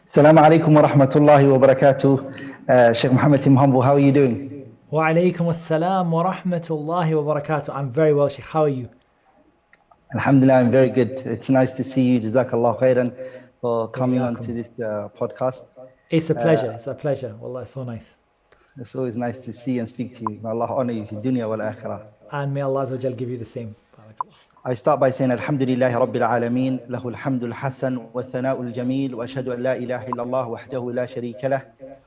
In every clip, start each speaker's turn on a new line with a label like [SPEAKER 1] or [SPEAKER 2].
[SPEAKER 1] Assalamu alaikum wa rahmatullahi wa barakatuh. Sheikh Muhammad Tim Humble, how are you doing?
[SPEAKER 2] Wa alaykum assalam wa rahmatullahi wa barakatuh. I'm very well, Sheikh. How are you?
[SPEAKER 1] Alhamdulillah, I'm very good. It's nice to see you. Jazakallah khairan for
[SPEAKER 2] Wa
[SPEAKER 1] coming on
[SPEAKER 2] iyaakum.
[SPEAKER 1] to this podcast.
[SPEAKER 2] It's a pleasure. It's a pleasure. Wallah, it's so nice.
[SPEAKER 1] It's always nice to see and speak to you. May Allah honor you fi dunya wal akhirah.
[SPEAKER 2] And may Allah Azza wa Jal give you the same. Barakallah.
[SPEAKER 1] I start by saying Alhamdulillahi Rabbil Alameen, Lahul Hamdul Hasan wa Thana'ul Jameel, wa ashhadu an la ilaha illallah wahdahu la sharika lah,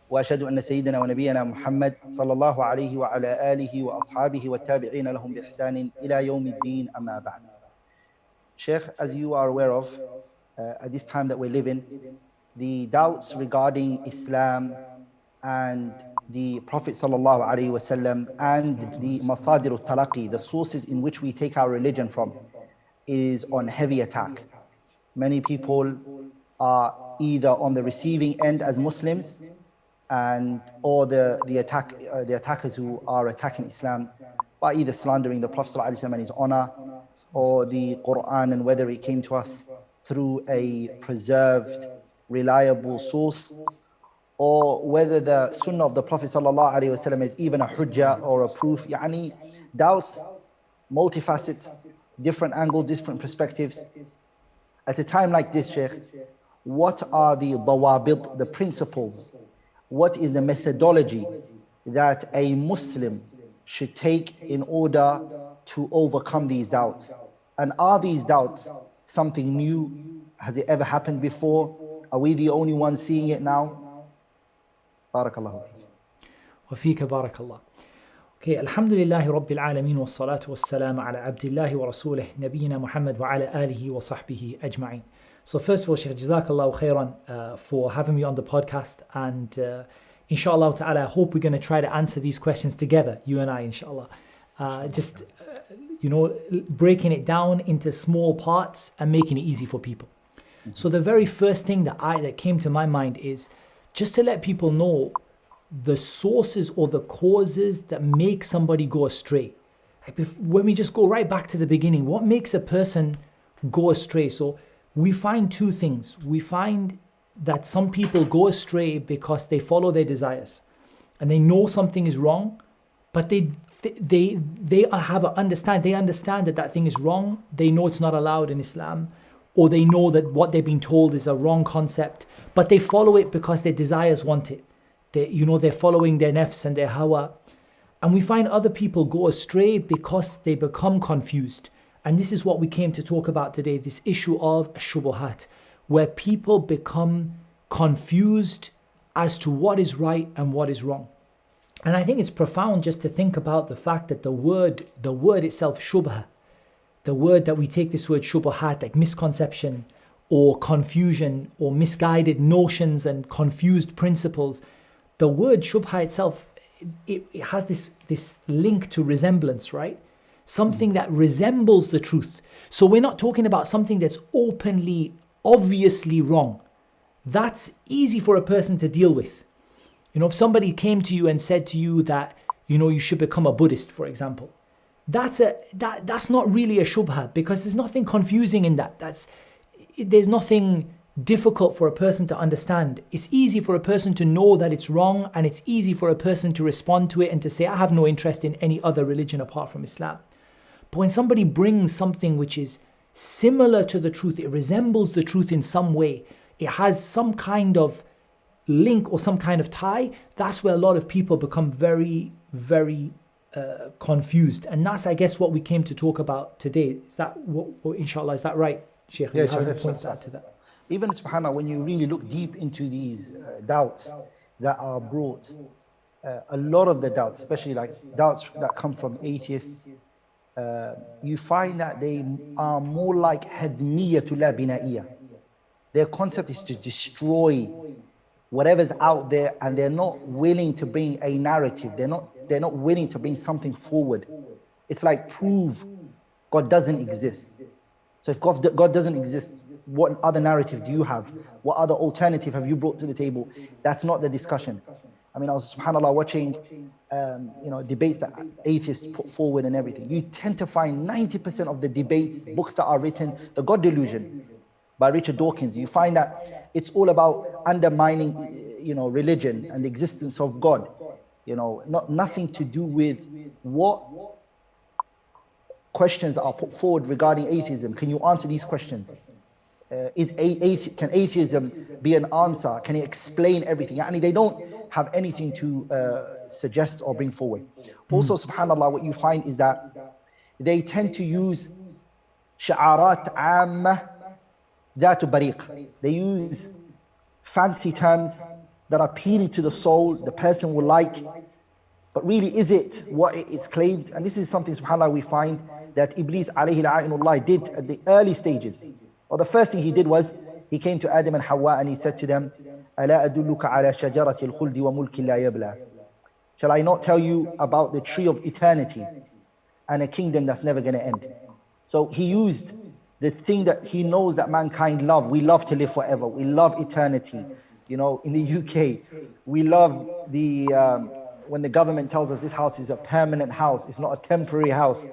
[SPEAKER 1] wa ashhadu anna Sayyidina wa Nabiyyana Muhammad sallallahu alayhi wa ala alihi wa ashabihi wa tabi'ina lahum bi ihsanin ila yawmiddin amma ba'd. Sheikh, as you are aware of, at this time that we're living, the doubts regarding Islam and the Prophet sallallahu alaihi wasallam and the masadir al-talaqi, the sources in which we take our religion from, is on heavy attack. Many people are either on the receiving end as Muslims, and or the attackers who are attacking Islam by either slandering the Prophet sallallahu alaihi wasallam and his honor, or the Qur'an and whether it came to us through a preserved, reliable source, or whether the sunnah of the Prophet ﷺ is even a hujjah or a proof. Yani doubts, multifacets, different angles, different perspectives. At a time like this, Shaykh, what are the dawabit, the principles? What is the methodology that a Muslim should take in order to overcome these doubts? And are these doubts something new? Has it ever happened before? Are we the only ones seeing it now? Barakallahu.
[SPEAKER 2] وفيك بارك الله. Okay, alhamdulillahi rabbil alameen wa salatu wa salam ala abdillahi wa rasulih nabiyyina Muhammad wa ala alihi wa sahbihi ajma'in. So first of all, Shaykh, jazakallahu khairan for having me on the podcast, and inshallah ta'ala, I hope we're going to try to answer these questions together, you and I, inshallah. Just breaking it down into small parts and making it easy for people. So the very first thing that came to my mind is just to let people know the sources or the causes that make somebody go astray. When we just go right back to the beginning, what makes a person go astray? So we find two things. We find that some people go astray because they follow their desires and they know something is wrong, but they understand that thing is wrong. They know it's not allowed in Islam, or they know that what they've been told is a wrong concept, but they follow it because their desires want it. They're following their nafs and their hawa. And we find other people go astray because they become confused. And this is what we came to talk about today, this issue of shubuhat, where people become confused as to what is right and what is wrong. And I think it's profound just to think about the fact that the word itself, shubha, the word that we take this word shubuhat, like misconception or confusion or misguided notions and confused principles, the word shubha itself, it has this link to resemblance, right? Something that resembles the truth. So we're not talking about something that's openly, obviously wrong. That's easy for a person to deal with. If somebody came to you and said to you that, you should become a Buddhist, for example, that's not really a shubha, because there's nothing confusing in that. There's nothing difficult for a person to understand. It's easy for a person to know that it's wrong, and it's easy for a person to respond to it and to say, I have no interest in any other religion apart from Islam. But when somebody brings something which is similar to the truth, it resembles the truth in some way, it has some kind of link or some kind of tie, that's where a lot of people become very, very confused. And that's, I guess, what we came to talk about today. Is that inshallah, is that right, Sheikh?
[SPEAKER 1] Yeah,
[SPEAKER 2] you have
[SPEAKER 1] sure,
[SPEAKER 2] any points to add to that?
[SPEAKER 1] Even subhanAllah, when you really look deep into these doubts that are brought, a lot of the doubts, especially like doubts that come from atheists, you find that they are more like hadmiyatu la bina'iyya. Their concept is to destroy whatever's out there, and they're not willing to bring a narrative. They're not willing to bring something forward. It's like, prove God doesn't exist. So if God doesn't exist, what other narrative do you have? What other alternative have you brought to the table? That's not the discussion. I mean, I was, subhanAllah, watching debates that atheists put forward and everything. You tend to find 90% of the debates, books that are written, the God delusion. by Richard Dawkins, you find that it's all about undermining, religion and the existence of God. Nothing to do with what questions are put forward regarding atheism. Can you answer these questions? Can atheism be an answer? Can it explain everything? And they don't have anything to suggest or bring forward. Also, subhanAllah, what you find is that they tend to use sha'arat amma dhatu bariq. They use fancy terms that are appealing to the soul, the person will like, but really is it what it is claimed? And this is something, subhanAllah, we find that Iblis alayhi la'inullah did at the early stages. Well, the first thing he did was, he came to Adam and Hawa and he said to them, أَلَا أَدُلُّكَ عَلَى شَجَرَةِ الْخُلْدِ وَمُلْكٍ لَا يَبْلَى. Shall I not tell you about the tree of eternity and a kingdom that's never going to end? So he used the thing that he knows that mankind love. We love to live forever. We love eternity. In the UK, we love when the government tells us this house is a permanent house, it's not a temporary house.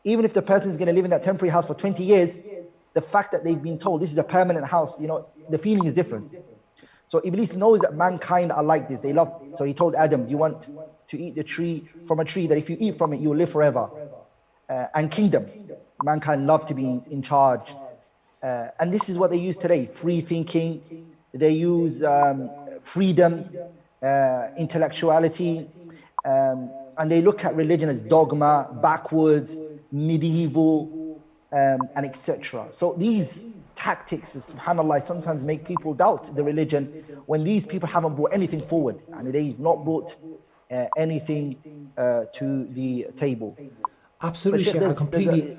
[SPEAKER 1] Even if the person is going to live in that temporary house for 20 years, the fact that they've been told this is a permanent house, the feeling is different. So Iblis knows that mankind are like this. They love. So he told Adam, do you want to eat from a tree that if you eat from it, you will live forever? And kingdom. Mankind love to be in charge. And this is what they use today. Free thinking. They use freedom, intellectuality. And they look at religion as dogma, backwards, medieval, and etc. So these tactics, subhanAllah, sometimes make people doubt the religion when these people haven't brought anything forward and they've not brought anything to the table.
[SPEAKER 2] Absolutely, Sheikh, I completely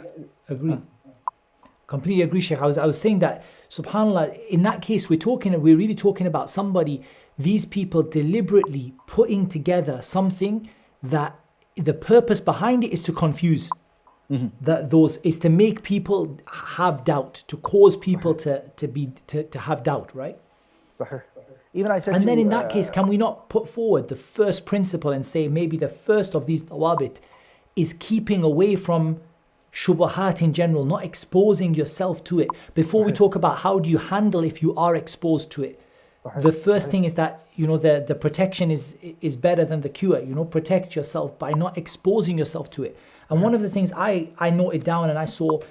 [SPEAKER 2] agree. Completely agree, Sheikh. I was saying that, subhanAllah, in that case, we're really talking about somebody, these people deliberately putting together something that the purpose behind it is to confuse. Is to make people have doubt, to cause people to have doubt, right?
[SPEAKER 1] Even I said
[SPEAKER 2] and then in that case, can we not put forward the first principle and say maybe the first of these dawabit is keeping away from shubahat in general, not exposing yourself to it? Before we talk about how do you handle if you are exposed to it, the first thing is that the protection is better than the cure. Protect yourself by not exposing yourself to it. And one of the things I noted down and I saw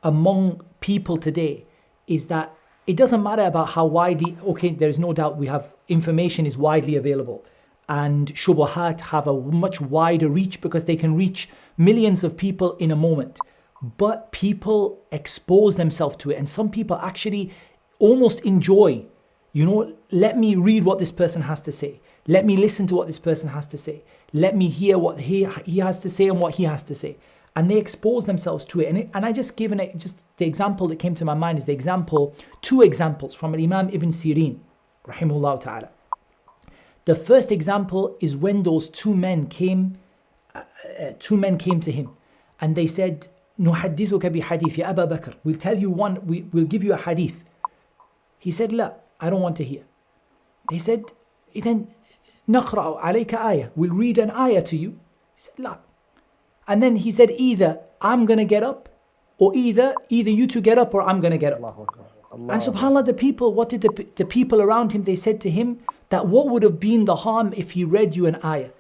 [SPEAKER 2] among people today is that it doesn't matter about how widely, there's no doubt we have information is widely available and shubuhat have a much wider reach because they can reach millions of people in a moment. But people expose themselves to it, and some people actually almost enjoy, let me read what this person has to say. Let me listen to what this person has to say. Let me hear what he has to say and what he has to say. And they expose themselves to it. And I just given it, just the example that came to my mind is two examples from Imam Ibn Sirin, rahimahullah ta'ala. The first example is when those two men came to him and they said, نُحَدِّثُكَ بِحَدِيثِ يَا أَبَا بَكْرٍ. We'll tell you we'll give you a hadith. He said, لا, I don't want to hear. They said, إِذَن نَقْرَأُ عَلَيْكَ آيَةً. We'll read an ayah to you. He said, لا. And then he said, either I'm going to get up, or either you two get up, or I'm going to get up. And subhanAllah, the people, what did the people around him, they said to him that what would have been the harm if he read you an ayah?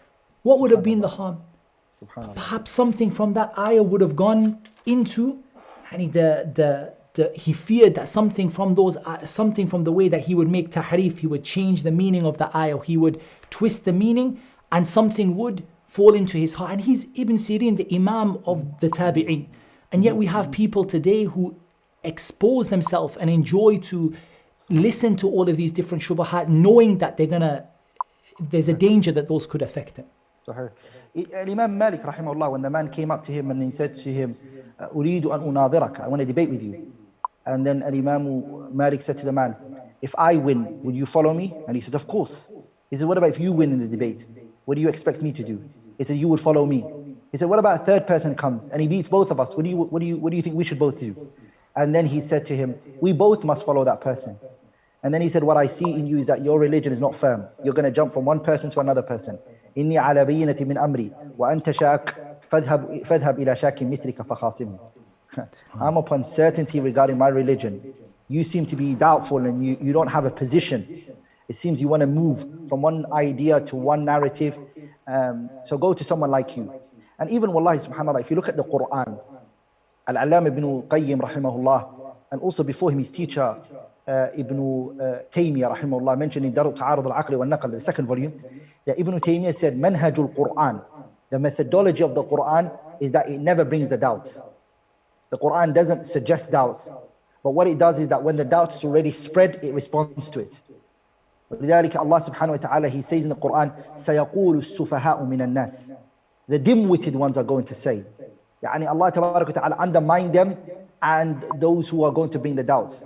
[SPEAKER 2] What would have been the harm? Perhaps something from that ayah would have gone into, and he feared that something from the way that he would make tahrif, he would change the meaning of the ayah, he would twist the meaning, and something would fall into his heart. And he's Ibn Sirin, the Imam of the Tabi'in. And yet we have people today who expose themselves and enjoy to listen to all of these different shubahat, knowing that there's a danger that those could affect them.
[SPEAKER 1] Imam Malik rahimahullah, when the man came up to him and he said to him, أريد أن أناظرك, I want to debate with you. And then Imam Malik said to the man, if I win, will you follow me? And he said, of course. He said, what about if you win in the debate? What do you expect me to do? He said, you would follow me. He said, what about a third person comes and he beats both of us? What do you think we should both do? And then he said to him, we both must follow that person. And then he said, what I see in you is that your religion is not firm. You're going to jump from one person to another person. إني على بينة من أمري وأنت شاك فاذهب إلى شاك مثلك فخاصمه. I'm upon certainty regarding my religion. you seem to be doubtful and you don't have a position. It seems you want to move from one idea to one narrative. So go to someone like you. And even wallahi subhanAllah, if you look at the Qur'an, Al-Allam ibn Qayyim rahimahullah, and also before him his teacher Ibn Taymiyyah rahimahullah mentioned in Darul Ta'arud al-Aqli wal-Naql, the second volume, that Ibn Taymiyyah said Manhajul Qur'an, the methodology of the Qur'an is that it never brings the doubts. The Qur'an doesn't suggest doubts, but what it does is that when the doubts is already spread, it responds to it. لذلك Allah subhanahu wa ta'ala, he says in the Qur'an, سَيَقُولُ السُّفَهَاءُ مِنَ النَّاسِ, the dim-witted ones are going to say. Yani Allah tabarak wa ta'ala undermine them and those who are going to bring the doubts.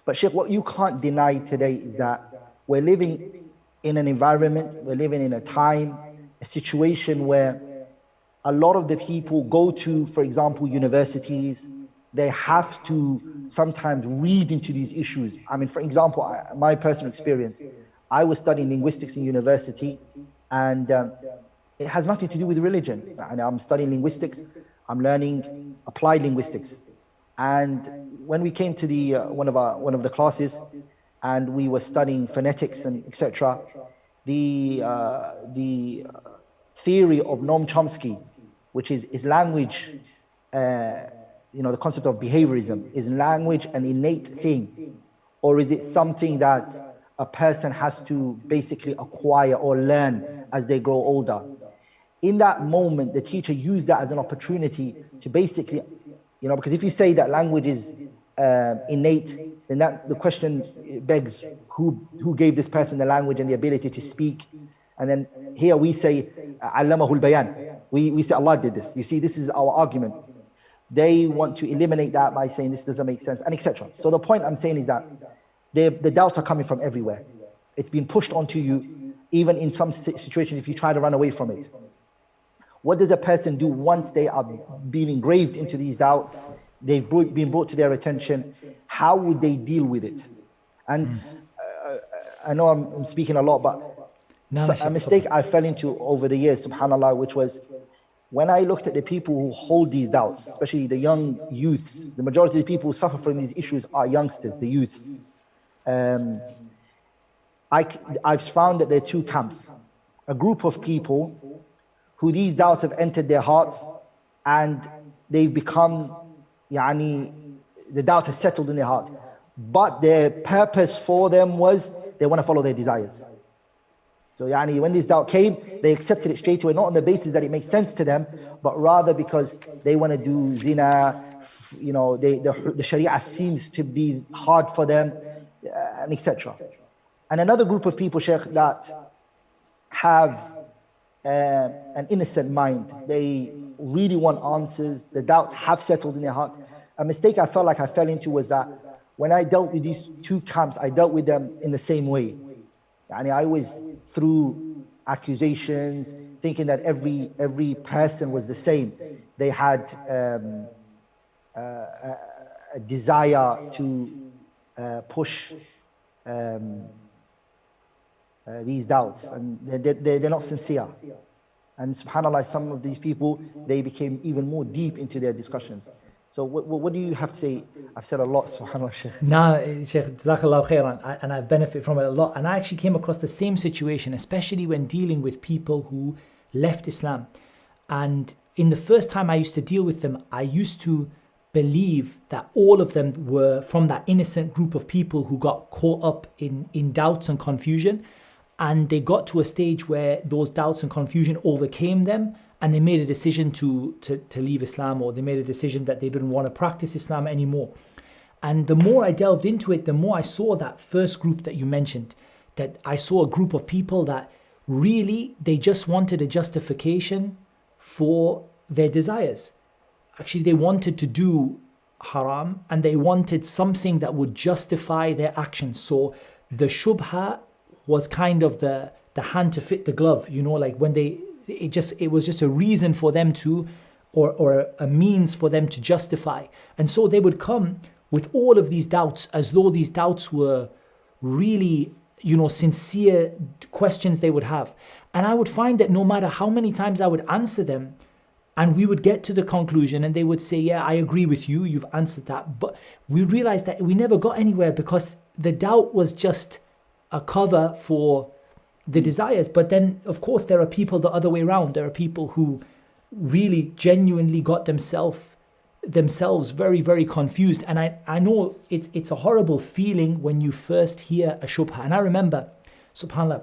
[SPEAKER 1] But Shaykh, what you can't deny today is that we're living in an environment, we're living in a time, a situation where a lot of the people go to, for example, universities. They have to sometimes read into these issues. I mean, for example, my personal experience, I was studying linguistics in university, and it has nothing to do with religion. And I'm studying linguistics, I'm learning applied linguistics. And when we came to the one of the classes, and we were studying phonetics and etc., the theory of Noam Chomsky, which is language, the concept of behaviorism, is language an innate thing, or is it something that a person has to basically acquire or learn as they grow older? In that moment, the teacher used that as an opportunity to basically, because if you say that language is innate, then the question begs, who gave this person the language and the ability to speak? And then here we say, Allamahul Bayan. We say Allah did this. You see, this is our argument. They want to eliminate that by saying this doesn't make sense, and etc. So the point I'm saying is that the doubts are coming from everywhere. It's been pushed onto you, even in some situations if you try to run away from it. What does a person do once they are being engraved into these doubts? They've been brought to their attention. How would they deal with it? And I know I'm speaking a lot, but a mistake I fell into over the years, subhanAllah, which was when I looked at the people who hold these doubts, especially the young youths, the majority of the people who suffer from these issues are youngsters, the youths. I've found that there are two camps. A group of people who these doubts have entered their hearts and they've become, the doubt has settled in their heart. But their purpose for them was they want to follow their desires. So when this doubt came, they accepted it straight away, not on the basis that it makes sense to them, but rather because they want to do zina, the Sharia seems to be hard for them, and etc. And another group of people, Shaykh, that have an innocent mind. They really want answers. The doubts have settled in their hearts. A mistake I felt like I fell into was that when I dealt with these two camps, I dealt with them in the same way. I always threw accusations, thinking that every person was the same. They had a desire to push these doubts, and they're not sincere. And subhanAllah, some of these people, they became even more deep into their discussions. So what do you have to say? I've said a lot, subhanAllah, Shaykh.
[SPEAKER 2] Nah, Shaykh, Jazakallah khairan, and I benefit from it a lot. And I actually came across the same situation, especially when dealing with people who left Islam. And in the first time I used to deal with them, I used to believe that all of them were from that innocent group of people who got caught up in doubts and confusion. And they got to a stage where those doubts and confusion overcame them, and they made a decision to leave Islam, or they made a decision that they didn't want to practice Islam anymore. And the more I delved into it, the more I saw that first group that you mentioned, that I saw a group of people that really, they just wanted a justification for their desires. Actually, they wanted to do haram, and they wanted something that would justify their actions. So the shubha was kind of the hand to fit the glove, like when it was just a reason for them to, or a means for them to justify. And so they would come with all of these doubts, as though these doubts were really, sincere questions they would have. And I would find that no matter how many times I would answer them, And we would get to the conclusion and they would say, yeah, I agree with you, you've answered that. But we realized that we never got anywhere because the doubt was just a cover for the desires. But then, of course, there are people the other way around. There are people who really genuinely got themselves very, very confused. And I know it's a horrible feeling when you first hear a shubha. And I remember, subhanAllah,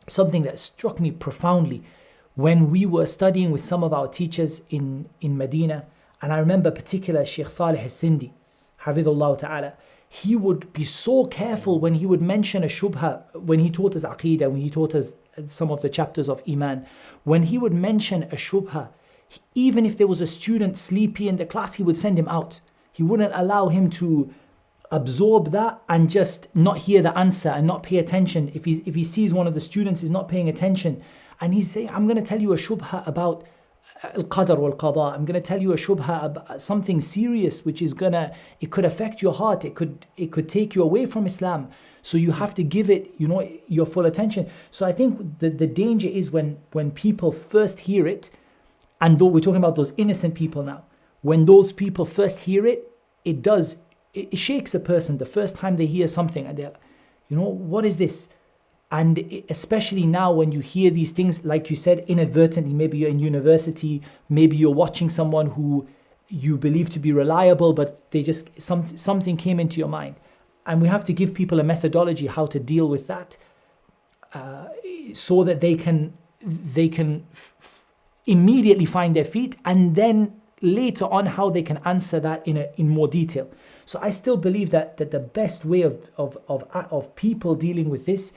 [SPEAKER 2] something that struck me profoundly when we were studying with some of our teachers in Medina. And I remember particular Sheikh Salih al-Sindi, Hafidhullah Ta'ala, he would be so careful when he would mention a shubha, when he taught us Aqeedah, when he taught us some of the chapters of Iman, when he would mention a shubha, even if there was a student sleepy in the class, he would send him out. He wouldn't allow him to absorb that and just not hear the answer and not pay attention. If he sees one of the students is not paying attention, and he's saying, I'm going to tell you a shubha about al-qadr wal-qada. I'm going to tell you a shubha about something serious, which is it could affect your heart. It could take you away from Islam. So you have to give it, your full attention. So I think the danger is when people first hear it, and though we're talking about those innocent people now, when those people first hear it, it shakes a person the first time they hear something, and they're, what is this? And especially now when you hear these things, like you said, inadvertently, maybe you're in university, maybe you're watching someone who you believe to be reliable, but they just, something came into your mind. And we have to give people a methodology how to deal with that, so that they can immediately find their feet, and then later on how they can answer that in more detail. So I still believe that the best way of people dealing with this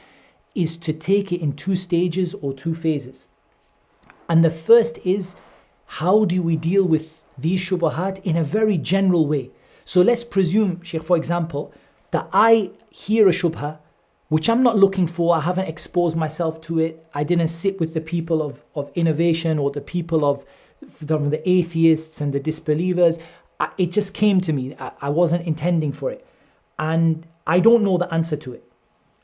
[SPEAKER 2] is to take it in 2 stages or 2 phases. And the first is, how do we deal with these shubahat in a very general way? So let's presume, Sheikh, for example, that I hear a shubha, which I'm not looking for, I haven't exposed myself to it, I didn't sit with the people of innovation or the people from the atheists and the disbelievers. It just came to me, I wasn't intending for it. And I don't know the answer to it.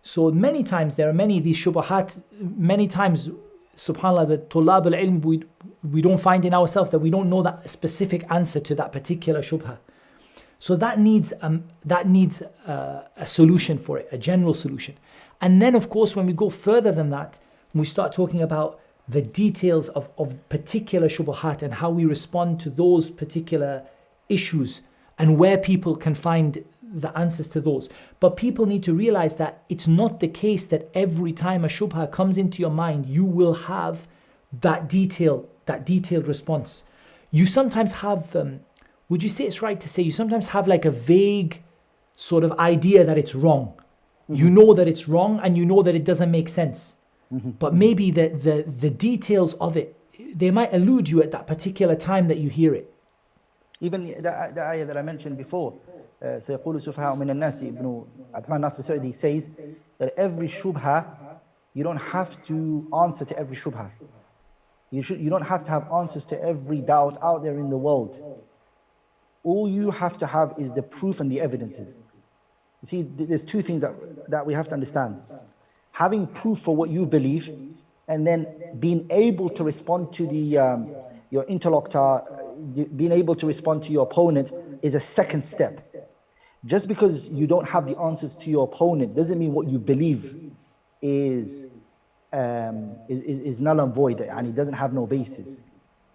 [SPEAKER 2] So many times, there are many of these shubahat, many times, subhanAllah, the tulab al-ilm, we don't find in ourselves that we don't know that specific answer to that particular shubha. So that needs a solution for it, a general solution. And then, of course, when we go further than that, we start talking about the details of particular shubahat and how we respond to those particular issues and where people can find the answers to those. But people need to realize that it's not the case that every time a shubha comes into your mind, you will have that detailed response. You sometimes have, would you say it's right to say, you sometimes have like a vague sort of idea that it's wrong. Mm-hmm. You know that it's wrong and you know that it doesn't make sense. Mm-hmm. But maybe the details of it, they might elude you at that particular time that you hear it.
[SPEAKER 1] Even the ayah that I mentioned before, سيقول سفهاء من الناس, Ibn Uthman Nasr Sa'di says that every shubha, you don't have to answer to every shubha. You don't have to have answers to every doubt out there in the world. All you have to have is the proof and the evidences. You see, there's 2 things that we have to understand. Having proof for what you believe, and then being able to respond to your interlocutor, being able to respond to your opponent is a second step. Just because you don't have the answers to your opponent doesn't mean what you believe is null and void, and it doesn't have no basis.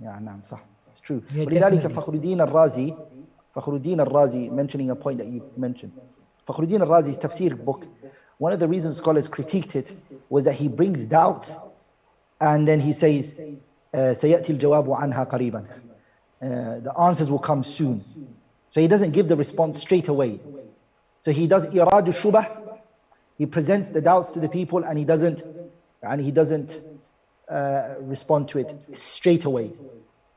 [SPEAKER 1] Yeah, نعم, صح, it's true. ولذلك فخر الدين الرازي, mentioning a point that you mentioned, فخر الدين الرازي's tafsir book, one of the reasons scholars critiqued it was that he brings doubts, and then he says, سيأتي الجواب عنها قريبا. The answers will come soon. So he doesn't give the response straight away. So he does irad al-shubah. He presents the doubts to the people, and he doesn't respond to it straight away.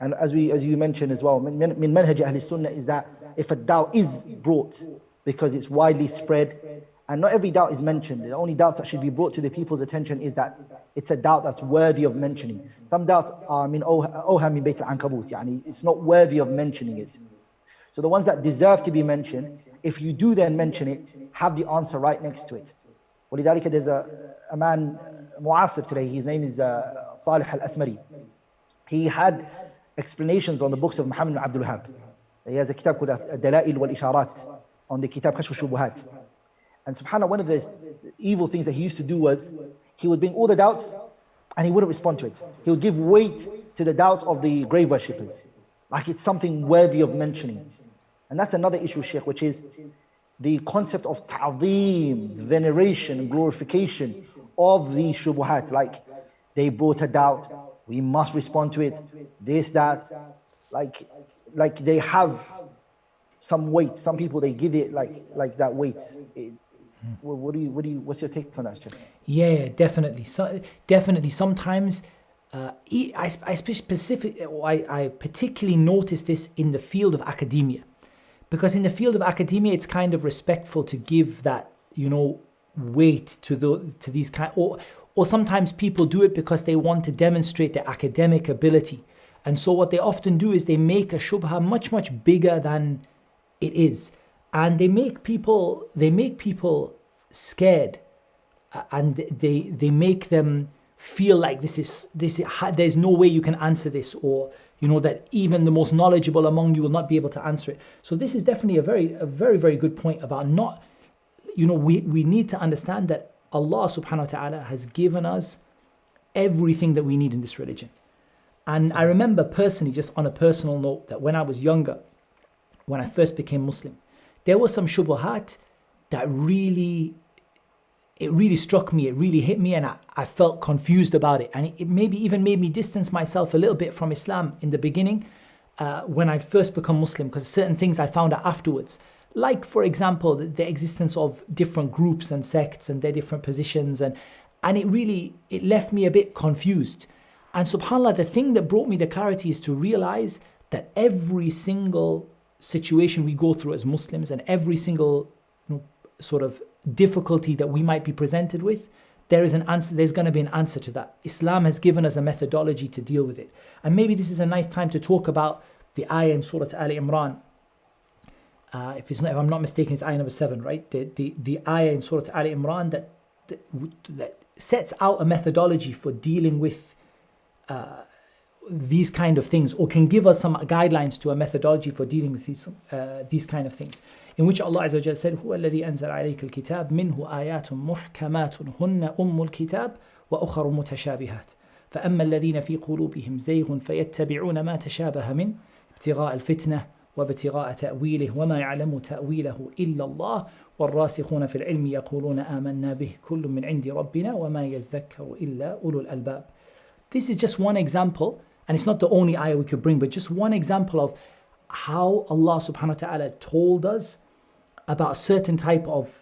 [SPEAKER 1] And as you mentioned as well, min manhaj Ahl Sunnah is that if a doubt is brought because it's widely spread, and not every doubt is mentioned, the only doubts that should be brought to the people's attention is that it's a doubt that's worthy of mentioning. Some doubts are awha min bayt al-ankabut, yani it's not worthy of mentioning it. So the ones that deserve to be mentioned, if you do then mention it, have the answer right next to it. ولذلك there's a man mu'asir today, his name is Salih al-Asmari. He had explanations on the books of Muhammad ibn Abdul Wahhab. He has a kitab called Dalail wal Isharat on the kitab Kashf al-Shubuhat. And subhanAllah, one of the evil things that he used to do was he would bring all the doubts and he wouldn't respond to it. He would give weight to the doubts of the grave worshippers, like it's something worthy of mentioning. And that's another issue, Shaykh, which is the concept of ta'zeem, veneration and glorification of the shubuhat. Like, they brought a doubt, we must respond to it, this, that. Like they have some weight. Some people, they give it like that weight. What's your take on that, Shaykh?
[SPEAKER 2] Yeah, definitely. So, definitely, sometimes I particularly notice this in the field of academia, because in the field of academia, it's kind of respectful to give that, weight to these kind, or sometimes people do it because they want to demonstrate their academic ability, and so what they often do is they make a shubha much bigger than it is, and they make people scared, and they make them feel like there's no way you can answer this, or that even the most knowledgeable among you will not be able to answer it. So this is definitely a very, very good point about not, we need to understand that Allah subhanahu wa ta'ala has given us everything that we need in this religion. And I remember personally, just on a personal note, that when I was younger, when I first became Muslim, there was some shubuhat that really struck me, it really hit me, and I felt confused about it. And it maybe even made me distance myself a little bit from Islam in the beginning, when I'd first become Muslim, because certain things I found out afterwards. Like, for example, the existence of different groups and sects and their different positions. And it left me a bit confused. And subhanAllah, the thing that brought me the clarity is to realize that every single situation we go through as Muslims, and every single sort of difficulty that we might be presented with, there's going to be an answer to that. Islam has given us a methodology to deal with it. And maybe this is a nice time to talk about the ayah in Surah Al-Imran. If I'm not mistaken, it's ayah number 7, right? The ayah in Surah Al-Imran that sets out a methodology for dealing with these kind of things, or can give us some guidelines to a methodology for dealing with these kind of things, in which Allah Azza wa Jalla said, هو الذي أنزل عليك الكتاب منه آيات محكمات هن أم الكتاب وأخر متشابهات فأما الذين في قلوبهم زيغ فيتبعون ما تشابه من ابتغاء الفتنة وابتغاء تأويله وما يعلم تأويله إلا الله والراسخون في العلم يقولون آمنا به كل من عند ربنا وما يذكر إلا أولو الألباب. This is just one example, and it's not the only ayah we could bring, but just one example of how Allah subhanahu wa ta'ala told us about a certain type of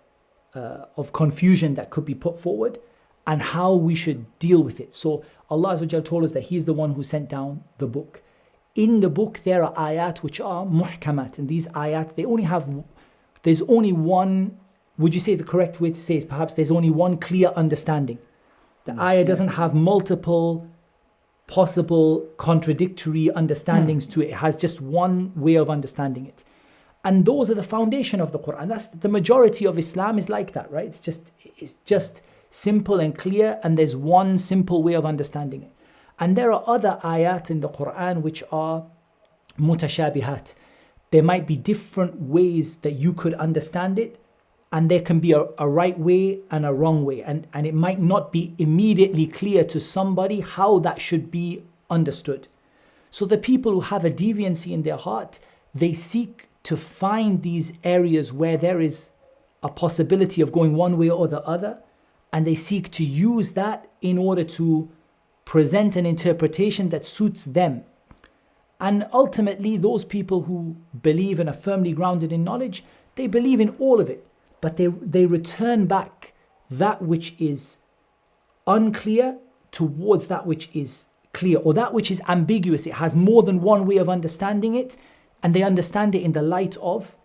[SPEAKER 2] confusion that could be put forward, and how we should deal with it. So Allah Azza wa Jalla told us that He is the one who sent down the book. In the book there are ayat which are muhkamat, and these ayat, there's only one, would you say the correct way to say is perhaps there's only one clear understanding. The ayah doesn't have multiple possible contradictory understandings to it. It has just one way of understanding it. And those are the foundation of the Quran. That's the majority of Islam is like that, right? It's just simple and clear, and there's one simple way of understanding it. And there are other ayat in the Quran which are mutashabihat. There might be different ways that you could understand it, and there can be a right way and a wrong way. And it might not be immediately clear to somebody how that should be understood. So the people who have a deviancy in their heart, they seek to find these areas where there is a possibility of going one way or the other, and they seek to use that in order to present an interpretation that suits them. And ultimately, those people who believe and are firmly grounded in knowledge, they believe in all of it, but they return back that which is unclear towards that which is clear, or that which is ambiguous. It has more than one way of understanding it, and they understand it in the light of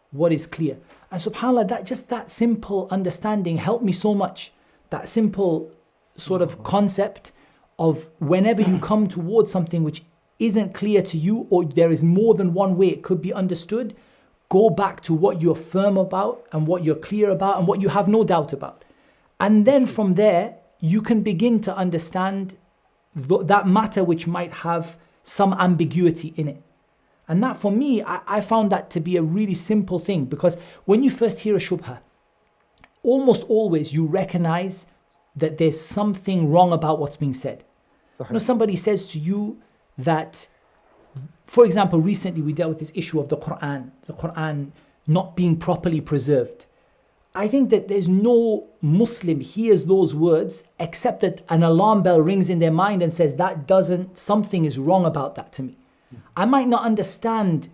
[SPEAKER 2] what is clear. And subhanAllah, that simple understanding helped me so much. That simple sort of concept of whenever you come towards something which isn't clear to you, or there is more than one way it could be understood, go back to what you're firm about and what you're clear about and what you have no doubt about. And then from there, you can begin to understand that matter which might have some ambiguity in it. And that for me, I found that to be a really simple thing, because when you first hear a shubha, almost always you recognize that there's something wrong about what's being said. You know, somebody says to you that, for example, recently we dealt with this issue of the Quran not being properly preserved. I think that there's no Muslim hears those words except that an alarm bell rings in their mind and says something is wrong about that to me. I might not understand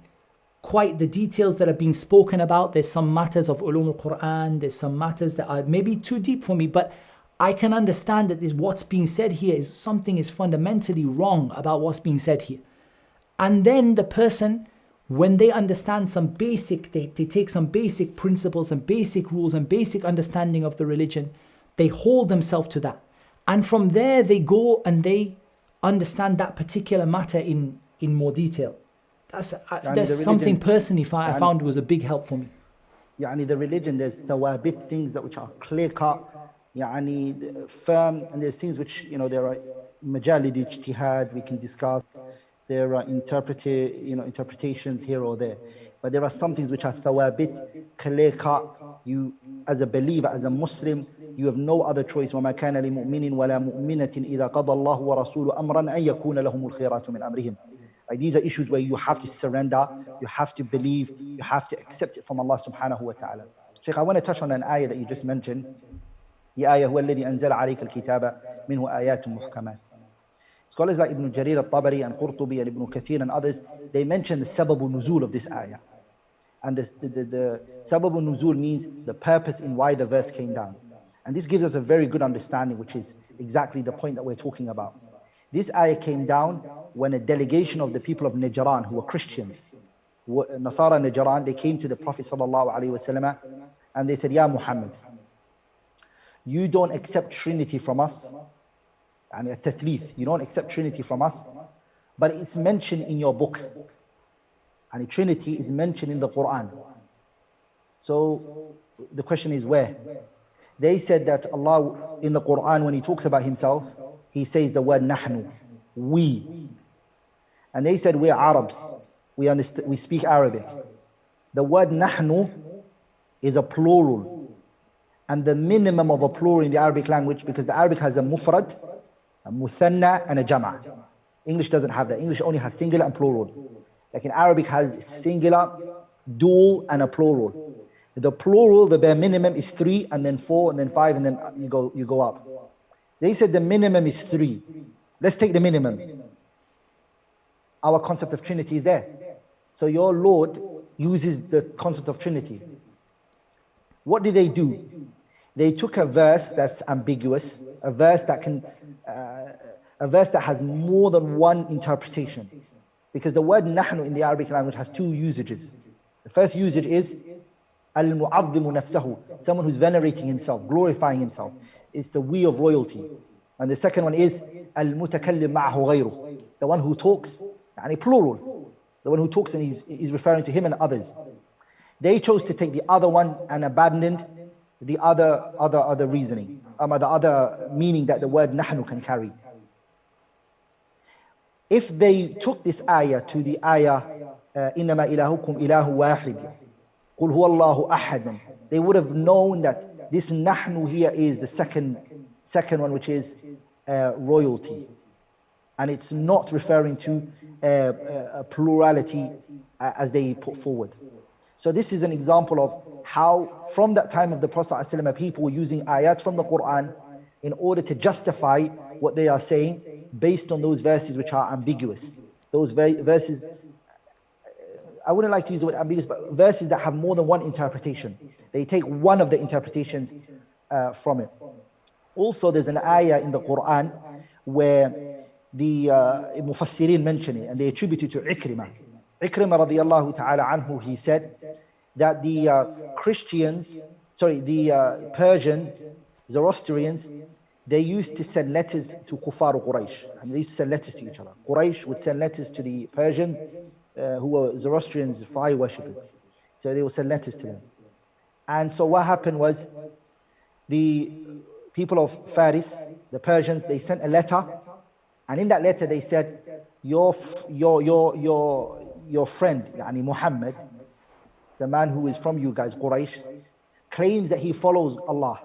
[SPEAKER 2] quite the details that are being spoken about. There's some matters of ulum al-Quran, there's some matters that are maybe too deep for me, but I can understand that what's being said here is something is fundamentally wrong about what's being said here. And then the person, when they understand they take some basic principles and basic rules and basic understanding of the religion, they hold themselves to that. And from there they go and they understand that particular matter in more detail. That's something personally I found was a big help for me.
[SPEAKER 1] The religion, there's thawabit, things which are clear cut, firm, and there's things which, there are majalid ijtihad, we can discuss. There are interpretations here or there. But there are some things which are thawabit, clear cut. You, as a believer, as a Muslim, you have no other choice. وَمَا كَانَ لِمُؤْمِنٍ وَلَا مُؤْمِنَةٍ إِذَا قَضَى اللَّهُ وَرَسُولُهُ أَمْرًا أَن يَكُونَ لَهُمُ الْخِيَرَةُ مِنْ أَمْرِهِمْ. These are issues where you have to surrender, you have to believe, you have to accept it from Allah subhanahu wa ta'ala. Shaykh, I want to touch on an ayah that you just mentioned. The ayah, هُوَ الَّذِي أَنزَلَ عَلَيْكَ الْكِتَابَ مِنْهُ آيَاتٌ مُحْكَمَاتٌ. Scholars like Ibn Jarir al-Tabari and Qurtubi and Ibn Kathir and others, they mention the sababu nuzul of this ayah. And the sababu nuzul means the purpose in why the verse came down. And this gives us a very good understanding, which is exactly the point that we're talking about. This ayah came down when a delegation of the people of Najran, who were Christians, Nasara Najran, they came to the Prophet sallallahu alaihi wasallam and they said, Ya Muhammad, you don't accept Trinity from us, and a tathlith, you don't accept Trinity from us, but it's mentioned in your book, and Trinity is mentioned in the Quran. So the question is where? They said that Allah in the Quran, when He talks about Himself, He says the word nahnu, we. And they said we're Arabs, we speak Arabic. The word nahnu is a plural, and the minimum of a plural in the Arabic language, because the Arabic has a mufrad, a muthanna, and a jama'. English doesn't have that. English only has singular and plural. Like in Arabic has singular, dual, and a plural. The plural, the bare minimum is 3, and then 4, and then 5, and then you go up. They said the minimum is 3. Let's take the minimum. Our concept of Trinity is there. So your Lord uses the concept of Trinity. What did they do? They took a verse that's ambiguous, a verse that has more than one interpretation. Because the word nahnu in the Arabic language has 2 usages. The first usage is al-mu'azzimu nafsahu, someone who's venerating himself, glorifying himself. It's the we of royalty. And the second one is al-mutakallim ma'ahu ghayru, the one who talks, and plural, the one who talks and he's referring to him and others. They chose to take the other one and abandoned the other reasoning, the other meaning that the word nahnu can carry. If they took this ayah to the ayah إِنَّمَا إِلَهُكُمْ إِلَهُ وَاحِدٌ قُلْ هُوَ اللَّهُ أَحَدٌ, they would have known that this nahnu here is the second one, which is royalty, and it's not referring to a plurality as they put forward. So this is an example of how from that time of the Prophet ﷺ, people were using ayat from the Quran in order to justify what they are saying based on those verses which are ambiguous. Those verses, I wouldn't like to use the word ambiguous, but verses that have more than one interpretation. They take one of the interpretations from it. Also, there's an ayah in the Quran where the Mufassirin mention it, and they attribute it to Ikrimah. Ikrimah radiyallahu ta'ala anhu, he said that the Persian Zoroastrians, they used to send letters to Kuffar Quraysh, and they used to send letters to each other. Quraysh would send letters to the Persians, who were Zoroastrians, fire worshippers. So they would send letters to them. And so what happened was, the people of Faris, the Persians, they sent a letter, and in that letter they said, your friend, yani Muhammad, the man who is from you guys, Quraysh, claims that he follows Allah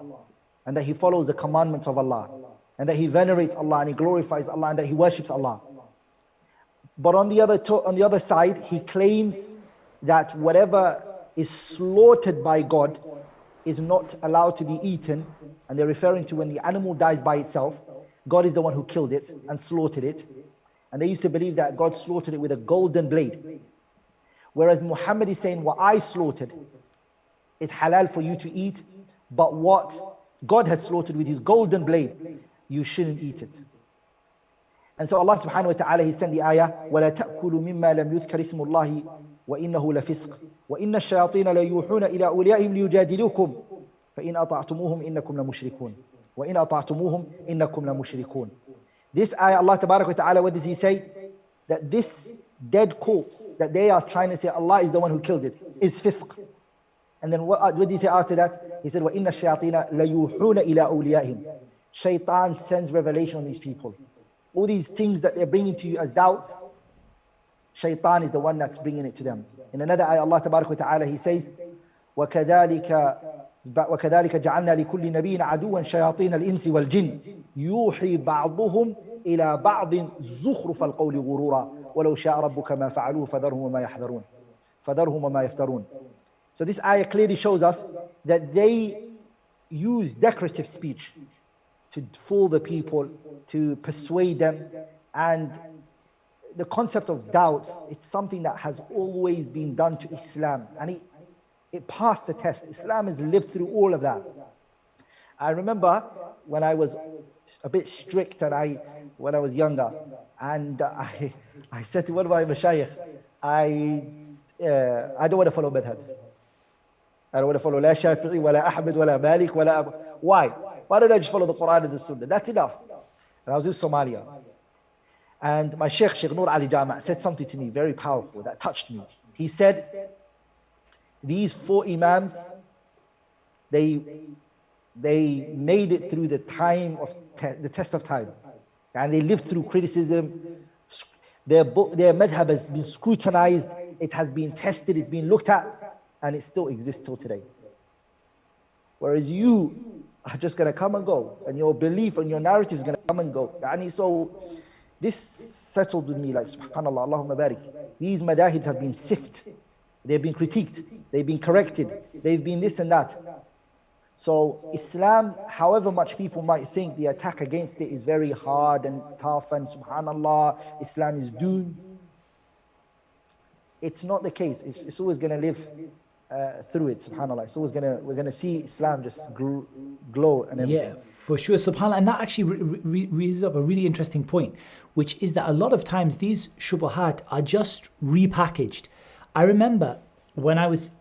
[SPEAKER 1] and that he follows the commandments of Allah and that he venerates Allah and he glorifies Allah and that he worships Allah. But on the other side, he claims that whatever is slaughtered by God is not allowed to be eaten, and they're referring to when the animal dies by itself, God is the one who killed it and slaughtered it. And they used to believe that God slaughtered it with a golden blade. Whereas Muhammad is saying, what I slaughtered is halal for you to eat, but what God has slaughtered with his golden blade, you shouldn't eat it. And so Allah subhanahu wa ta'ala, he sent the ayah, وَلَا تَأْكُلُوا مِمَّا لَمْ يُذْكَرِ اسْمُ اللَّهِ وَإِنَّهُ لَفِسْقٌ وَإِنَّ الشَّيَاطِينَ لَيُوحُونَ إِلَىٰ أَوْلِيَائِهِمْ لِيُجَادِلُوكُمْ فَإِنْ أَطَعْتُمُوهُمْ إِنَّكُمْ لَمُشْرِكُونَ وَإِنْ أَطَعْتُمُوهُمْ إِنَّكُمْ لَمُشْرِكُونَ. This ayah, Allah tabarak wa ta'ala, what does he say? That this dead corpse that they are trying to say Allah is the one who killed it is fisq. And then what did he say after that? He said, وَإِنَّ الشَّيَاطِينَ لَيُوحُونَ إِلَىٰ أَوْلِيَائِهِمْ. Shaitan sends revelation on these people. All these things that they're bringing to you as doubts, Shaitan is the one that's bringing it to them. In another ayah, Allah tabarak wa ta'ala, he says, وَكَذَلِكَ جَعَلْنَا لِكُلِّ نَبِيٍّ عَدُوًّا شَيَاطِينَ الْإِنسِ وَالْجِنِّ يُوحِي بَعْضُهُمْ إِلَى بَعْضٍ زُخْرُفَ الْقَوْلِ غُرُورًا وَلَوْ شَاءَ رَبُّكَ مَا فَعَلُوهُ فَذَرْهُمْ وَمَا يَفْتَرُونَ. So this ayah clearly shows us that they use decorative speech to fool the people, to persuade them. And the concept of doubts, it's something that has always been done to Islam, and it passed the test. Islam has lived through all of that. I remember when I was a bit strict and when I was younger, and I said to one of my mashayikh, I don't want to follow madhabs. I don't want to follow la Shafi'i, wala Ahmed, wala Malik, wala Abu. Why? Why don't I just follow the Quran and the Sunnah? That's enough. And I was in Somalia. And my Sheikh Nur Ali Jama said something to me very powerful that touched me. He said, these 4 Imams, they made it through the time of the test of time. And they lived through criticism. Their madhab has been scrutinized. It has been tested. It's been looked at. And it still exists till today. Whereas you are just going to come and go. And your belief and your narrative is going to come and go. And so this settled with me, like, subhanallah, Allahumma barik. These madahibs have been sifted. They've been critiqued. They've been corrected. They've been this and that. So Islam, however much people might think the attack against it is very hard and it's tough and subhanallah, Islam is doomed. It's not the case. It's always going to live through it, subhanallah. It's always we're going to see Islam just glow and everything.
[SPEAKER 2] Yeah, for sure, subhanallah. And that actually raises up a really interesting point, which is that a lot of times these shubuhat are just repackaged. I remember when I was,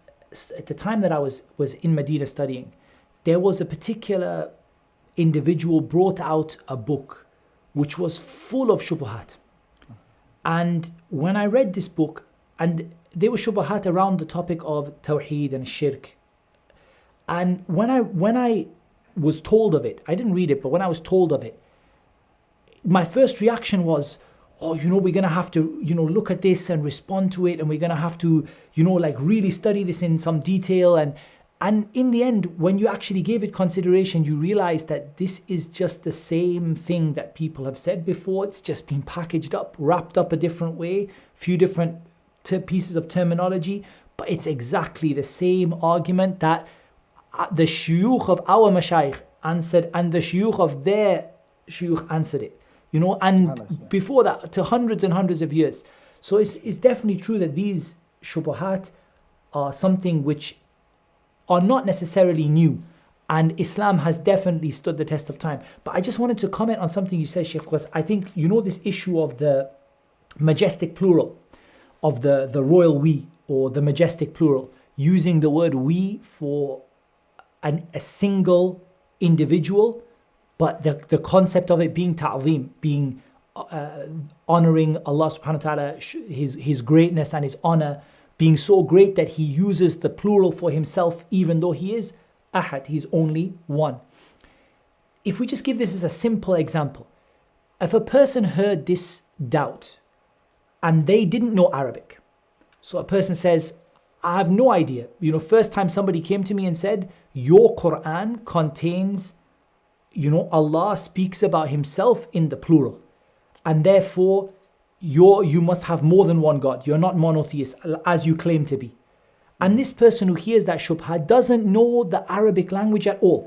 [SPEAKER 2] at the time that I was in Medina studying, there was a particular individual brought out a book which was full of shubuhat. And when I read this book, and there were shubuhat around the topic of tawheed and shirk. And when I was told of it, I didn't read it, but when I was told of it, my first reaction was, oh, we're going to have to, look at this and respond to it. And we're going to have to, really study this in some detail. And in the end, when you actually gave it consideration, you realize that this is just the same thing that people have said before. It's just been packaged up, wrapped up a different way, few different pieces of terminology, but it's exactly the same argument that the shuyukh of our mashayikh answered and the shuyukh of their shuyukh answered it. And before that, to hundreds and hundreds of years. So it's definitely true that these shubuhat are something which are not necessarily new, and Islam has definitely stood the test of time. But I just wanted to comment on something you said, Sheikh, because I think this issue of the majestic plural, of the royal we, or the majestic plural, using the word we for a single individual, but the concept of it being ta'zeem, being honoring Allah subhanahu wa ta'ala, his greatness and his honor, being so great that he uses the plural for himself, even though he is ahad, he's only one. If we just give this as a simple example, if a person heard this doubt and they didn't know Arabic. So a person says, I have no idea. First time somebody came to me and said, your Quran contains, Allah speaks about himself in the plural. And therefore, you must have more than one God. You're not monotheist as you claim to be. And this person who hears that shubha doesn't know the Arabic language at all.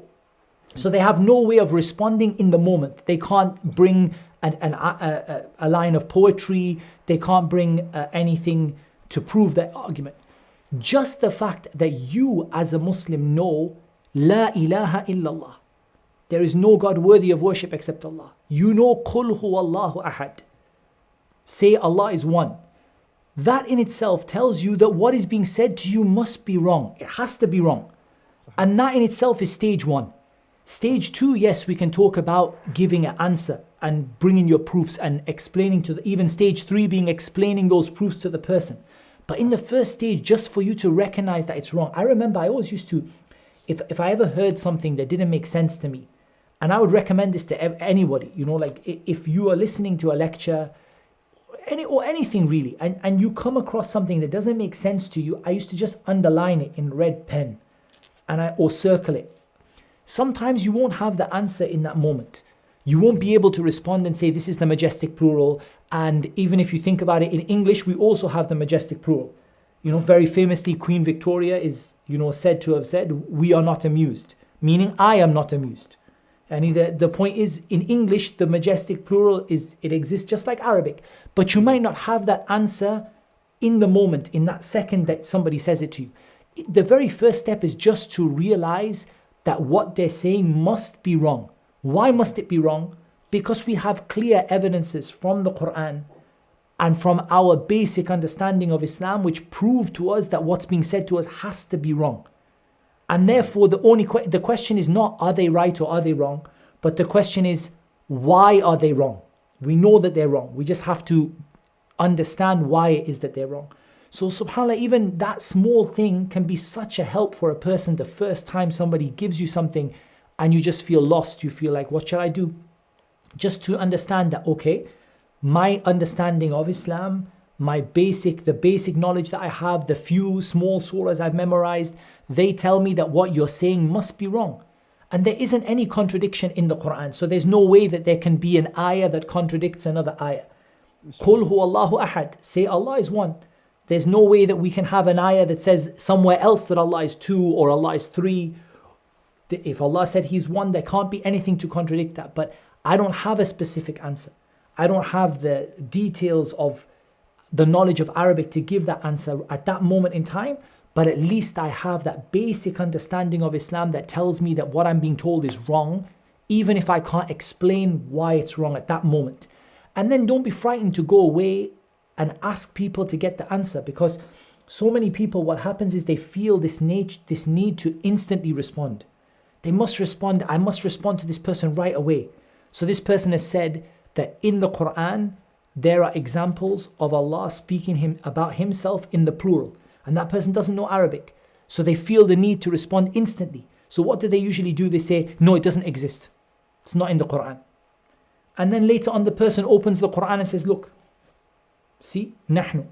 [SPEAKER 2] So they have no way of responding in the moment. They can't bring a line of poetry. They can't bring anything to prove their argument. Just the fact that you as a Muslim know La ilaha illallah, there is no God worthy of worship except Allah. You know Qul huwallahu ahad, say Allah is one. That in itself tells you that what is being said to you must be wrong. It has to be wrong. And that in itself is stage one. Stage two, yes, we can talk about giving an answer and bringing your proofs and explaining even stage three being explaining those proofs to the person. But in the first stage, just for you to recognize that it's wrong. I remember I always used to, if I ever heard something that didn't make sense to me, and I would recommend this to anybody, like if you are listening to a lecture, or anything really, and you come across something that doesn't make sense to you, I used to just underline it in red pen or circle it. Sometimes you won't have the answer in that moment. You won't be able to respond and say, this is the majestic plural. And even if you think about it in English, we also have the majestic plural. Very famously, Queen Victoria is, said to have said, we are not amused, meaning I am not amused. And the point is, in English, the majestic plural it exists just like Arabic. But you might not have that answer in the moment, in that second that somebody says it to you. The very first step is just to realize that what they're saying must be wrong. Why must it be wrong? Because we have clear evidences from the Quran and from our basic understanding of Islam which prove to us that what's being said to us has to be wrong. And therefore, the question is not, are they right or are they wrong? But the question is, why are they wrong? We know that they're wrong. We just have to understand why it is that they're wrong. So subhanAllah, even that small thing can be such a help for a person the first time somebody gives you something and you just feel lost. You feel like, what shall I do? Just to understand that, okay, my understanding of Islam, the basic knowledge that I have, the few small surahs I've memorized, they tell me that what you're saying must be wrong. And there isn't any contradiction in the Quran. So there's no way that there can be an ayah that contradicts another ayah. Qul huwallahu ahad, say Allah is one. There's no way that we can have an ayah that says somewhere else that Allah is two or Allah is three. If Allah said He's one, there can't be anything to contradict that. But I don't have a specific answer. I don't have the details of the knowledge of Arabic to give that answer at that moment in time. But at least I have that basic understanding of Islam that tells me that what I'm being told is wrong, even if I can't explain why it's wrong at that moment. And then don't be frightened to go away and ask people to get the answer, because so many people, what happens is they feel this need to instantly respond. They must respond. I must respond to this person right away. So this person has said that in the Quran, there are examples of Allah speaking about Himself in the plural. And that person doesn't know Arabic. So they feel the need to respond instantly. So what do they usually do? They say, no, it doesn't exist. It's not in the Quran. And then later on the person opens the Quran and says, look, see, nahnu,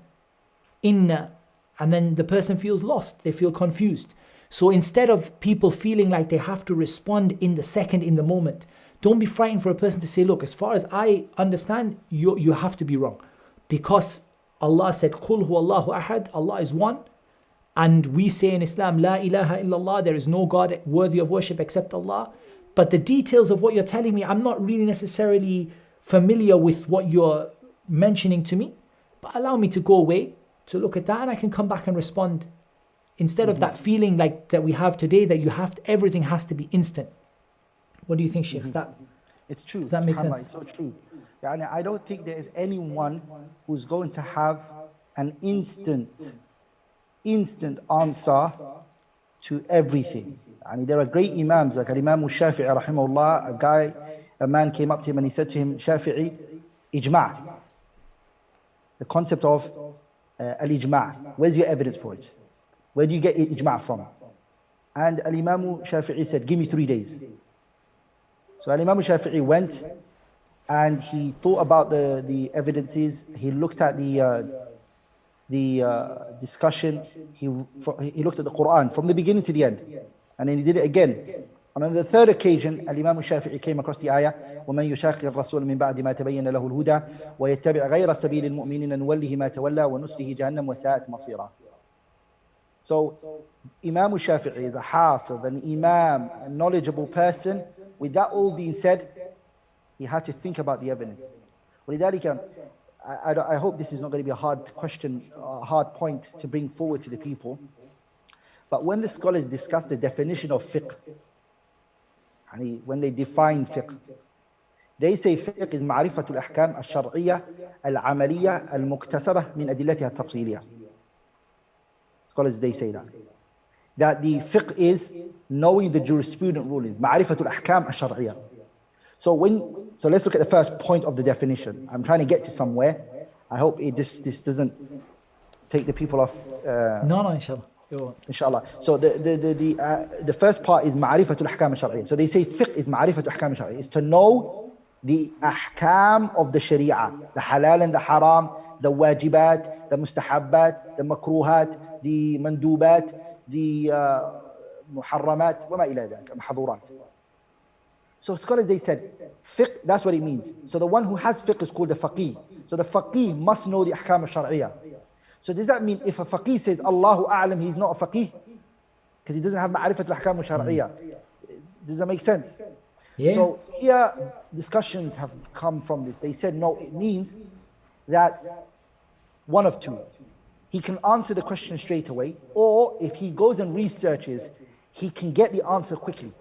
[SPEAKER 2] inna. And then the person feels lost. They feel confused. So instead of people feeling like they have to respond in the second, in the moment, don't be frightened for a person to say, look, as far as I understand, you have to be wrong. Because Allah said, Qul huwallahu ahad, Allah is one. And we say in Islam, La ilaha illallah, there is no God worthy of worship except Allah. But the details of what you're telling me, I'm not really necessarily familiar with what you're mentioning to me. But allow me to go away to look at that, and I can come back and respond. Instead of that feeling like that we have today, that everything has to be instant. What do you think, Sheikh?
[SPEAKER 1] It's true.
[SPEAKER 2] Does that make sense?
[SPEAKER 1] It's so true. I don't think there is anyone who's going to have an instant answer to everything. There are great imams like Imam Shafi'i rahimahullah. A man came up to him and he said to him, Shafi'i, ijma'. The concept of al-ijma'. Where's your evidence for it? Where do you get ijma' from? And Imam Shafi'i said, give me 3 days. So Imam Shafi'i went and he thought about the evidences. He looked at the discussion. He looked at the Quran from the beginning to the end, and then he did it again. And on the third occasion, Al-Imam Shafi'i came across the ayah, وَمَنْ يُشَاقِقِ الرَّسُولَ مِنْ بَعْدِ مَا تَبَيَّنَ لَهُ الْهُدَى وَيَتَّبِعْ غَيْرَ سَبِيلِ الْمُؤْمِنِينَ نُوَلِّهِ مَا تَوَلَّى وَنُصْلِهِ جَهَنَّمَ وَسَاءَتْ مَصِيرًا. So Imam Shafi'i is a hafiz, an imam, a knowledgeable person. With that all being said, he had to think about the evidence. ولذلك, I hope this is not going to be a hard question, a hard point to bring forward to the people. But when the scholars discuss the definition of fiqh, when they define fiqh, they say fiqh is معرفة الأحكام الشرعية العملية المكتسبة من أدلتها التفصيلية. Scholars, they say that the fiqh is knowing the jurisprudent rulings, معرفة الأحكام الشرعية. So let's look at the first point of the definition. I'm trying to get to somewhere. I hope this doesn't take the people off.
[SPEAKER 2] No, inshallah.
[SPEAKER 1] Inshallah. So the first part is معرفة الأحكام الشرعية. So they say fiqh is معرفة الأحكام الشرعية, is to know the ahkam of the sharia, the halal and the haram, the wajibat, the mustahabbat, the makruhat, the mandubat, the muharramat, وما إلى ذلك, محظورات. So scholars, they said fiqh, that's what it means. So the one who has fiqh is called a faqih. So the faqih must know the ahkam al-shar'iyah. So does that mean if a faqih says Allahu a'lam, he's not a faqih? Because he doesn't have ma'rifat al-ahkam al-shar'iyah. Does that make sense?
[SPEAKER 2] Yeah.
[SPEAKER 1] So here discussions have come from this. They said no, it means that one of two. He can answer the question straight away, or if he goes and researches, he can get the answer quickly.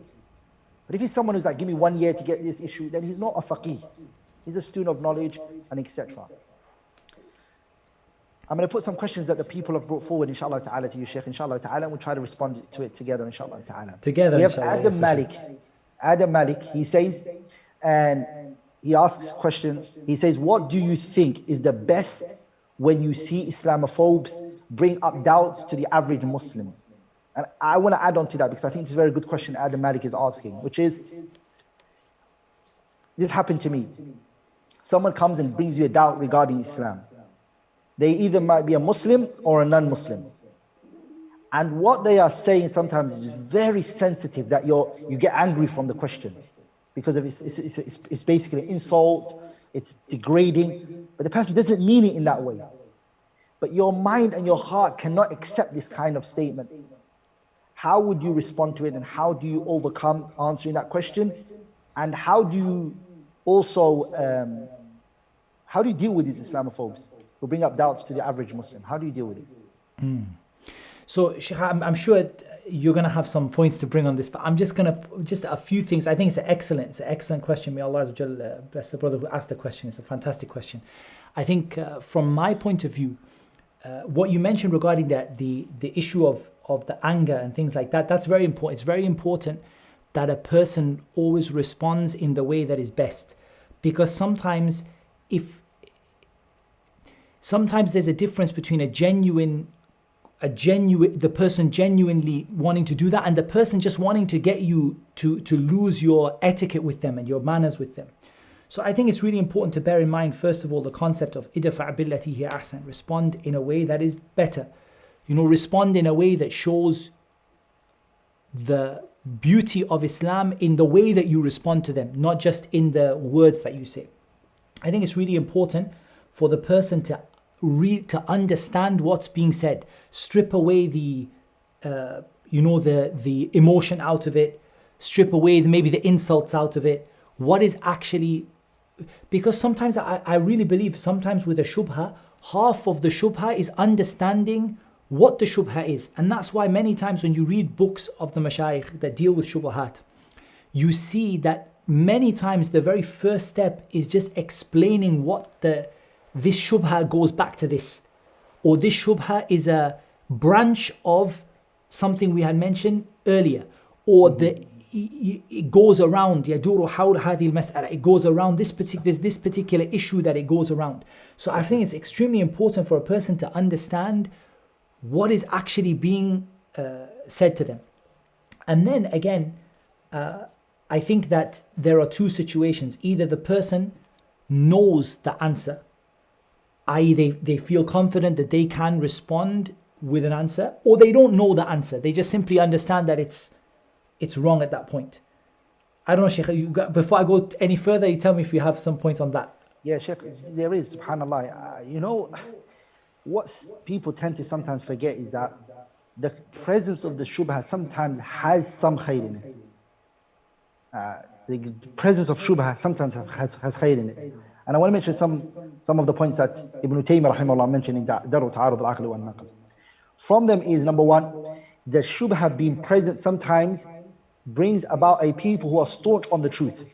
[SPEAKER 1] But if he's someone who's like, give me 1 year to get this issue, then he's not a faqih. He's a student of knowledge, and etc. I'm going to put some questions that the people have brought forward, inshallah ta'ala, to you, Shaykh, inshallah ta'ala, and we'll try to respond to it together, inshallah ta'ala.
[SPEAKER 2] Together,
[SPEAKER 1] we have
[SPEAKER 2] inshallah,
[SPEAKER 1] Adam Malik. Adam Malik, he says, and he asks a question, he says, what do you think is the best when you see Islamophobes bring up doubts to the average Muslims? And I want to add on to that because I think it's a very good question Adam Malik is asking, which is, this happened to me. Someone comes and brings you a doubt regarding Islam. They either might be a Muslim or a non-Muslim. And what they are saying sometimes is very sensitive that you get angry from the question. Because of it's basically an insult, it's degrading, but the person doesn't mean it in that way. But your mind and your heart cannot accept this kind of statement. How would you respond to it, and how do you overcome answering that question? And how do you also, how do you deal with these Islamophobes who bring up doubts to the average Muslim? How do you deal with it?
[SPEAKER 2] So Sheikh, I'm sure you're going to have some points to bring on this, but I'm just going to, just a few things. I think it's an excellent question. May Allah bless the brother who asked the question. It's a fantastic question. I think from my point of view, what you mentioned regarding the issue of the anger and things like that, that's very important. It's very important that a person always responds in the way that is best, because sometimes there's a difference between the person genuinely wanting to do that and the person just wanting to get you to lose your etiquette with them and your manners with them. So I think it's really important to bear in mind, first of all, the concept of idfa' billati hiya ahsan, respond in a way that is better. Respond in a way that shows the beauty of Islam in the way that you respond to them, not just in the words that you say. I think it's really important for the person to understand what's being said, strip away the emotion out of it, strip away maybe the insults out of it. What is actually, because sometimes I really believe sometimes with a shubha, half of the shubha is understanding what the shubha is. And that's why many times when you read books of the mashayikh that deal with shubhat, you see that many times the very first step is just explaining what this shubha goes back to this, or this shubha is a branch of something we had mentioned earlier, or it goes around, يدور حول هذه المسألة, it goes around this particular issue that it goes around. So I think it's extremely important for a person to understand what is actually being said to them. And then again, I think that there are two situations. Either the person knows the answer, i.e. they feel confident that they can respond with an answer, or they don't know the answer. They just simply understand that it's wrong at that point. I don't know, Sheikh, before I go any further, you tell me if you have some points on that.
[SPEAKER 1] Yeah, Sheikh, there is, subhanAllah. You know, what people tend to sometimes forget is that the presence of the shubha sometimes has some khair in it. The presence of shubha sometimes has khair in it. And I want to mention some of the points that Ibn Taymiyyah rahimahullah mentioned in Daru Ta'arud al-Aql wal Naql. From them is, number one, the shubha being present sometimes brings about a people who are staunch on the truth.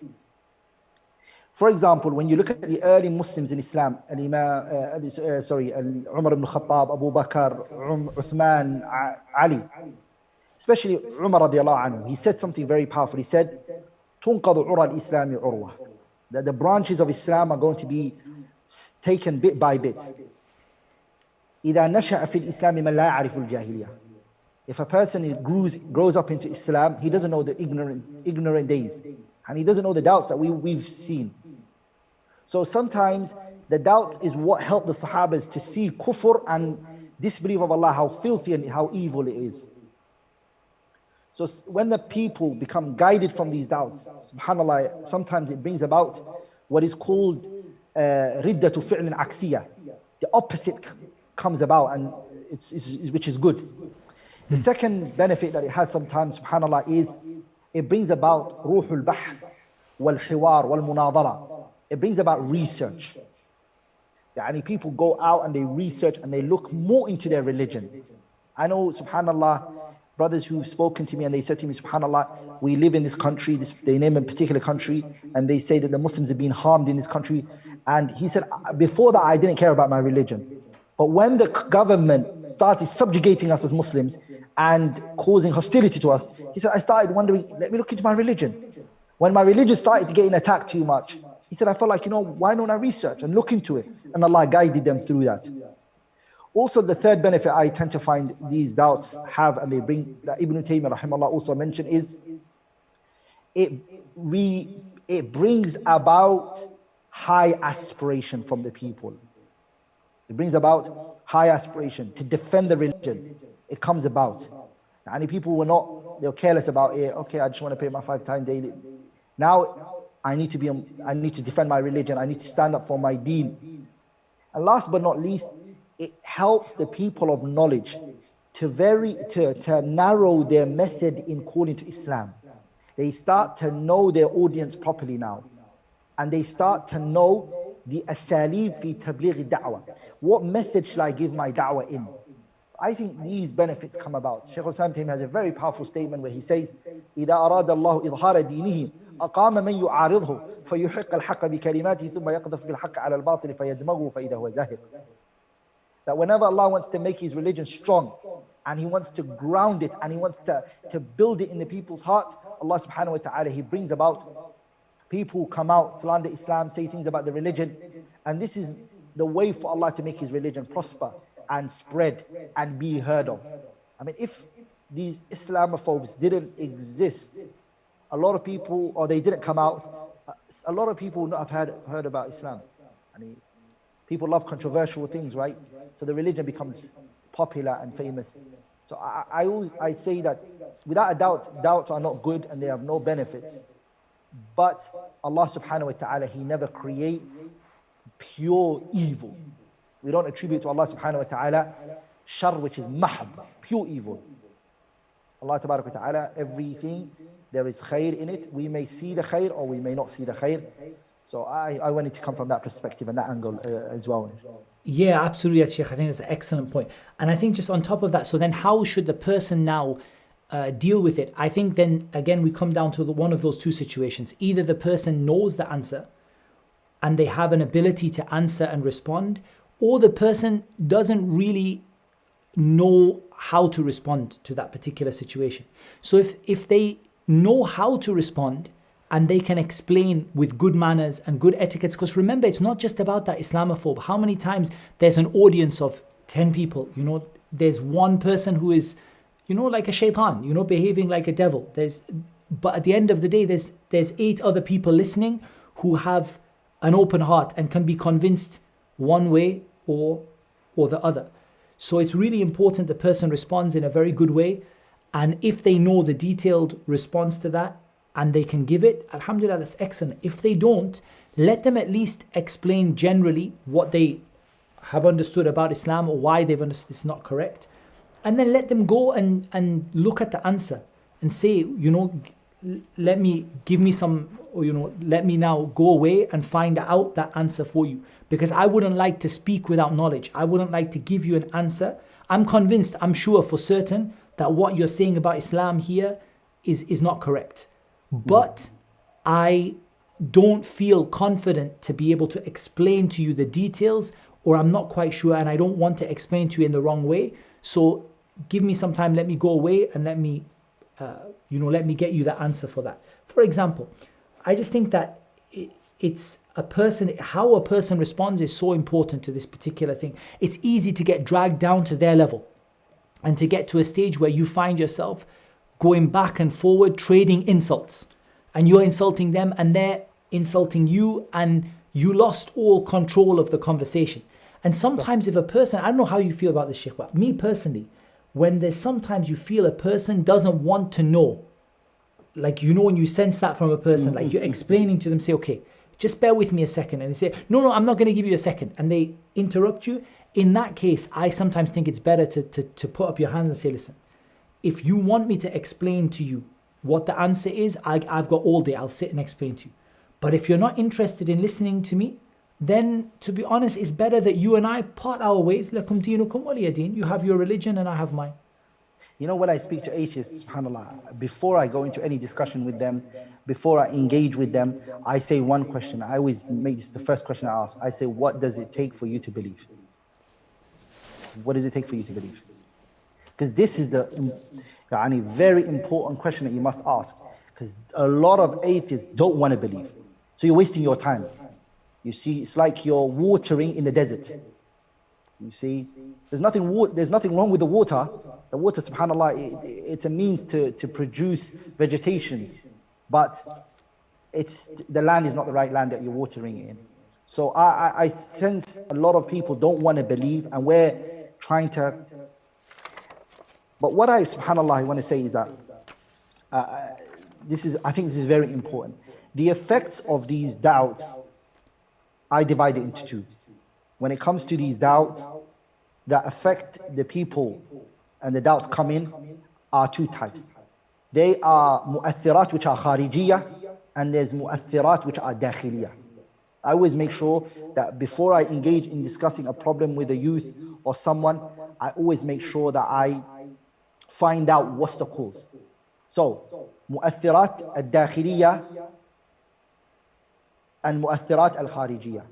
[SPEAKER 1] For example, when you look at the early Muslims in Islam, Umar ibn Khattab, Abu Bakr, Uthman, Ali, especially Umar radiallahu anhu, he said something very powerful. He said, تُنْقَضُ عُرَى الْإِسْلَامِ عُرْوَةً, that the branches of Islam are going to be taken bit by bit. إِذَا نَشَأَ فِي الْإِسْلَامِ مَنْ لَا يَعْرِفُ الْجَاهِلِيَّةِ. If a person grows up into Islam, he doesn't know the ignorant days, and he doesn't know the doubts that we've seen. So sometimes the doubts is what helped the Sahabas to see kufr and disbelief of Allah, how filthy and how evil it is. So when the people become guided from these doubts, subhanAllah, sometimes it brings about what is called riddatu fi'lin aksiyah. The opposite comes about, and which is good. The second benefit that it has sometimes, subhanAllah, is it brings about ruhul bahth wal hiwar wal munadara. It brings about research. Yani people go out and they research and they look more into their religion. I know, subhanAllah, brothers who've spoken to me and they said to me, subhanAllah, we live in this country, they name a particular country, and they say that the Muslims have been harmed in this country. And he said, before that I didn't care about my religion. But when the government started subjugating us as Muslims and causing hostility to us, he said, I started wondering, let me look into my religion. When my religion started to get attacked too much, he said, I felt like, why don't I research and look into it? And Allah guided them through that. Also, the third benefit I tend to find these doubts have, and they bring, that Ibn Taymiyyah rahimahullah also mentioned, is it brings about high aspiration from the people. It brings about high aspiration to defend the religion. It comes about. And people they're careless about it. Okay, I just want to pay my 5 times daily. Now, I need to defend my religion. I need to stand up for my deen. And last but not least, it helps the people of knowledge to narrow their method in calling to Islam. They start to know their audience properly now. And they start to know the asalib fi tabligh da'wah. What method shall I give my da'wah in? I think these benefits come about. Shaykh al-Islam has a very powerful statement where he says, إِذَا أَرَادَ اللَّهُ إِظْهَارَ دِينِهِ أقام من يعارضه فيحق الحق بكلماته ثم يقذف بالحق على الباطل فيدمغه فإذا هو زاهق. That whenever Allah wants to make His religion strong, and He wants to ground it, and He wants to build it in the people's hearts, Allah subhanahu wa ta'ala, He brings about people who come out, slander Islam, say things about the religion. And this is the way for Allah to make His religion prosper and spread and be heard of. I mean, if these Islamophobes didn't exist, a lot of people, or they didn't come out, a lot of people would not have heard about Islam. I mean, people love controversial things, right? So the religion becomes popular and famous. So I say that without a doubt, doubts are not good and they have no benefits. But Allah subhanahu wa ta'ala, He never creates pure evil. We don't attribute to Allah subhanahu wa ta'ala shar, which is mahab, pure evil. Allah tabarak wa ta'ala, everything, there is khair in it. We may see the khair or we may not see the khair. So I wanted to come from that perspective and that angle as well.
[SPEAKER 2] Yeah, absolutely, Sheikh. I think that's an excellent point. And I think just on top of that, so then how should the person now deal with it? I think then, again, we come down to one of those two situations. Either the person knows the answer and they have an ability to answer and respond, or the person doesn't really know how to respond to that particular situation. So if they know how to respond and they can explain with good manners and good etiquettes, because remember, it's not just about that Islamophobe. How many times there's an audience of 10 people, there's one person who is, like a shaitan, behaving like a devil. But at the end of the day, there's 8 other people listening who have an open heart and can be convinced one way or the other. So it's really important the person responds in a very good way, and if they know the detailed response to that and they can give it, alhamdulillah, that's excellent. If they don't, let them at least explain generally what they have understood about Islam or why they've understood it's not correct, and then let them go and look at the answer and say, let me now go away and find out that answer for you, because I wouldn't like to speak without knowledge. I wouldn't like to give you an answer. I'm convinced, I'm sure for certain that what you're saying about Islam here is not correct, but I don't feel confident to be able to explain to you the details, or I'm not quite sure and I don't want to explain to you in the wrong way. So give me some time, let me go away and let me get you the answer for that. For example, I just think that it's how a person responds is so important to this particular thing. It's easy to get dragged down to their level and to get to a stage where you find yourself going back and forward, trading insults, and you're insulting them and they're insulting you, and you lost all control of the conversation. And sometimes if a person, I don't know how you feel about this, Sheikh, but me personally, when there's sometimes you feel a person doesn't want to know, like, when you sense that from a person, like you're explaining to them, say, okay, just bear with me a second, and they say, no, I'm not going to give you a second, and they interrupt you. In that case, I sometimes think it's better to put up your hands and say, listen, if you want me to explain to you what the answer is, I've got all day, I'll sit and explain to you. But if you're not interested in listening to me, then to be honest, it's better that you and I part our ways. Lakum dinukum waliya din. You have your religion and I have mine.
[SPEAKER 1] When I speak to atheists, subhanAllah, before I go into any discussion with them, before I engage with them, I say one question. I always make this the first question I ask. I say, what does it take for you to believe? What does it take for you to believe? Because this is the very important question that you must ask. Because a lot of atheists don't want to believe. So you're wasting your time. You see, it's like you're watering in the desert. You see, there's nothing wrong with the water. The water, subhanAllah, it's a means to produce vegetations. But the land is not the right land that you're watering in. So I sense a lot of people don't want to believe, and we're trying to. But what I want to say is that I think this is very important. The effects of these doubts, I divide it into two. When it comes to these doubts that affect the people and the doubts come in, are two types. They are mu'athirat, which are kharijiyah, and there's mu'athirat, which are dakhiliyah. I always make sure that before I engage in discussing a problem with a youth or someone, I always make sure that I find out what's the cause. So, mu'athirat al-dakhiliyah and mu'athirat al-kharijiyah.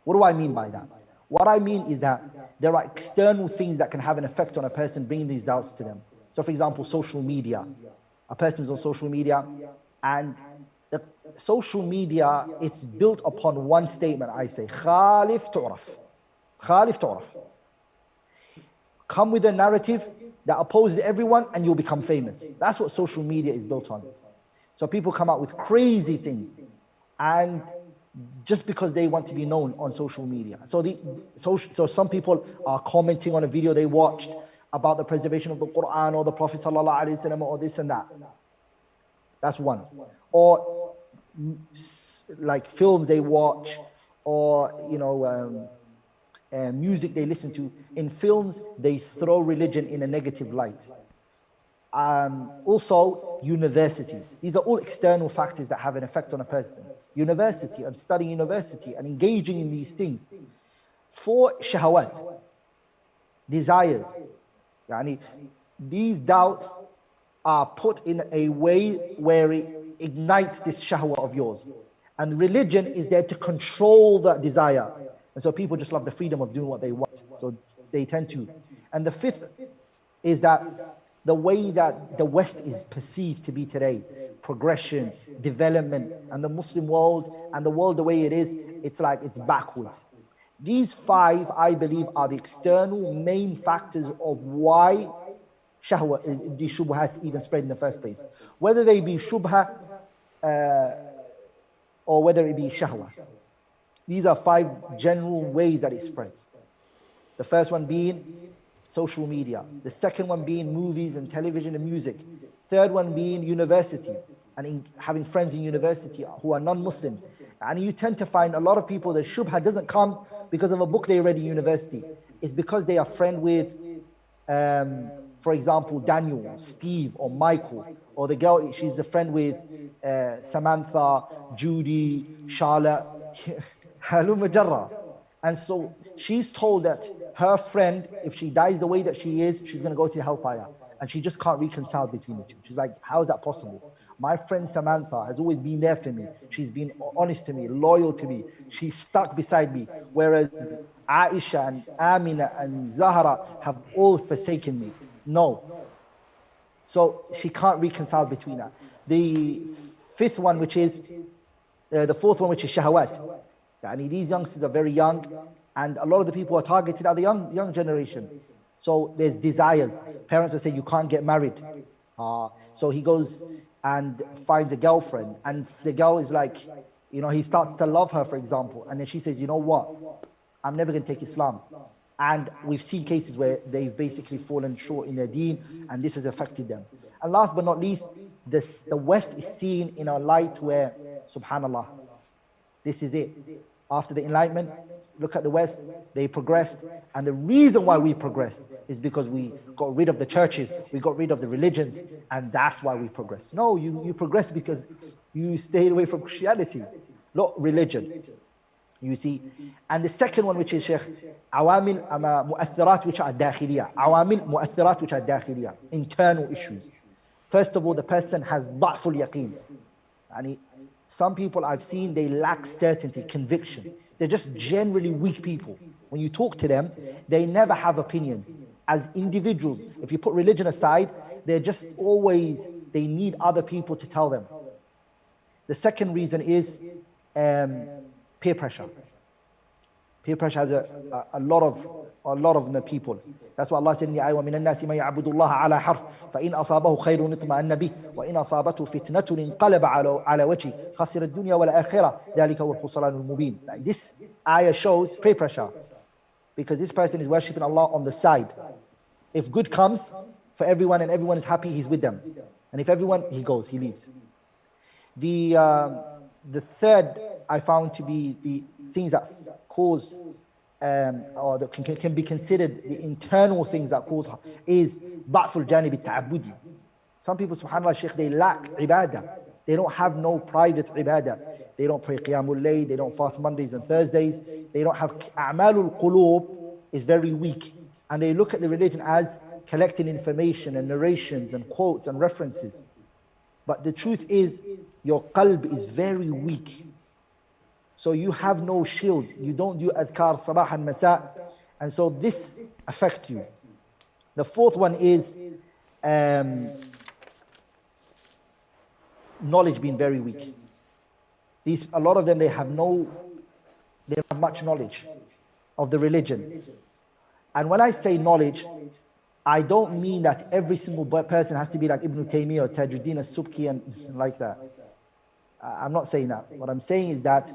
[SPEAKER 1] What do I mean by that? What I mean is that there are external things that can have an effect on a person, bringing these doubts to them. So for example, social media. A person's on social media, and the social media, it's built upon one statement. I say, khalif tu'raf. Khalif tu'raf. Come with a narrative that opposes everyone and you'll become famous. That's what social media is built on. So people come out with crazy things, and just because they want to be known on social media. So some people are commenting on a video they watched about the preservation of the Quran or the Prophet sallallahu alaihi wasallam or this and that. That's one. Or like films they watch, or music they listen to. In films, they throw religion in a negative light. Also, universities. These are all external factors that have an effect on a person. University and studying university and engaging in these things. For shahawat, desires. These doubts are put in a way where it ignites this shahwa of yours. And religion is there to control that desire. And so people just love the freedom of doing what they want. So they tend to. And the fifth is that the way that the West is perceived to be today, progression, development, and the Muslim world, and the world the way it is, it's like it's backwards. These five, I believe, are the external main factors of why shahwa, the shubhat even spread in the first place. Whether they be shubha or whether it be shahwa. These are 5 general ways that it spreads. The first one being social media. The second one being movies and television and music. Third one being university and having friends in university who are non-Muslims. And you tend to find a lot of people, the shubha doesn't come because of a book they read in university. It's because they are friend with, for example, Daniel, Steve, or Michael, or the girl, she's a friend with Samantha, Judy, Charlotte, Haluma Jarrah. And so she's told that her friend, if she dies the way that she is, she's going to go to hellfire. And she just can't reconcile between the two. She's like, how is that possible? My friend Samantha has always been there for me. She's been honest to me, loyal to me. She's stuck beside me. Whereas Aisha and Amina and Zahra have all forsaken me. No. So she can't reconcile between that. The fourth one, which is shahawat. These youngsters are very young, and a lot of the people who are targeted are the young generation. So there's desires. Parents will say you can't get married. So he goes and finds a girlfriend, and the girl is like, he starts to love her, for example, and then she says, you know what? I'm never going to take Islam. And we've seen cases where they've basically fallen short in their deen, and this has affected them. And last but not least, the West is seen in a light where, subhanallah, this is it. After the Enlightenment, look at the West, they progressed. And the reason why we progressed is because we got rid of the churches, we got rid of the religions, and that's why we progressed. No, you progressed because you stayed away from Christianity, not religion. You see. And the second one, which is Sheikh, awamil mu'athirat which are dakhiliya. Awamil mu'athirat which are dakhiliya, internal issues. First of all, the person has da'ful yaqeen. And some people I've seen, they lack certainty, conviction. They're just generally weak people. When you talk to them, they never have opinions. As individuals, if you put religion aside, they're just always, they need other people to tell them. The second reason is peer pressure. Peer pressure has a lot of the people. That's why Allah said in the ayah, وَمِنَ النَّاسِ مَن يَعْبُدُ اللَّهَ عَلَى حَرْفٍ فَإِنْ أَصَابَهُ خَيْرٌ اطْمَأَنَّ بِهِ وَإِنْ أَصَابَتْهُ فِتْنَةٌ انقلب على وجهه خسر الدنيا والآخرة ذلك هو الخسران المبين. This ayah shows peer pressure, because this person is worshipping Allah on the side. If good comes for everyone and everyone is happy, he's with them. And if everyone, he goes, he leaves. The third I found to be the things that cause or that can be considered the internal things that cause is ضعف الجانب التعبدي. Some people, subhanAllah, Shaykh, they lack ibadah. They don't have no private ibadah. They don't pray qiyamul layl, they don't fast Mondays and Thursdays. They don't have a'malul qulub is very weak. And they look at the religion as collecting information and narrations and quotes and references. But the truth is, your qalb is very weak. So you have no shield. You don't do adhkar sabah and masa. And so this affects you. The fourth one is knowledge being very weak. A lot of them, they have much knowledge of the religion. And when I say knowledge, I don't mean that every single person has to be like Ibn Taymiyyah or Tajuddin as-Subki and like that. I'm not saying that. What I'm saying is that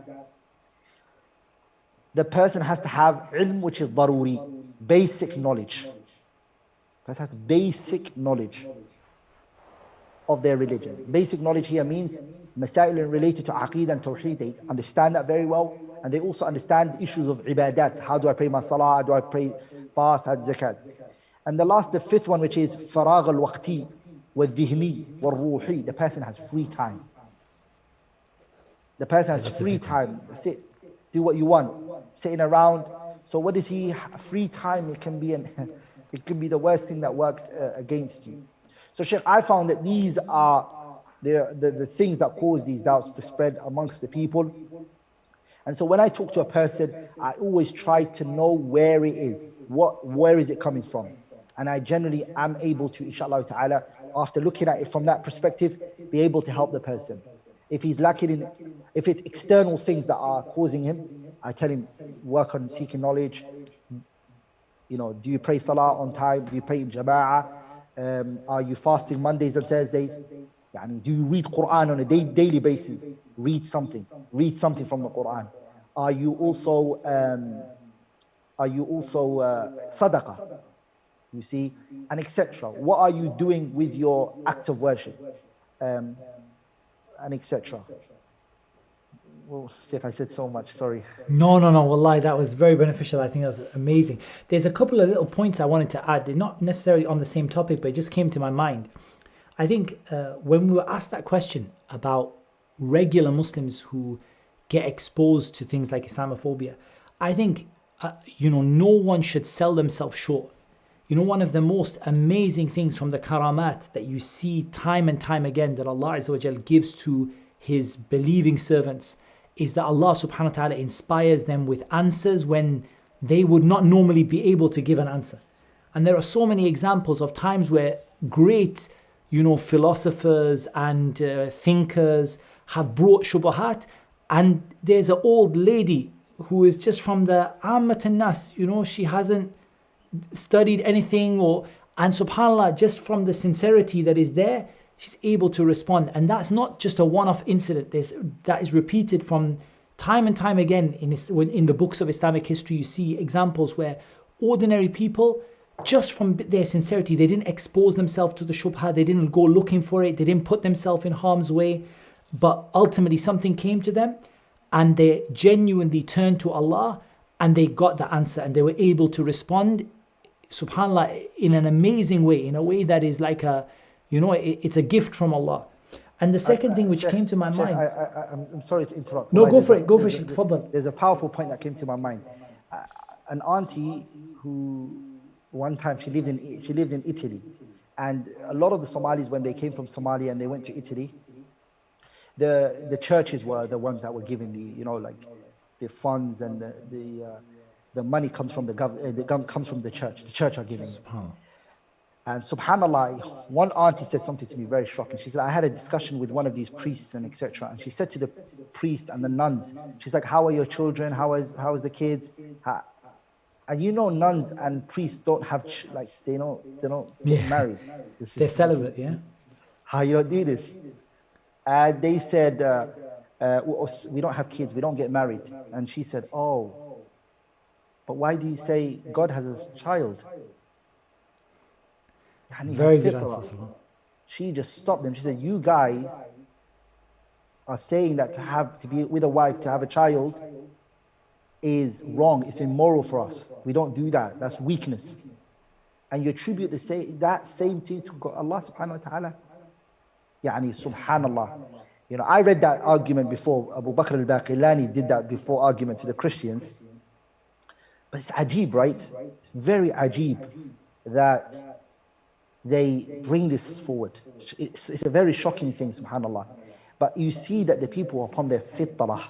[SPEAKER 1] the person has to have ilm, which is daruri, basic knowledge. The person has basic knowledge of their religion. Basic knowledge here means masail related to aqeedah and tawheed. They understand that very well, and they also understand the issues of ibadat. How do I pray my salah? How do I pray fast? How zakat? And the fifth one, which is faragh al-waqti wal-dhihni wal-ruhi. The person has free time. The person has free time. Sit, do what you want, sitting around. So what is he? Free time, it can be the worst thing that works against you. So Sheikh, I found that these are the things that cause these doubts to spread amongst the people. And so when I talk to a person, I always try to know where it is. Where is it coming from? And I generally am able to, inshallah ta'ala, after looking at it from that perspective, be able to help the person. If he's lacking if it's external things that are causing him, I tell him, work on seeking knowledge. Do you pray salah on time? Do you pray in jama'ah? Are you fasting Mondays and Thursdays? Do you read Qur'an on a daily basis? Read something from the Qur'an. Are you also sadaqah? You see, and etc. What are you doing with your act of worship? And etc. Well, Sheikh, I said so much, sorry.
[SPEAKER 2] No, wallahi, that was very beneficial. I think that was amazing. There's a couple of little points I wanted to add. They're not necessarily on the same topic, but it just came to my mind. I think when we were asked that question about regular Muslims who get exposed to things like Islamophobia, I think, no one should sell themselves short. One of the most amazing things from the karamat that you see time and time again that Allah Azza wa Jal gives to His believing servants is that Allah subhanahu wa ta'ala inspires them with answers when they would not normally be able to give an answer. And there are so many examples of times where great, philosophers and thinkers have brought shubuhat, and there's an old lady who is just from the ammat an-nas, she hasn't studied anything, and subhanAllah, just from the sincerity that is there, she's able to respond. And that's not just a one-off incident. That is repeated from time and time again in the books of Islamic history. You see examples where ordinary people, just from their sincerity, they didn't expose themselves to the shubha, they didn't go looking for it, they didn't put themselves in harm's way, but ultimately something came to them and they genuinely turned to Allah and they got the answer and they were able to respond, subhanAllah, in an amazing way, in a way that is like it's a gift from Allah. And the second thing which came to my mind...
[SPEAKER 1] I'm sorry to interrupt.
[SPEAKER 2] No, go for it, Sheikh, tafadhal.
[SPEAKER 1] There's a powerful point that came to my mind. An auntie who, one time, she lived in Italy. And a lot of the Somalis, when they came from Somalia and they went to Italy, the churches were the ones that were giving like the funds, and the money comes from the government, comes from the church. The church are giving. And subhanAllah, one auntie said something to me very shocking. She said, I had a discussion with one of these priests and etc. And she said to the priest and the nuns, she's like, how are your children? How is the kids? And nuns and priests don't have, they don't get married.
[SPEAKER 2] They're celibate, yeah?
[SPEAKER 1] How you don't do this? And they said, we don't have kids, we don't get married. And she said, oh, but why do you say God has a child?
[SPEAKER 2] Very good answer.
[SPEAKER 1] She just stopped them. She said, you guys are saying that to be with a wife, to have a child is wrong. It's immoral for us. We don't do that. That's weakness. And you attribute that same thing to Allah subhanahu wa ta'ala. Subhanallah. I read that argument before. Abu Bakr al-Baqillani did that before argument to the Christians. But it's ajib, right? It's very ajib that they bring this forward. It's a very shocking thing, subhanAllah. But you see that the people upon their fitrah,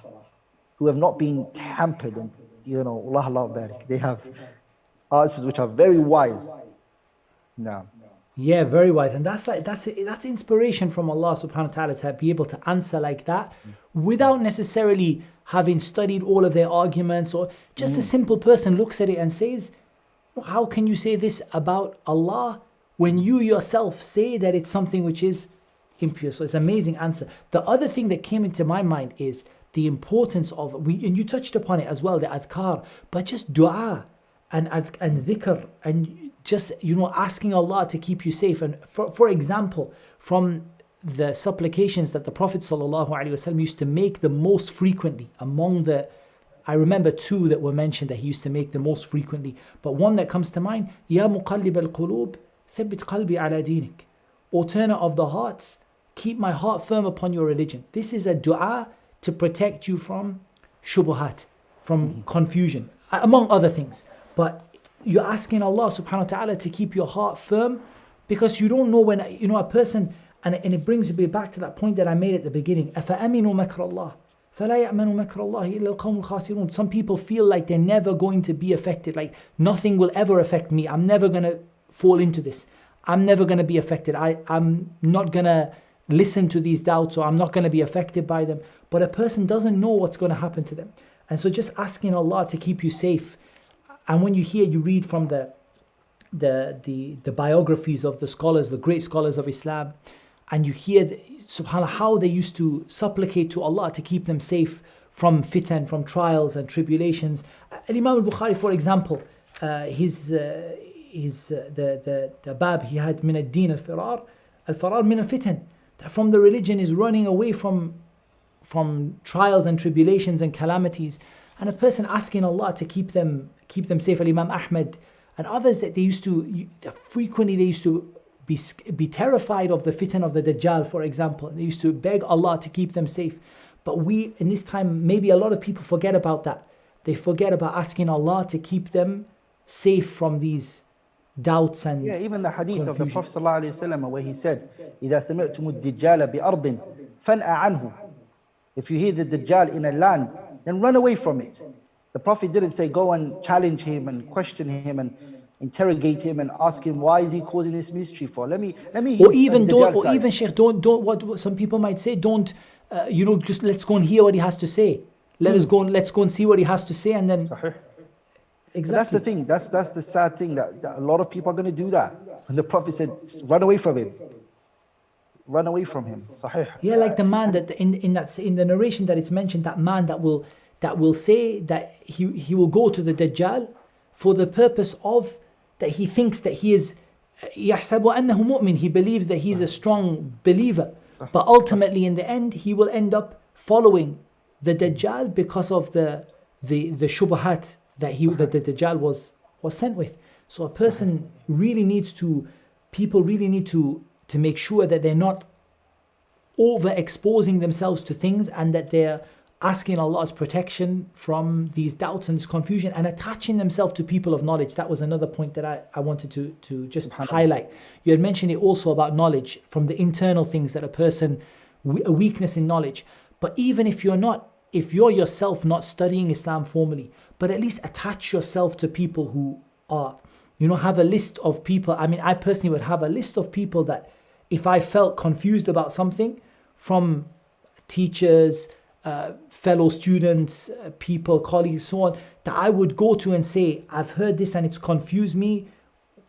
[SPEAKER 1] who have not been tampered, and Allah barik, they have answers which are very wise. No.
[SPEAKER 2] Yeah, very wise. And that's inspiration from Allah subhanahu wa ta'ala to be able to answer like that without necessarily having studied all of their arguments, or just a simple person looks at it and says, how can you say this about Allah when you yourself say that it's something which is impure? So it's an amazing answer. The other thing that came into my mind is the importance of, and you touched upon it as well, the adhkar, but just dua and dhikr, and just asking Allah to keep you safe. And for example, from the supplications that the Prophet ﷺ used to make the most frequently, I remember two that were mentioned that he used to make the most frequently, but one that comes to mind, Ya muqallib al-qulub, thabbit qalbi ala dinik. O turner of the hearts, keep my heart firm upon your religion. This is a dua to protect you from shubuhat, from confusion, among other things. But you're asking Allah subhanahu wa ta'ala to keep your heart firm, because you don't know when, a person, and it brings me back to that point that I made at the beginning. أَفَأَمِنُوا مَكْرَ اللَّهِ فَلَا يَأْمَنُوا مَكْرَ اللَّهِ إِلَّا الْقَوْمُ الْخَاسِرُونَ. Some people feel like they're never going to be affected, like nothing will ever affect me. I'm never going to fall into this. I'm never going to be affected. I'm not going to listen to these doubts, or I'm not going to be affected by them. But a person doesn't know what's going to happen to them. And so just asking Allah to keep you safe. And when you read from the biographies of the scholars, the great scholars of Islam, and you hear, subhanAllah, how they used to supplicate to Allah to keep them safe from fitan, from trials and tribulations. Imam al-Bukhari, for example, the bab he had min ad-din al-firar min al-fitan, from the religion is running away from trials and tribulations and calamities, and a person asking Allah to keep them safe. Imam Ahmad and others, that they used to be terrified of the fitan of the Dajjal, for example. They used to beg Allah to keep them safe. But we, in this time, maybe a lot of people forget about that. They forget about asking Allah to keep them safe from these doubts and
[SPEAKER 1] even the hadith
[SPEAKER 2] confusion.
[SPEAKER 1] of the Prophet ﷺ, where he said, إِذَا سَمِعْتُمُ الدِّجَّالَ بِأَرْضٍ فَانْأَ عَنْهُ. If you hear the Dajjal in a land, then run away from it. The Prophet didn't say go and challenge him and question him and interrogate him and ask him, why is he causing this mystery for? Let me
[SPEAKER 2] or even Sheikh, don't what some people might say, just let's go and hear what he has to say. Let's go and see what he has to say, and then
[SPEAKER 1] Sahih.
[SPEAKER 2] Exactly.
[SPEAKER 1] But that's the thing. That's the sad thing, that a lot of people are going to do that. And the Prophet said, run away from him. Run away from him. Sahih.
[SPEAKER 2] Yeah, like the man that in the narration that it's mentioned, that man that will say that he will go to the Dajjal for the purpose of that he thinks that he is يحسب أنه مؤمن, he believes that he's a strong believer, but ultimately in the end he will end up following the Dajjal because of the shubahat that the Dajjal was sent with. So a person people really need to make sure that they're not overexposing themselves to things, and that they're asking Allah's protection from these doubts and this confusion, and attaching themselves to people of knowledge. That was another point that I wanted to just highlight. You had mentioned it also about knowledge, from the internal things that a weakness in knowledge. But even if you're yourself not studying Islam formally, but at least attach yourself to people who are, have a list of people. I mean, I personally would have a list of people that if I felt confused about something, from teachers, fellow students, people, colleagues, so on, that I would go to and say, I've heard this and it's confused me.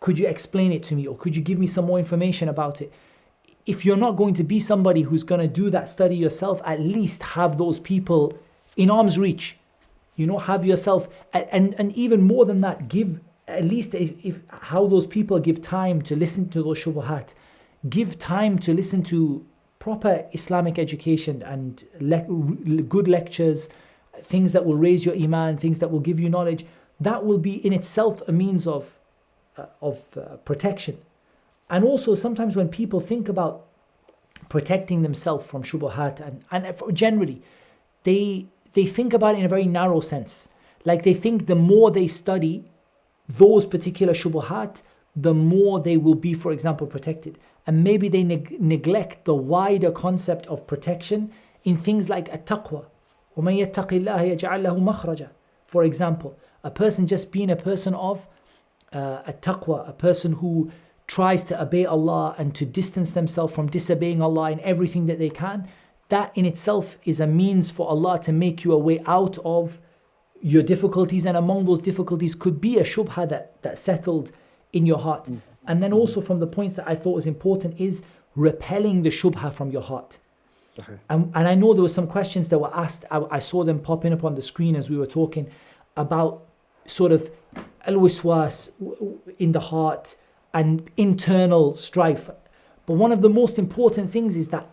[SPEAKER 2] Could you explain it to me? Or could you give me some more information about it? If you're not going to be somebody who's going to do that study yourself, at least have those people in arm's reach. Have yourself, and even more than that, give at least how those people give time to listen to those shubuhat, give time to listen to proper Islamic education and good lectures, things that will raise your iman, things that will give you knowledge. That will be in itself a means of protection. And also sometimes when people think about protecting themselves from shubuhat and generally, they think about it in a very narrow sense. Like they think the more they study those particular shubuhat, the more they will be, for example, protected. And maybe they neglect the wider concept of protection in things like at-taqwa. وَمَنْ يَتَّقِ اللَّهَ يَجْعَلْ لَهُ مَخْرَجًا. For example, a person just being a person of at-taqwa, a person who tries to obey Allah and to distance themselves from disobeying Allah in everything that they can, that in itself is a means for Allah to make you a way out of your difficulties. And among those difficulties could be a shubha that settled in your heart. And then also from the points that I thought was important is repelling the shubha from your heart. And I know there were some questions that were asked, I saw them popping up on the screen as we were talking, about sort of al-wiswas in the heart and internal strife. But one of the most important things is the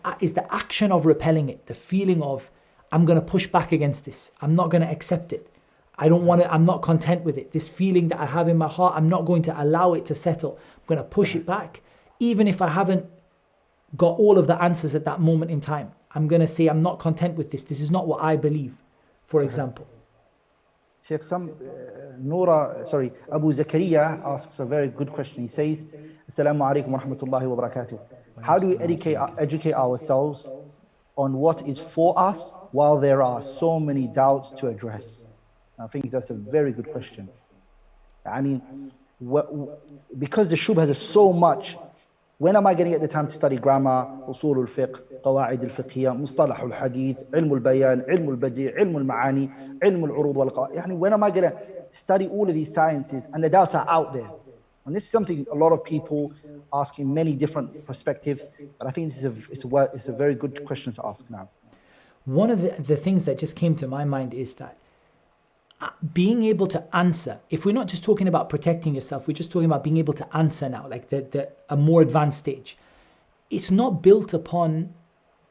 [SPEAKER 2] action of repelling it, the feeling of, I'm going to push back against this, I'm not going to accept it, I'm not content with it. This feeling that I have in my heart, I'm not going to allow it to settle. I'm going to push it back. Even if I haven't got all of the answers at that moment in time, I'm going to say, I'm not content with this. This is not what I believe, for example.
[SPEAKER 1] Sheikh, Abu Zakaria asks a very good question. He says, Assalamu alaikum wa rahmatullahi wa barakatuh. How do we educate ourselves on what is for us while there are so many doubts to address? I think that's a very good question. I mean, because the shubha is so much, when am I going to get the time to study grammar, usul al-fiqh, qawaid al-fiqhiyya, mustalah al-hadith, ilm al-bayan, ilm al-badi', ilm al-ma'ani, ilm al-urud wal-qawaid? When am I going to study all of these sciences? And the doubts are out there. And this is something a lot of people ask in many different perspectives. But I think this is it's a very good question to ask now.
[SPEAKER 2] one of the things that just came to my mind is that being able to answer, if we're not just talking about protecting yourself, we're just talking about being able to answer now, like a more advanced stage. It's not built upon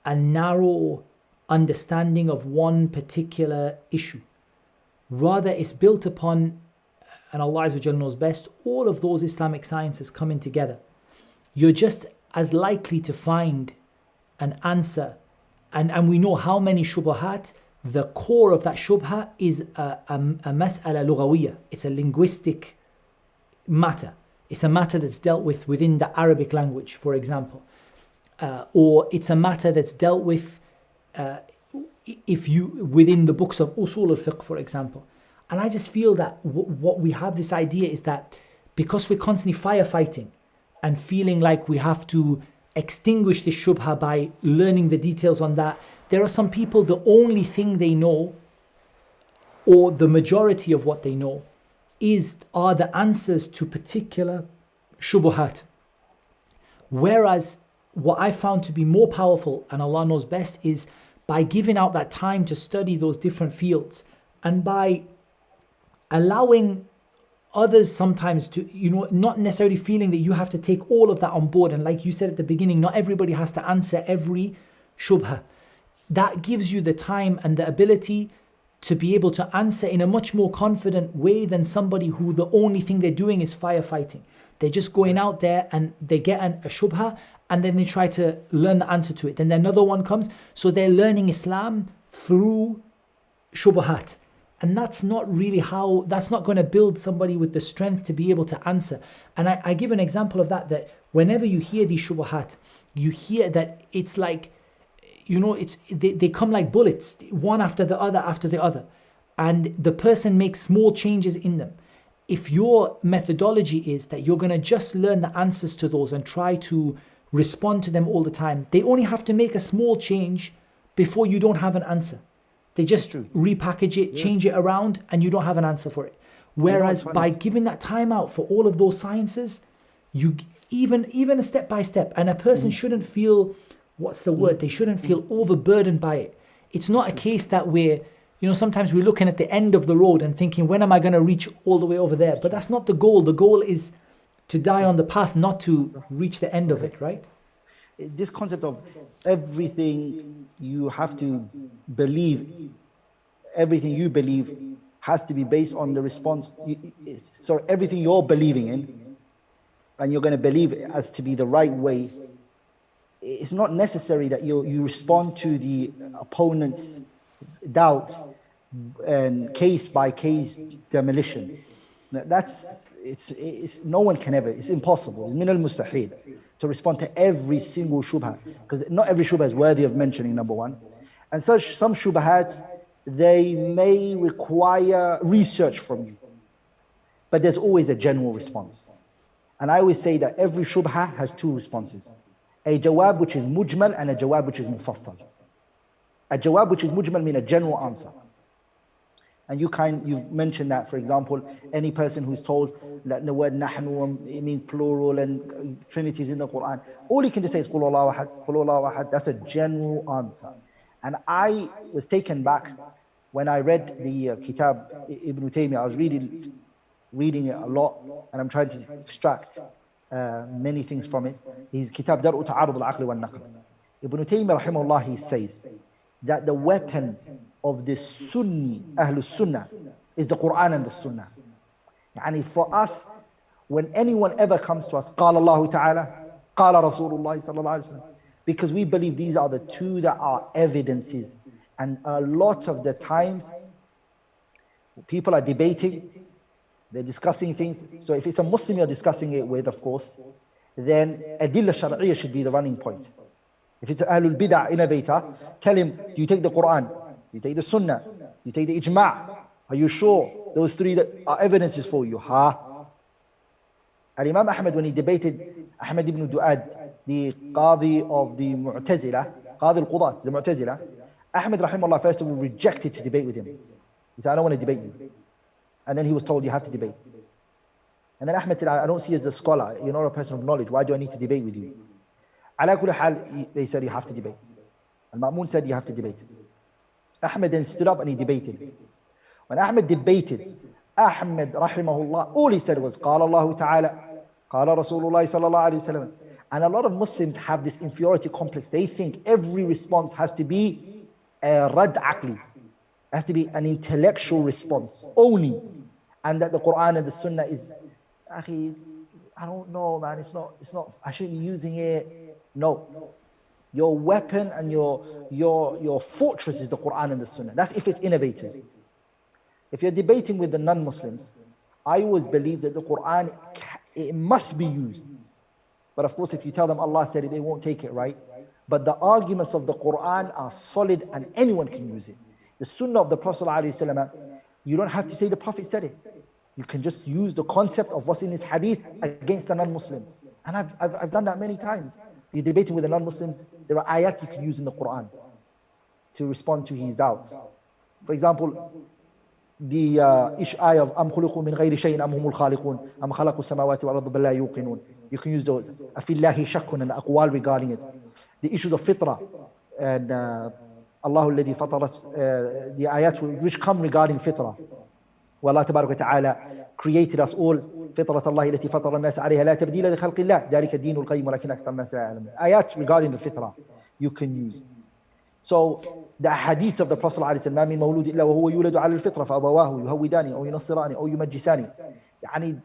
[SPEAKER 2] a narrow understanding of one particular issue. Rather, it's built upon, and Allah Azza wa Jalla knows best, all of those Islamic sciences coming together. You're just as likely to find an answer. And we know how many shubuhat, the core of that shubha is a mas'ala lughawiyya. It's a linguistic matter. It's a matter that's dealt with within the Arabic language, for example. Or it's a matter that's dealt with within the books of usul al-fiqh, for example. And I just feel that what we have this idea is that because we're constantly firefighting and feeling like we have to extinguish the shubha by learning the details on that, there are some people, the only thing they know, or the majority of what they know, are the answers to particular shubuhat. Whereas what I found to be more powerful, and Allah knows best, is by giving out that time to study those different fields, and by allowing others sometimes to, not necessarily feeling that you have to take all of that on board. And like you said at the beginning, not everybody has to answer every shubha. That gives you the time and the ability to be able to answer in a much more confident way than somebody who the only thing they're doing is firefighting. They're just going out there and they get a shubha and then they try to learn the answer to it. Then another one comes. So they're learning Islam through shubuhat. And that's not going to build somebody with the strength to be able to answer. And I give an example of that whenever you hear these shubuhat, you hear that it's like, they come like bullets, one after the other. And the person makes small changes in them. If your methodology is that you're going to just learn the answers to those and try to respond to them all the time, they only have to make a small change before you don't have an answer. They just repackage it, change it around, and you don't have an answer for it. Whereas by giving that time out for all of those sciences, you even a step by step, and a person shouldn't feel, they shouldn't feel overburdened by it. It's not a case that sometimes we're looking at the end of the road and thinking, when am I going to reach all the way over there? But that's not the goal. The goal is to die on the path, not to reach the end of it, right?
[SPEAKER 1] This concept of everything you have to believe, everything you believe has to be based on the response. So everything you're believing in, and you're going to believe it as to be the right way, it's not necessary that you respond to the opponent's doubts and case by case demolition. It's no one can ever, it's impossible, it's min al-mustahil to respond to every single shubha, because not every shubha is worthy of mentioning, number one. And some shubhats, they may require research from you, but there's always a general response. And I always say that every shubha has two responses: a jawab which is mujmal and a jawab which is mufassal. A jawab which is mujmal means a general answer. And you've mentioned that, for example, any person who's told that the word nahnu, it means plural and trinities in the Quran, all he can just say is qul Allahu ahad, qul Allahu ahad. That's a general answer. And I was taken back when I read the kitab Ibn Taymiyyah. I was reading it a lot, and I'm trying to extract many things from it. His kitab Dar'u Ta'arud al-Aql wal-Naql. Ibn Taymiyyah rahimahullah, he says that the weapon of the Sunni, Ahlus Sunnah, is the Quran and the Sunnah. Yani for us, when anyone ever comes to us, قال الله تعالى, قال رسول الله صلى الله عليه وسلم, because we believe these are the two that are evidences. And a lot of the times, people are debating, they're discussing things. So if it's a Muslim you're discussing it with, of course, then adilla shar'iyya should be the running point. If it's an Ahlul Bid'ah innovator, tell him, do you take the Quran? Do you take the Sunnah? Do you take the Ijma'? Are you sure those three are evidences for you? And Imam Ahmad, when he debated Ahmad ibn Du'ad, the Qadi of the Mu'tazila, Qadi al-Qudat, the Mu'tazila, Ahmad rahimahullah first of all rejected to debate with him. He said, I don't want to debate you. And then he was told, you have to debate. And then Ahmad said, I don't see you as a scholar, you're not a person of knowledge, why do I need to debate with you? Ala kulli hal, they said you have to debate. Al-Ma'mun said you have to debate. Ahmed then stood up and he debated. When Ahmed debated, Ahmed rahimahullah, all he said was, قال الله تعالى, قال رسول الله صلى الله عليه وسلم. And a lot of Muslims have this inferiority complex. They think every response has to be a rad aqli, has to be an intellectual response only. And that the Quran and the Sunnah is, I don't know, man, it's not, I shouldn't be using it. No. Your weapon and your fortress is the Quran and the Sunnah. That's if it's innovators. If you're debating with the non-Muslims, I always believe that the Quran, it must be used. But of course, if you tell them Allah said it, they won't take it, right? But the arguments of the Quran are solid and anyone can use it. The Sunnah of the Prophet ﷺ, you don't have to say the Prophet said it. You can just use the concept of what's in this hadith against a non-Muslim. And I've done that many times. You're debating with the non-Muslims, there are ayats you can use in the Quran to respond to his doubts. For example, the ayah of أَمْ خُلِقُوا مِنْ غَيْرِ شَيْءٍ أَمْ هُمُ الْخَالِقُونَ أَمْ خَلَقُوا السَّمَاوَاتِ وَالْأَرْضَ بَلْ لَا يُوقِنُونَ. You can use those. أَفِي اللَّهِ شَكٌّ and the aqwal regarding it. The issues of fitrah and Allah الَّذِي فَطَرَ, the ayat which come regarding fitrah. وَاللَّهُ تَبَارَكَ وَتَعَالَى created us all. فطرة الله التي فطر الناس عليها لا تبديل لخلق الله ذلك الدين القيم ولكن أكثر الناس لا يعلمون. Ayat regarding the fitrah you can use. So the hadith of the Prophet ﷺ, ما من مولود إلا وهو يولد على الفطرة فأبواه يهودانه أو ينصرانه أو يمجسانه. يعني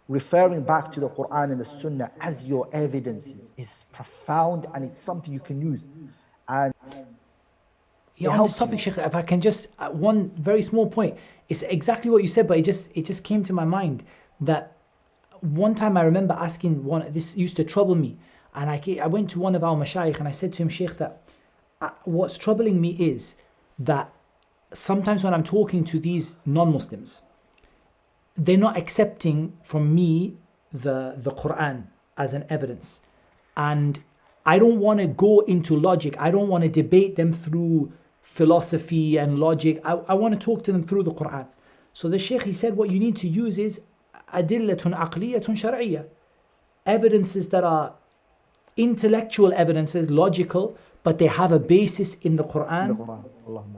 [SPEAKER 1] referring back to the Quran and the Sunnah as your evidences is profound and it's something you can use. And
[SPEAKER 2] yeah, on this topic, Sheikh, if I can just one very small point, it's exactly what you said, but it just came to my mind that one time I remember asking one. This used to trouble me, and I went to one of our mashayikh and I said to him, Sheikh, that what's troubling me is that sometimes when I'm talking to these non-Muslims, they're not accepting from me the Quran as an evidence, and I don't want to go into logic. I don't want to debate them through philosophy and logic. I want to talk to them through the Quran. So the Shaykh, he said, what you need to use is adillatun aqliyatun shar'iyyah, evidences that are intellectual evidences, logical, but they have a basis in the Quran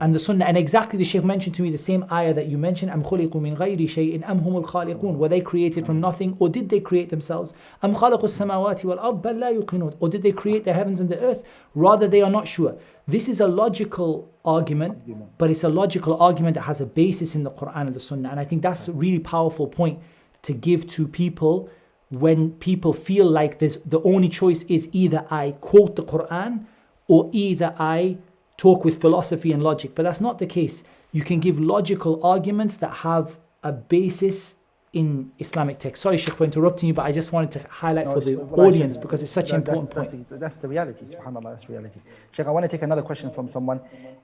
[SPEAKER 2] and the Sunnah. And exactly the Shaykh mentioned to me the same ayah that you mentioned, أَمْ خُلِقُوا مِنْ غَيْرِ شَيْءٍ أَمْ هُمُ الْخَالِقُونَ. Were they created from nothing, or did they create themselves? أَمْ خَلَقُوا السَّمَاوَاتِ وَالْأَرْضِ بَلْ لَا يُوقِنُونَ. Or did they create the heavens and the earth? Rather, they are not sure. This is a logical argument, but it's a logical argument that has a basis in the Quran and the Sunnah. And I think that's a really powerful point to give to people when people feel like the only choice is either I quote the Quran or either I talk with philosophy and logic. But that's not the case. You can give logical arguments that have a basis in Islamic text. Sorry, Sheikh, for interrupting you, but I just wanted to highlight for the audience because it's such an important point.
[SPEAKER 1] That's the reality, subhanAllah, that's reality. Sheikh, I want to take another question from someone.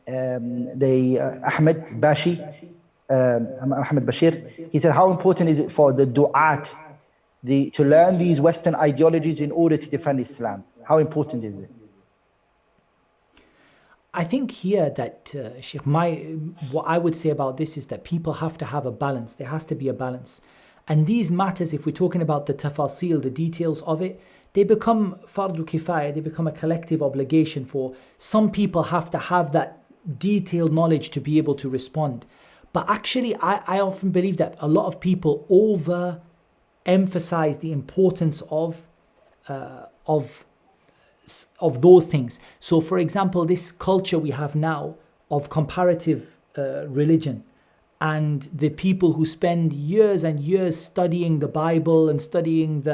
[SPEAKER 1] Ahmed Bashir, he said, how important is it for the du'at to learn these Western ideologies in order to defend Islam? How important is it?
[SPEAKER 2] I think here that, Sheikh, what I would say about this is that people have to have a balance. There has to be a balance. And these matters, if we're talking about the tafasil, the details of it, they become fardu kifaya, they become a collective obligation for some people have to have that detailed knowledge to be able to respond. But actually, I often believe that a lot of people over-emphasize the importance of those things. So for example, this culture we have now of comparative religion, and the people who spend years and years studying the Bible and studying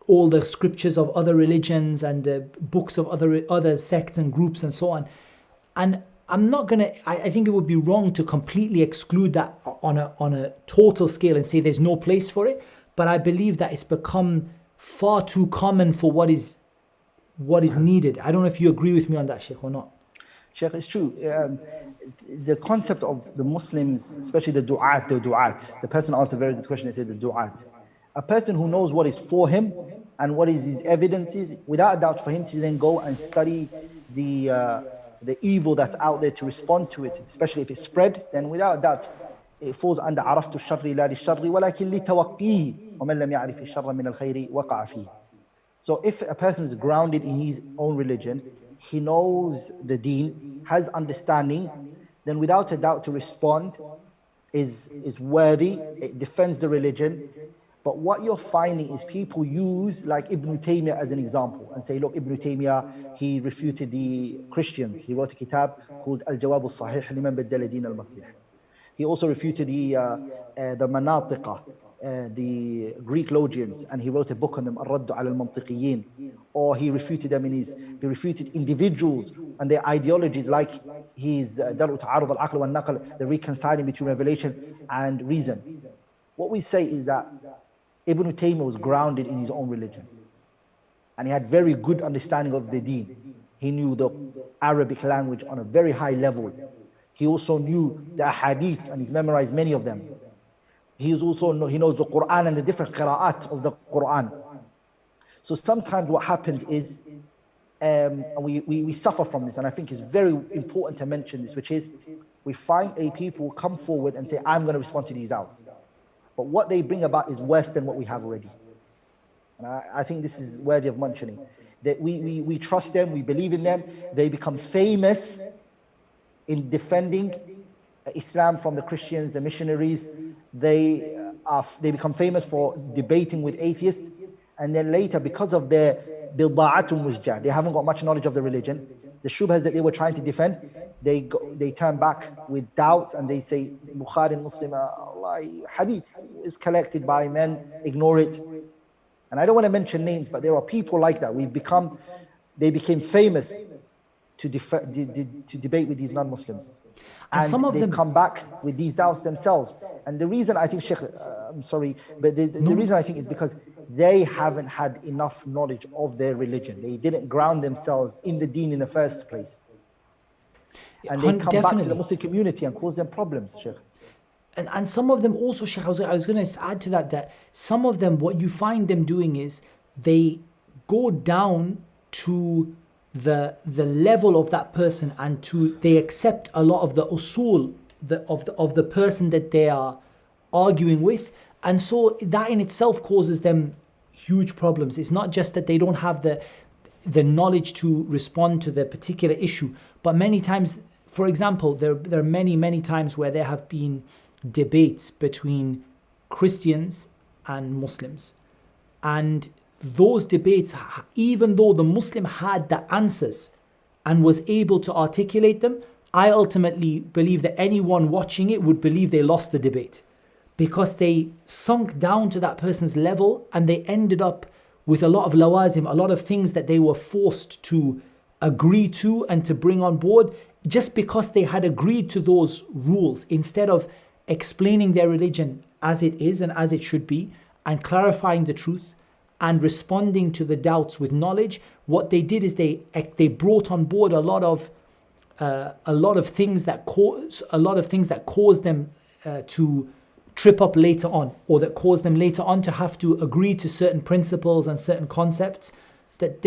[SPEAKER 2] all the scriptures of other religions and the books of other sects and groups and so on. And I think it would be wrong to completely exclude that on a total scale and say there's no place for it. But I believe that it's become far too common for what is needed. I don't know if you agree with me on that, Sheikh, or not.
[SPEAKER 1] Sheikh, it's true. The concept of the Muslims, especially the du'at, the person asked a very good question, he said the du'at. A person who knows what is for him and what is his evidences, without a doubt for him to then go and study the evil that's out there to respond to it, especially if it's spread, then without a doubt it falls under عرفت الشر لا للشر ولكن لتوقيه ومن لم يعرف الشر من الخير وقع فيه. So if a person is grounded in his own religion, he knows the deen, has understanding, then without a doubt to respond is worthy, it defends the religion. But what you're finding is people use like Ibn Taymiyyah as an example and say, look, Ibn Taymiyyah, he refuted the Christians. He wrote a kitab called Al-Jawab al-Sahih liman baddala din al-Masih. He also refuted the Manatiqa, the Greek Logians, and he wrote a book on them, Ar-Raddu ala al-Mantiqiyin. Or he refuted them he refuted individuals and their ideologies, like his Dar'u Ta'arud al-Aql wal-Naql, the reconciling between revelation and reason. What we say is that Ibn Taymiyyah was grounded in his own religion. And he had very good understanding of the deen. He knew the Arabic language on a very high level. He also knew the ahadiths and he's memorized many of them. He knows the Quran and the different qira'at of the Quran. So sometimes what happens is, we suffer from this, and I think it's very important to mention this, which is we find a people come forward and say, I'm going to respond to these doubts. But what they bring about is worse than what we have already. And I think this is worthy of mentioning. That we trust them, we believe in them, they become famous in defending Islam from the Christians, the missionaries. They become famous for debating with atheists, and then later, because of their bida'atul musjah, they haven't got much knowledge of the religion, the shubhas that they were trying to defend, they turn back with doubts and they say, Bukhari and Muslim, hadith is collected by men, ignore it. And I don't want to mention names, but there are people like that. They became famous to debate with these non-Muslims. And some of them come back with these doubts themselves. And the reason I think, Sheikh, I'm sorry, but the reason I think is because they haven't had enough knowledge of their religion. They didn't ground themselves in the deen in the first place. And they come back to the Muslim community and cause them problems, Sheikh.
[SPEAKER 2] And some of them also, Sheikh, I was going to add to that some of them, what you find them doing is they go down to the level of that person, and they accept a lot of the usul of the person that they are arguing with, and so that in itself causes them huge problems. It's not just that they don't have the knowledge to respond to the particular issue, but many times, for example, there are many times where there have been debates between Christians and Muslims, and those debates, even though the Muslim had the answers and was able to articulate them, I ultimately believe that anyone watching it would believe they lost the debate, because they sunk down to that person's level and they ended up with a lot of lawazim, a lot of things that they were forced to agree to and to bring on board, just because they had agreed to those rules, instead of explaining their religion as it is and as it should be, and clarifying the truth and responding to the doubts with knowledge. What they did is they brought on board a lot of things that cause them to trip up later on, or that cause them later on to have to agree to certain principles and certain concepts that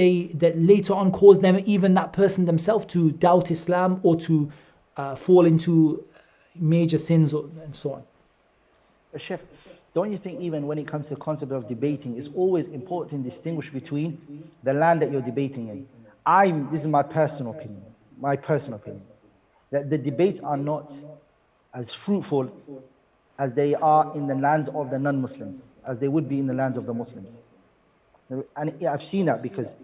[SPEAKER 2] later on cause them, even that person themselves, to doubt Islam or to fall into major sins and so on.
[SPEAKER 1] Sheikh, don't you think even when it comes to the concept of debating, it's always important to distinguish between the land that you're debating in? This is my personal opinion, that the debates are not as fruitful as they are in the lands of the non-Muslims, as they would be in the lands of the Muslims. And I've seen that, because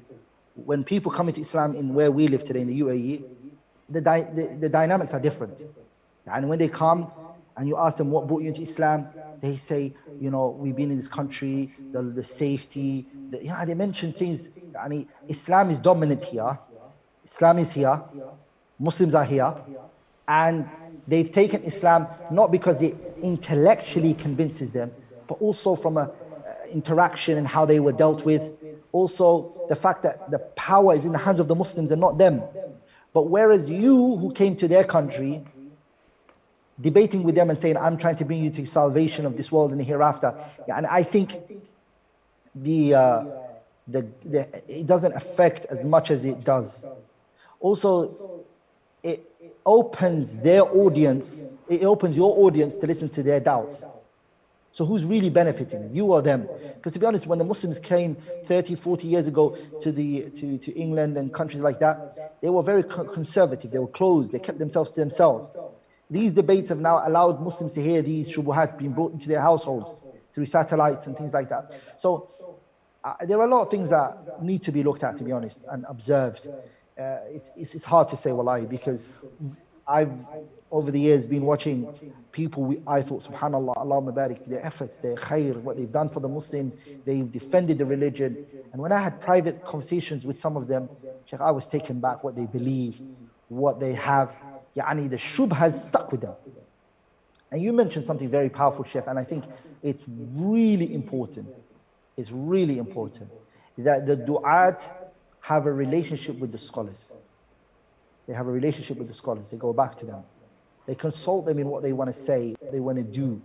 [SPEAKER 1] when people come into Islam in where we live today in the UAE, the dynamics are different. And when they come and you ask them what brought you into Islam, they say, we've been in this country, the safety, they mention things. Islam is dominant here. Islam is here. Muslims are here. And they've taken Islam not because it intellectually convinces them, but also from a interaction and how they were dealt with. Also, the fact that the power is in the hands of the Muslims and not them. But whereas you, who came to their country, debating with them and saying, I'm trying to bring you to salvation of this world and the hereafter. And I think it doesn't affect as much as it does. Also, it opens your audience to listen to their doubts. So who's really benefiting, you or them? Because to be honest, when the Muslims came 30, 40 years ago to England and countries like that, they were very conservative, they were closed, they kept themselves to themselves. These debates have now allowed Muslims to hear these shubuhat being brought into their households through satellites and things like that. So there are a lot of things that need to be looked at, to be honest, and observed. It's hard to say wallahi, because I've over the years been watching people, I thought, subhanallah, Allahumma barik, their efforts, their khair, what they've done for the Muslims, they've defended the religion. And when I had private conversations with some of them, Sheikh, I was taken back what they believe, what they have. Yani the shubh has stuck with them. And you mentioned something very powerful, Sheikh, and I think it's really important. It's really important that the du'at have a relationship with the scholars. They have a relationship with the scholars. They go back to them. They consult them in what they want to say, what they want to do.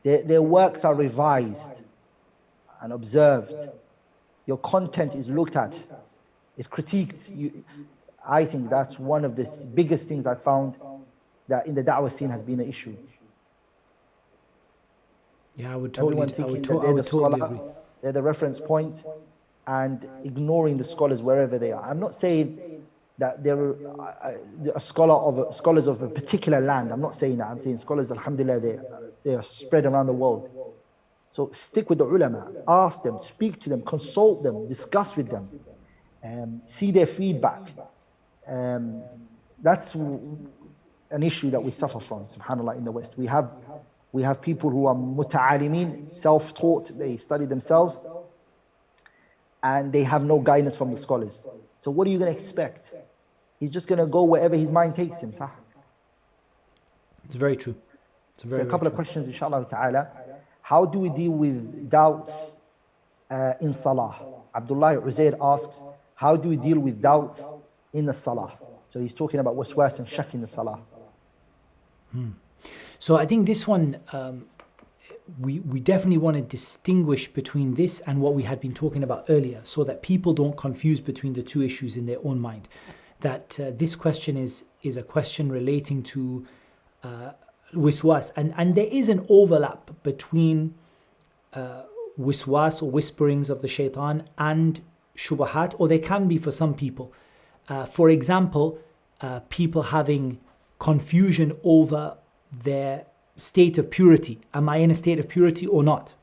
[SPEAKER 1] Their works are revised and observed. Your content is looked at, is critiqued. I think that's one of the biggest things I found that in the da'wah scene has been an issue.
[SPEAKER 2] Yeah, I would totally agree.
[SPEAKER 1] They're the reference point, and ignoring the scholars wherever they are. I'm not saying that they're scholars of a particular land. I'm not saying that. I'm saying scholars, alhamdulillah, they are spread around the world. So stick with the ulama, ask them, speak to them, consult them, discuss with them, see their feedback. That's an issue that we suffer from, subhanAllah, in the West. We have people who are muta'alimin, self-taught, they study themselves, and they have no guidance from the scholars. So what are you going to expect? He's just going to go wherever his mind takes him, sah?
[SPEAKER 2] It's very true.
[SPEAKER 1] So a couple of questions, inshallah ta'ala. How do we deal with doubts in salah? Abdullah Uzair asks, how do we deal with doubts in the salah? So he's talking about waswas and shak in the salah.
[SPEAKER 2] So I think this one, we definitely want to distinguish between this and what we had been talking about earlier, so that people don't confuse between the two issues in their own mind. That this question is a question relating to wiswas, and there is an overlap between wiswas or whisperings of the shaitan and shubahat, or there can be for some people. For example, people having confusion over their state of purity. Am I in a state of purity or not?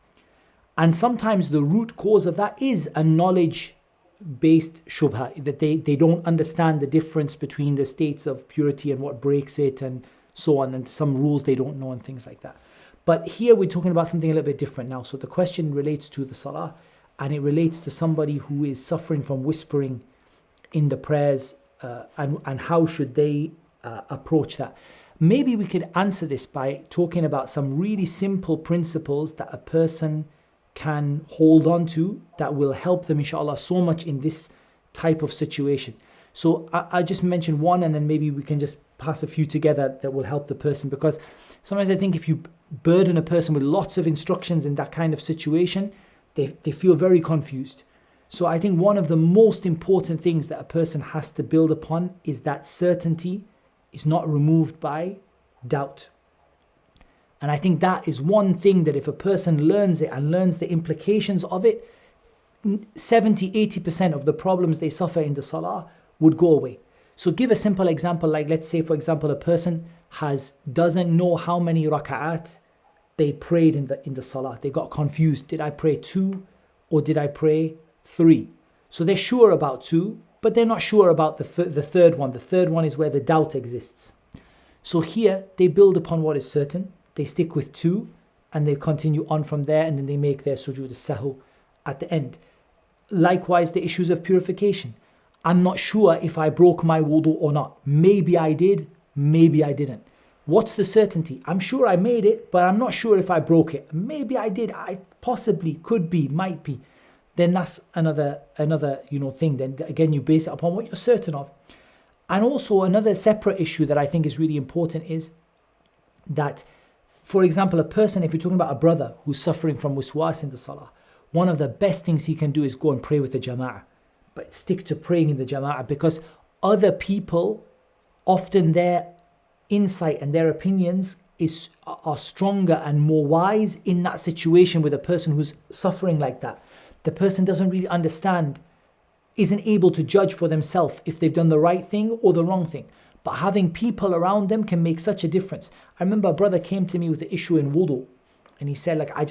[SPEAKER 2] And sometimes the root cause of that is a knowledge-based shubha, that they don't understand the difference between the states of purity and what breaks it and so on, and some rules they don't know and things like that. But here we're talking about something a little bit different now. So the question relates to the salah, and it relates to somebody who is suffering from whispering in the prayers, and how should they approach that. Maybe we could answer this by talking about some really simple principles that a person can hold on to that will help them, inshallah, so much in this type of situation. So I just mentioned one, and then maybe we can just pass a few together that will help the person, because sometimes I think if you burden a person with lots of instructions in that kind of situation, they feel very confused. So I think one of the most important things that a person has to build upon is that certainty is not removed by doubt. And I think that is one thing that if a person learns it and learns the implications of it, 70-80% of the problems they suffer in the salah would go away. So give a simple example, like let's say, for example, a person doesn't know how many raka'at they prayed in the salah. They got confused. Did I pray 2 or did I pray 3? So they're sure about 2, but they're not sure about the third one. The third one is where the doubt exists. So here they build upon what is certain. They stick with 2 and they continue on from there, and then they make their sujood as-sahw at the end. Likewise, the issues of purification. I'm not sure if I broke my wudu or not. Maybe I did, maybe I didn't. What's the certainty? I'm sure I made it, but I'm not sure if I broke it. Maybe I did. I possibly, could be, might be. Then that's another thing. Then again, you base it upon what you're certain of. And also another separate issue that I think is really important is that, for example, a person, if you're talking about a brother who's suffering from waswas in the salah, one of the best things he can do is go and pray with the jama'ah. But stick to praying in the jama'ah, because other people, often their insight and their opinions are stronger and more wise in that situation with a person who's suffering like that. The person doesn't really understand, isn't able to judge for themselves if they've done the right thing or the wrong thing. But having people around them can make such a difference. I remember a brother came to me with the issue in wudu, and he said, like, I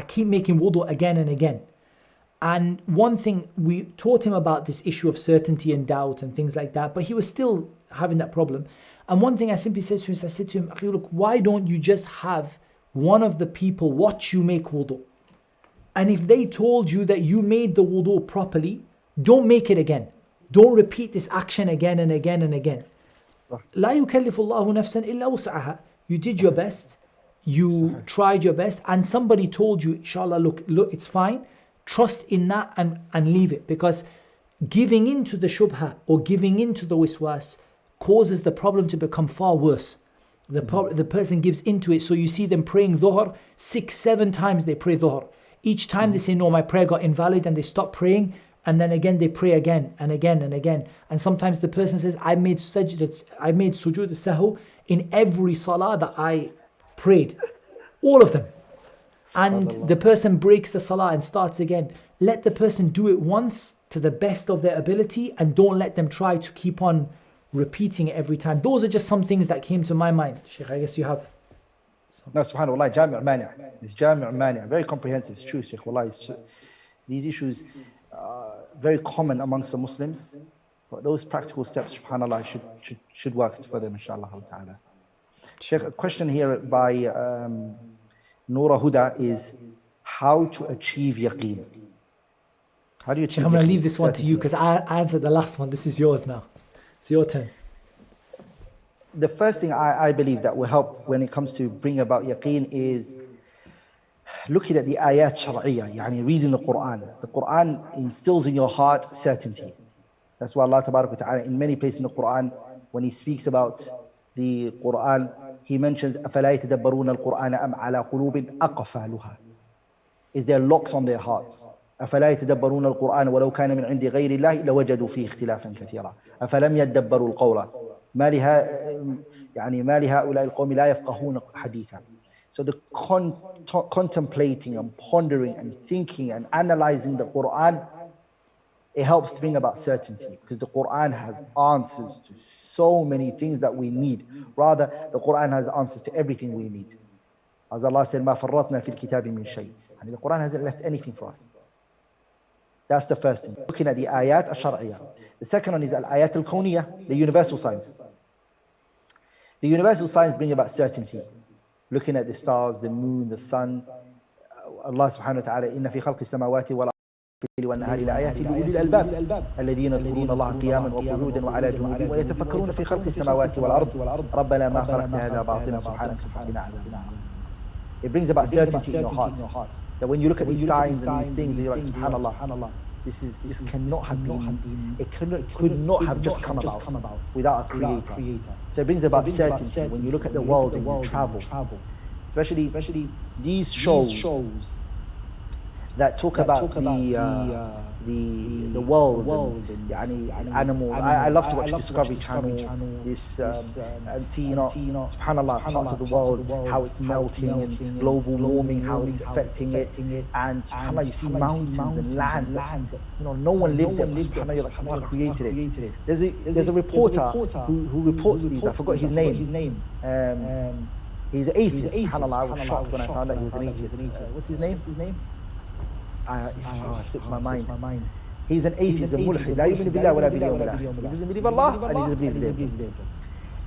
[SPEAKER 2] keep making wudu again and again. And one thing, we taught him about this issue of certainty and doubt and things like that, but he was still having that problem. And one thing I simply said to him is, I said to him, look, why don't you just have one of the people watch you make wudu? And if they told you that you made the wudu properly, don't make it again. Don't repeat this action again and again and again. لا يكلف الله نفسا إلا وسعها. You did your best. You tried your best. And somebody told you, inshallah, look, it's fine. Trust in that and leave it. Because giving into the shubha or giving into the wiswas causes the problem to become far worse. The person gives into it. So you see them praying dhuhr, 6-7 times they pray dhuhr. Each time they say, no, my prayer got invalid, and they stop praying. And then again they pray again and again and again. And sometimes the person says, I made sujood sahu in every salah that I prayed. All of them. And the person breaks the salah and starts again. Let the person do it once to the best of their ability, and don't let them try to keep on repeating it every time. Those are just some things that came to my mind. Sheikh, I guess you have some.
[SPEAKER 1] No, subhanAllah, Jami' Mani'. It's Jami' Mani'. Very comprehensive. It's true, Sheikh. Wallah, it's true. These issues are very common amongst the Muslims. But those practical steps, subhanAllah, should work for them, inshallah ta'ala. Sheikh, a question here by Noura Huda is, how to achieve yaqeen? How do you achieve
[SPEAKER 2] I'm going to
[SPEAKER 1] yaqeen?
[SPEAKER 2] leave this one to you, because I answered the last one. This is yours now. It's your turn.
[SPEAKER 1] The first thing I believe that will help when it comes to bring about yaqeen is looking at the ayat shar'iyya, yani reading the Qur'an. The Qur'an instills in your heart certainty. That's why Allah Tabarak wa Ta'ala in many places in the Qur'an, when He speaks about the Qur'an, He mentions أَفَلَا يَتَدَبَّرُونَ الْقُرْآنَ أَمْ عَلَى قُلُوبٍ أَقْفَالُهَا. Is there locks on their hearts? أفلا يتدبرون القرآن ولو كان من عند غير الله لوجدوا فيه اختلافا كثيرا أفلم يدبروا القول ما لهؤلاء القوم لا يفقهون حديثا. So the contemplating and pondering and thinking and analyzing the Quran, it helps to bring about certainty, because the Quran has answers to so many things that we need. Rather, the Quran has answers to everything we need. As Allah said, ما فرطنا في الكتاب من شيء. And the Quran hasn't left anything for us. That's the first thing. Looking at the ayat al-shar'iyya. The second one is al-ayat al-kawniyya, the universal signs. The universal signs bring about certainty. Looking at the stars, the moon, the sun. Allah subhanahu wa ta'ala, إِنَّ فِي خَلْقِ السَّمَاوَاتِ وَالْأَرْضِ وَالنَّهَارِ لَآيَاتٍ لِأُولِي الْأَلْبَابِ الَّذِينَ يَذْكُرُونَ اللَّهَ قِيَامًا وَقُعُودًا وَعَلَى جُنُوبِهِمْ وَيَتَفَكَّرُونَ فِي خَلْقِ السَّمَاوَاتِ وَالْأَرْضِ رَبَّنَا مَا خَلَقْتَ هَذَا بَاطِلًا سُبْحَانَكَ فَقِنَا عَذَابَ النَّارِ. It brings about certainty in your heart. That when you look at these signs and these things, you're like, subhanallah, this cannot have been, it could not have just come about without a creator. So it brings about certainty when you look at the world and you travel. Especially these shows that talk about the world and animals. I love to watch Discovery Channel, and see, subhanallah, parts of the world, how it's melting, and global warming, how it's affecting it. And subhanallah, you see mountains and land. No one lives there, but subhanallah, you're like, Allah created it. There's a reporter who reports these. I forgot his name. He's an atheist. SubhanAllah, I was shocked when I found out he was an atheist. What's his name? It slipped my mind. He's an atheist, a mulhid. لا يؤمن بالله ولا باليوم الآخر. He doesn't believe Allah and he doesn't believe in the day.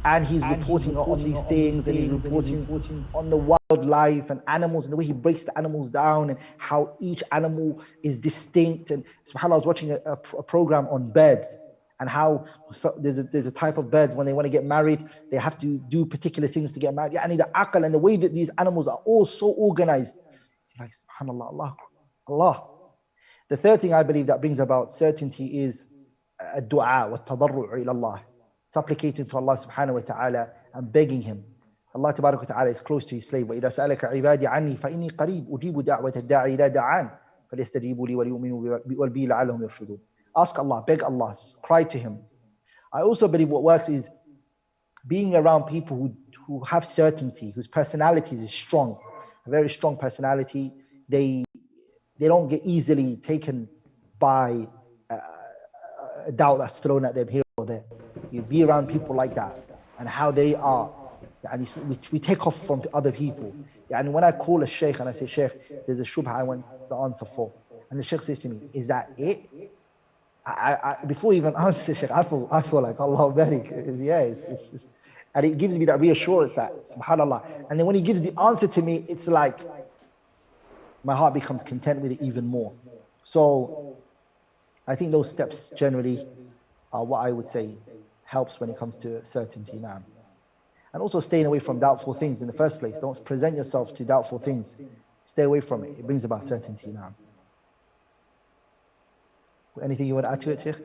[SPEAKER 1] And he's reporting on these things, and he's reporting on the wildlife and animals, and the way he breaks the animals down and how each animal is distinct. And subhanAllah, I was watching a program on birds, and how there's a type of birds, when they want to get married, they have to do particular things to get married. And the aql and the way that these animals are all so organized. You're like, subhanallah, Allah. The third thing I believe that brings about certainty is dua wa tadarru' ila Allah. Supplicating to Allah subhanahu wa ta'ala and begging Him. Allah tabarak wa ta'ala is close to His slave. وَإِذَا سَأَلَكَ عِبَادِي عَنِّي فَإِنِّي قَرِيبٌ أُجِيبُ دَعْوَةَ الدَّاعِ إِذَا دَعَانِ فَلْيَسْتَجِيبُوا لِي وَلْيُؤْمِنُوا بِي لَعَلَّهُمْ يَرْشُدُونَ. Ask Allah, beg Allah, cry to Him. I also believe what works is being around people who have certainty, whose personalities is strong, a very strong personality, they don't get easily taken by a doubt that's thrown at them here or there. You be around people like that and how they are. And we take off from other people. And when I call a sheikh and I say, Sheikh, there's a shubha I want the answer for. And the sheikh says to me, is that it? Before I even answer, Sheikh, I feel like Allah barik. And it gives me that reassurance that, subhanAllah. And then when he gives the answer to me, it's like my heart becomes content with it even more. So I think those steps generally are what I would say helps when it comes to certainty now. And also staying away from doubtful things in the first place. Don't present yourself to doubtful things. Stay away from it. It brings about certainty now. Anything you want to add to it, Sheikh?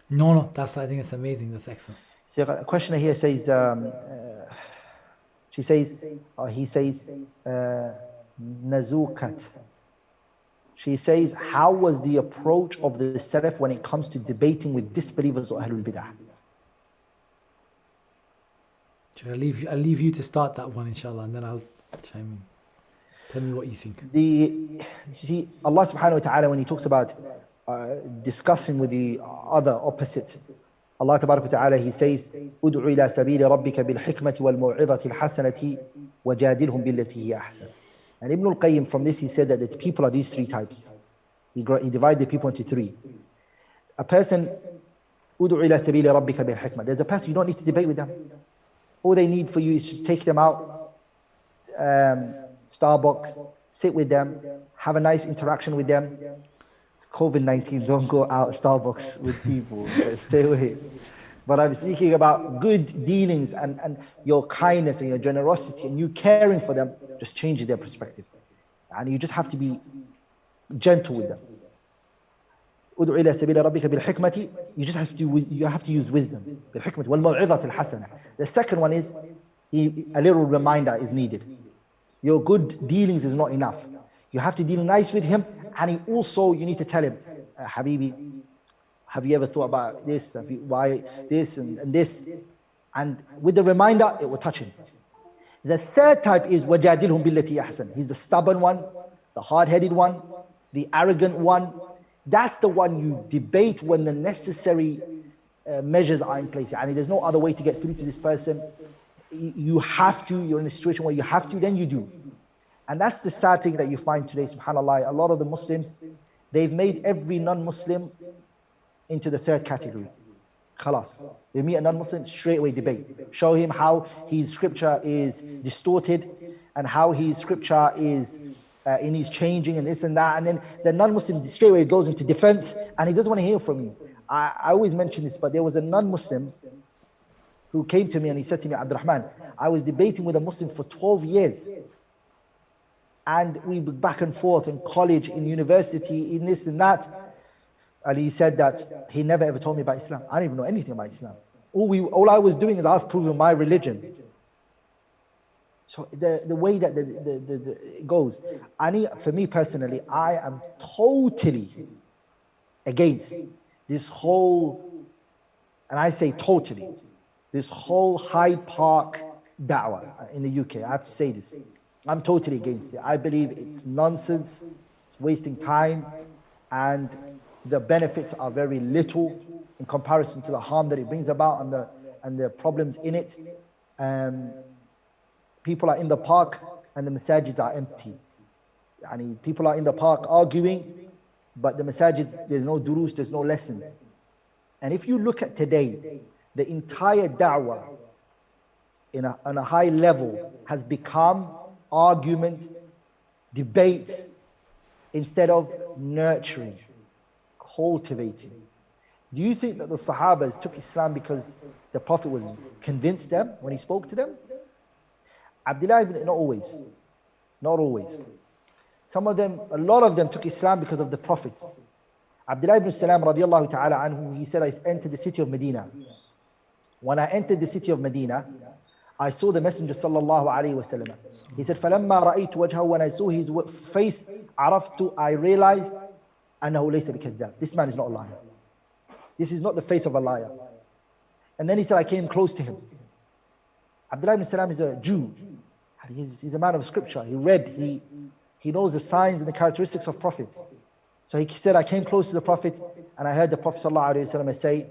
[SPEAKER 2] No, I think it's amazing. That's excellent.
[SPEAKER 1] So a questioner here says, he says, Nazukat. She says, how was the approach of the Salaf when it comes to debating with disbelievers or Ahlul Bidah?
[SPEAKER 2] I'll leave you to start that one, inshallah, and then I'll chime in. Tell me what you think.
[SPEAKER 1] You see, Allah subhanahu wa ta'ala, when he talks about discussing with the other opposites, Allah tabarak wa ta'ala, he says, Ud'u ila sabili rabbika bil hikmati wal maw'idhati al hasanati wajadilhum billati hiya ahsan. And Ibn al-Qayyim, from this, he said that the people are these three types. He divided the people into three. A person, Ud'u ila sabili rabbika bil hikmah. There's a person you don't need to debate with them. All they need for you is just take them out, Starbucks, sit with them, have a nice interaction with them. It's COVID-19, don't go out Starbucks with people, stay away. But I'm speaking about good dealings and your kindness and your generosity and you caring for them, just changing their perspective. And you just have to be gentle with them. You just have to use wisdom. The second one is a little reminder is needed. Your good dealings is not enough. You have to deal nice with him, and you need to tell him, Habibi, have you ever thought about this? Why this and this? And with the reminder, it will touch him. The third type is وَجَادِلْهُمْ بِالَّتِي أَحْسَنُ. He's the stubborn one, the hard-headed one, the arrogant one. That's the one you debate when the necessary measures are in place. And there's no other way to get through to this person. You have to, you're in a situation where you have to, then you do. And that's the sad thing that you find today, subhanAllah. A lot of the Muslims, they've made every non-Muslim into the third category. Khalas. They meet a non-Muslim, straight away debate. Show him how his scripture is distorted and how his scripture is in his changing and this and that. And then the non-Muslim straight away goes into defense and he doesn't want to hear from you. I always mention this, but there was a non-Muslim who came to me and he said to me, Abdulrahman, I was debating with a Muslim for 12 years. And we were back and forth in college, in university, in this and that. And he said that he never ever told me about Islam. I don't even know anything about Islam. All I was doing is I was proving my religion. So the way that it goes, for me personally, I am totally against this whole, and I say totally, this whole Hyde Park da'wah in the UK. I have to say this. I'm totally against it. I believe it's nonsense, it's wasting time, and the benefits are very little in comparison to the harm that it brings about and the problems in it. People are in the park and the masajids are empty. People are in the park arguing, but the masajids, there's no durus, there's no lessons. And if you look at today, the entire da'wah on a high level has become argument, debate, instead of nurturing, cultivating. Do you think that the Sahabas took Islam because the Prophet was convinced them when he spoke to them? Abdullah ibn, not always. Some of them, a lot of them took Islam because of the Prophet. Abdullah ibn Salam radiallahu ta'ala anhu, he said, I entered the city of Medina. When I entered the city of Medina, I saw the Messenger sallallahu alayhi wasallam. He said, فَلَمَّا رَأَيْتُ وَجْهَهُ. When I saw his face, عَرَفْتُ, I realized, أَنَّهُ لَيْسَ بِكَذَّابٍ. This man is not a liar. This is not the face of a liar. And then he said, I came close to him. Abdullah ibn Salam is a Jew. And he's a man of scripture. He knows the signs and the characteristics of prophets. So he said, I came close to the Prophet and I heard the Prophet ﷺ say,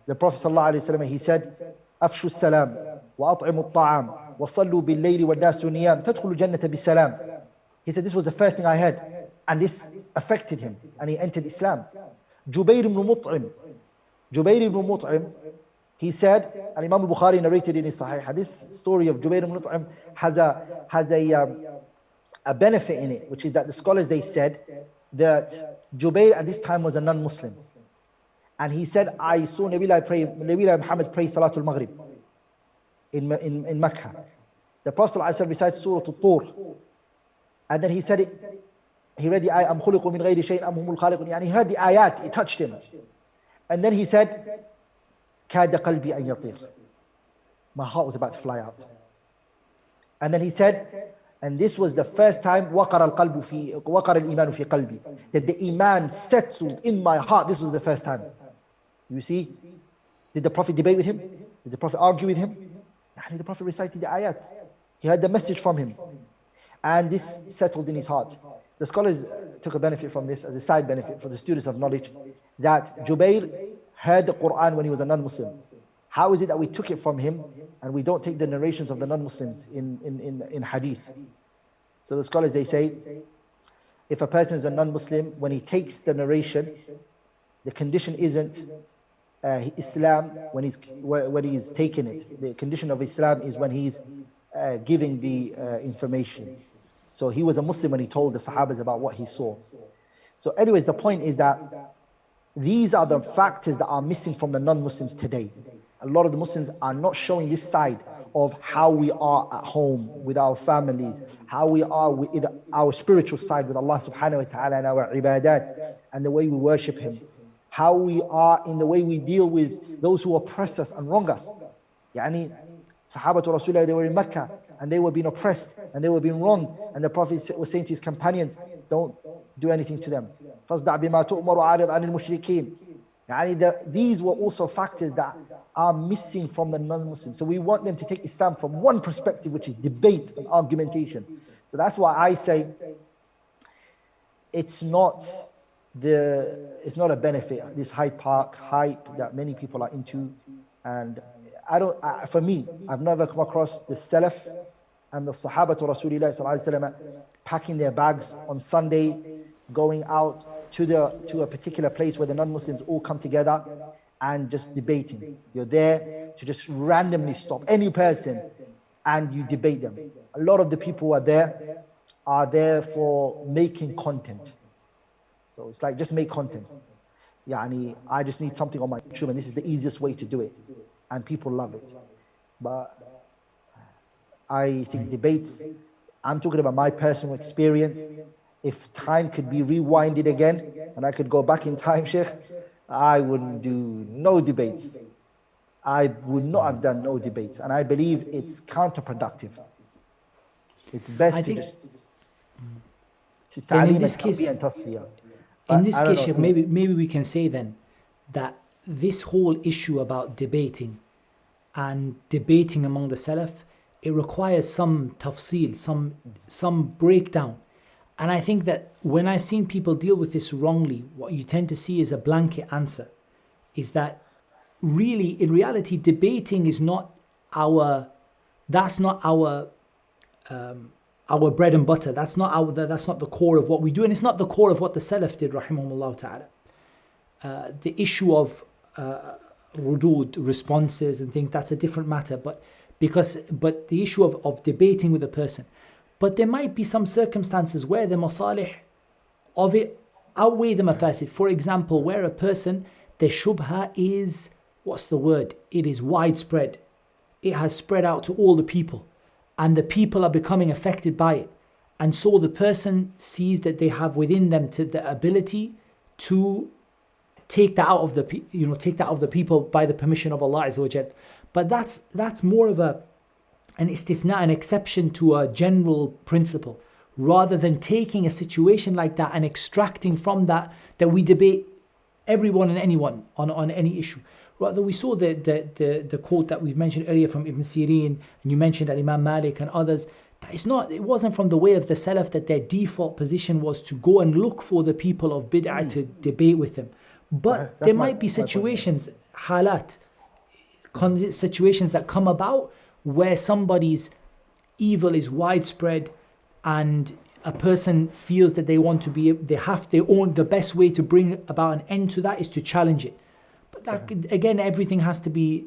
[SPEAKER 1] the Prophet ﷺ, he said, أفشوا السلام وأطعموا الطعام وصلوا بالليل والناس نيام تدخلوا الجنة بالسلام. He said this was the first thing I heard, and this affected him, and he entered Islam. Jubayr ibn Mut'im, he said, and Imam al-Bukhari narrated in his Sahih, this story of Jubayr ibn Mut'im has a benefit in it, which is that the scholars, they said that Jubayr at this time was a non-Muslim. And he said, I saw Nabi Muhammad pray Salatul Maghrib in Mecca. The Prophet ﷺ recited Surah Al-Tur. And then he said it, he read the ayat, أَمْ خُلِقُوا مِنْ غَيْرِ شَيْءٍ أَمْ هُمُ الْخَالِقُونَ. And he heard the ayat, it touched him. And then he said, كَادَ قَلْبِي أَنْ يَطِيرُ. My heart was about to fly out. And then he said, and this was the first time وَقَرَ الْإِيمَانُ فِي قَلْبِي, that the iman settled in my heart. This was the first time. You see, did the Prophet debate with him? Did the Prophet argue with him? The Prophet recited the ayat. He heard the message from him. And this settled in his heart. The scholars took a benefit from this as a side benefit for the students of knowledge, that Jubayr heard the Qur'an when he was a non-Muslim. How is it that we took it from him and we don't take the narrations of the non-Muslims in hadith? So the scholars, they say, if a person is a non-Muslim, when he takes the narration, the condition isn't Islam when he's taking it. The condition of Islam is when he's giving the information. So he was a Muslim when he told the Sahabas about what he saw. So anyways, the point is that these are the factors that are missing from the non-Muslims today. A lot of the Muslims are not showing this side of how we are at home with our families, how we are with our spiritual side with Allah subhanahu wa ta'ala and our ibadat and the way we worship Him. How we are in the way we deal with those who oppress us and wrong us. Yani, Sahabatu Rasulullah, they were in Mecca and they were being oppressed and they were being wronged, and the Prophet was saying to his companions, don't do anything to them. فَاصْدَعْ بِمَا تُؤْمَرُ وَعَارِضْ عَنِ الْمُشْرِكِينَ. Yani these were also factors that are missing from the non-Muslims. So we want them to take Islam from one perspective, which is debate and argumentation. So that's why I say it's not a benefit, this Hyde Park hype that many people are into. And for me, I've never come across the Salaf and the Sahaba to Rasulullah sallallahu alaihi wasallam packing their bags on Sunday, going out to a particular place where the non-Muslims all come together and just debating. You're there to just randomly stop any person and you debate them. A lot of the people who are there for making content. So it's like, just make content. Yani, I just need something on my YouTube and this is the easiest way to do it. And people love it. But I think debates, I'm talking about my personal experience. If time could be rewinded again and I could go back in time, Sheikh, I wouldn't do no debates. I would not have done no debates. And I believe it's counterproductive. It's best to just to ta'aleem and tarbiyah and tasfiyah.
[SPEAKER 2] In this case, Sheikh, maybe we can say then that this whole issue about debating and debating among the Salaf, it requires some tafsil, some breakdown. And I think that when I've seen people deal with this wrongly, what you tend to see is a blanket answer. Is that really, in reality, debating is not our bread and butter. That's not the core of what we do, and it's not the core of what the Salaf did, rahimahumullah ta'ala. The issue of rudud, responses and things, that's a different matter. But the issue of debating with a person. But there might be some circumstances where the masalih of it outweigh the mafasid. For example, where a person, the shubha is, it is widespread. It has spread out to all the people. And the people are becoming affected by it. And so the person sees that they have within them the ability to take that out of the people by the permission of Allah Azza wa Jal. But that's more of an istithna, an exception to a general principle, rather than taking a situation like that and extracting from that we debate everyone and anyone on any issue. Rather, we saw the quote that we've mentioned earlier from Ibn Sirin, and you mentioned Imam Malik and others. It wasn't from the way of the Salaf that their default position was to go and look for the people of bid'ah to debate with them. But there might be situations, halat, situations that come about where somebody's evil is widespread and a person feels that the best way to bring about an end to that is to challenge it. But that, again, everything has to be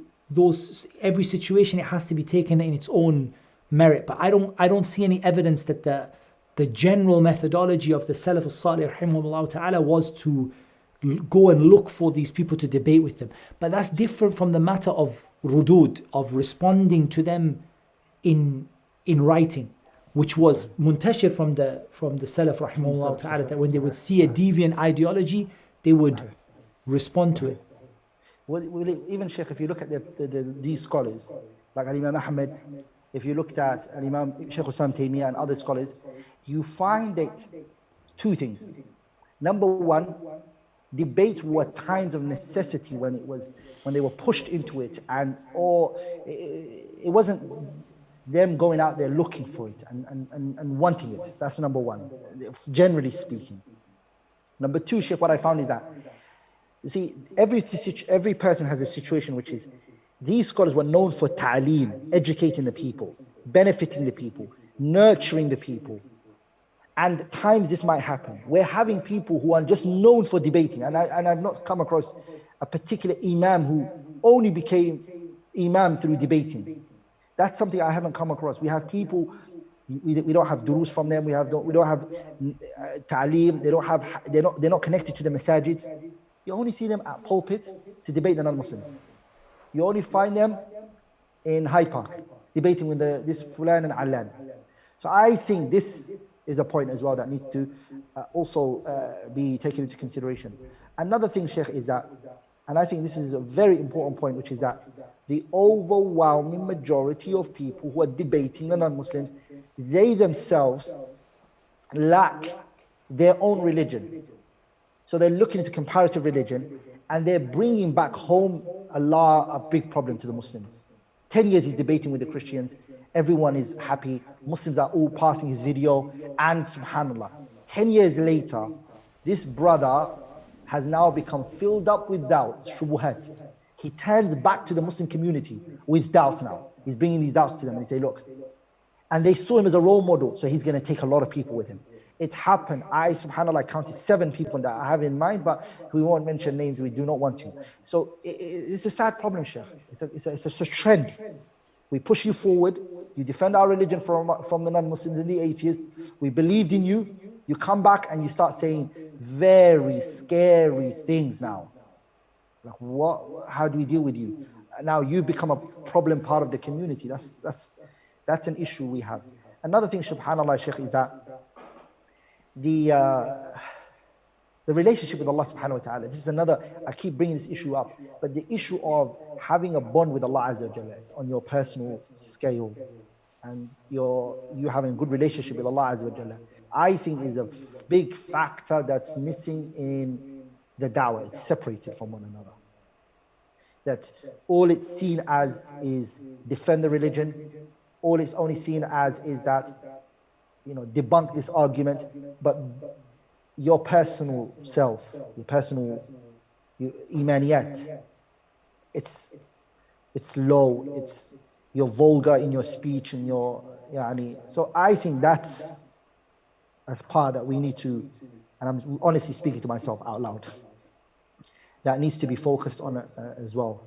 [SPEAKER 2] every situation, it has to be taken in its own merit. But I don't see any evidence that the general methodology of the Salaf al-Salih rahimahullah ta'ala was to go and look for these people to debate with them. But that's different from the matter of rudud, of responding to them in writing, which was muntashir from the Salaf rahimahullah ta'ala, that when they would see a deviant ideology, they would respond to it.
[SPEAKER 1] Well, even Sheikh, if you look at these scholars, like Imam Ahmed, if you looked at Imam Sheikh Islam Taymiyyah and other scholars, you find that two things. Number one, debate were times of necessity when they were pushed into it, or it wasn't them going out there looking for it and wanting it. That's number one, generally speaking. Number two, Sheikh, what I found is that, you see, every person has a situation which is, these scholars were known for ta'aleem, educating the people, benefiting the people, nurturing the people. And at times this might happen. We're having people who are just known for debating. And I've not come across a particular imam who only became imam through debating. That's something I haven't come across. We have people, we don't have durus from them. We don't have ta'aleem. They're not connected to the masajids. You only see them at pulpits to debate the non-Muslims. You only find them in Hyde Park debating with this Fulan and Allan. So I think this is a point as well that needs to also be taken into consideration. Another thing, Sheikh, is that, and I think this is a very important point, which is that the overwhelming majority of people who are debating the non-Muslims, they themselves lack their own religion. So they're looking into comparative religion, and they're bringing back home a big problem to the Muslims. 10 years he's debating with the Christians. Everyone is happy. Muslims are all passing his video. And subhanAllah, 10 years later, this brother has now become filled up with doubts, shubuhat. He turns back to the Muslim community with doubts now. He's bringing these doubts to them and he say, look. And they saw him as a role model, so he's going to take a lot of people with him. It's happened. SubhanAllah, counted 7 people that I have in mind, but we won't mention names. We do not want to. So it's a sad problem, Sheikh. It's a trend. We push you forward. You defend our religion from the non-Muslims and the atheists. We believed in you. You come back and you start saying very scary things now. Like what? How do we deal with you? Now you become a problem part of the community. That's an issue we have. Another thing, subhanAllah, Sheikh, is that the relationship with Allah subhanahu wa ta'ala. This is another, I keep bringing this issue up, but the issue of having a bond with Allah Azza wa Jalla on your personal scale, and you having a good relationship with Allah Azza wa Jalla, I think is a big factor that's missing in the da'wah. It's separated from one another. That all it's seen as is defend the religion. All it's only seen as is that, debunk this argument, but your personal self, your personal imaniyat, it's low, you're vulgar in your speech and so I think that's a part that we need to, and I'm honestly speaking to myself out loud, that needs to be focused on as well.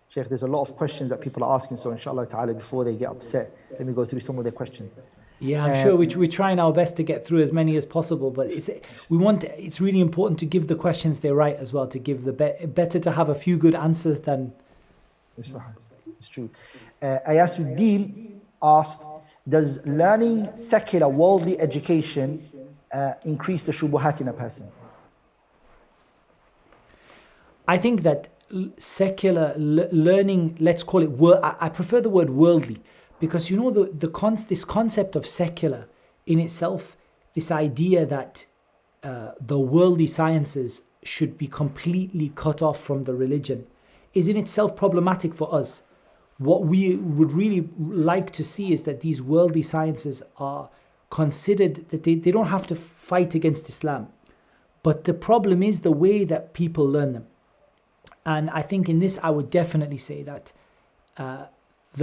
[SPEAKER 1] Sheikh, there's a lot of questions that people are asking, so inshallah ta'ala, before they get upset, let me go through some of their questions.
[SPEAKER 2] Yeah, I'm sure we're trying our best to get through as many as possible, but it's really important to give the questions their right as well, to give better to have a few good answers than...
[SPEAKER 1] It's true. Ayasuddin asked, does learning secular worldly education increase the shubuhat in a person?
[SPEAKER 2] I think that secular learning, let's call it, I prefer the word worldly, because this concept of secular in itself, this idea that the worldly sciences should be completely cut off from the religion, is in itself problematic for us. What we would really like to see is that these worldly sciences are considered, that they don't have to fight against Islam. But the problem is the way that people learn them. And I think in this I would definitely say that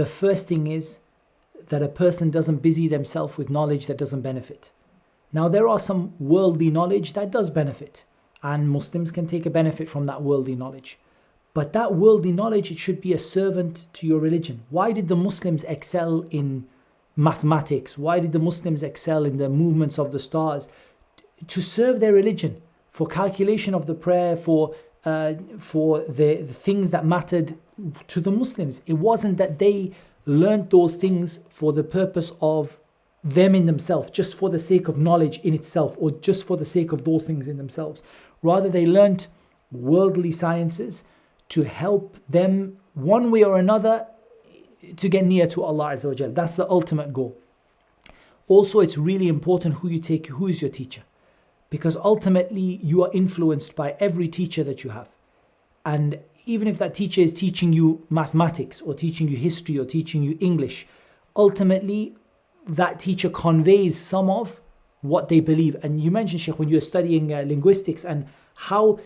[SPEAKER 2] the first thing is that a person doesn't busy themselves with knowledge that doesn't benefit. Now there are some worldly knowledge that does benefit, and Muslims can take a benefit from that worldly knowledge. But that worldly knowledge, it should be a servant to your religion. Why did the Muslims excel in mathematics? Why did the Muslims excel in the movements of the stars? To serve their religion, for calculation of the prayer, for the things that mattered to the Muslims. It wasn't that they learned those things for the purpose of them in themselves, just for the sake of knowledge in itself, or just for the sake of those things in themselves. Rather, they learned worldly sciences to help them one way or another to get near to Allah Azza wa Jal. That's the ultimate goal. Also, it's really important who is your teacher, because ultimately you are influenced by every teacher that you have. And even if that teacher is teaching you mathematics or teaching you history or teaching you English, ultimately that teacher conveys some of what they believe. And you mentioned, Sheikh, when you're studying linguistics, and how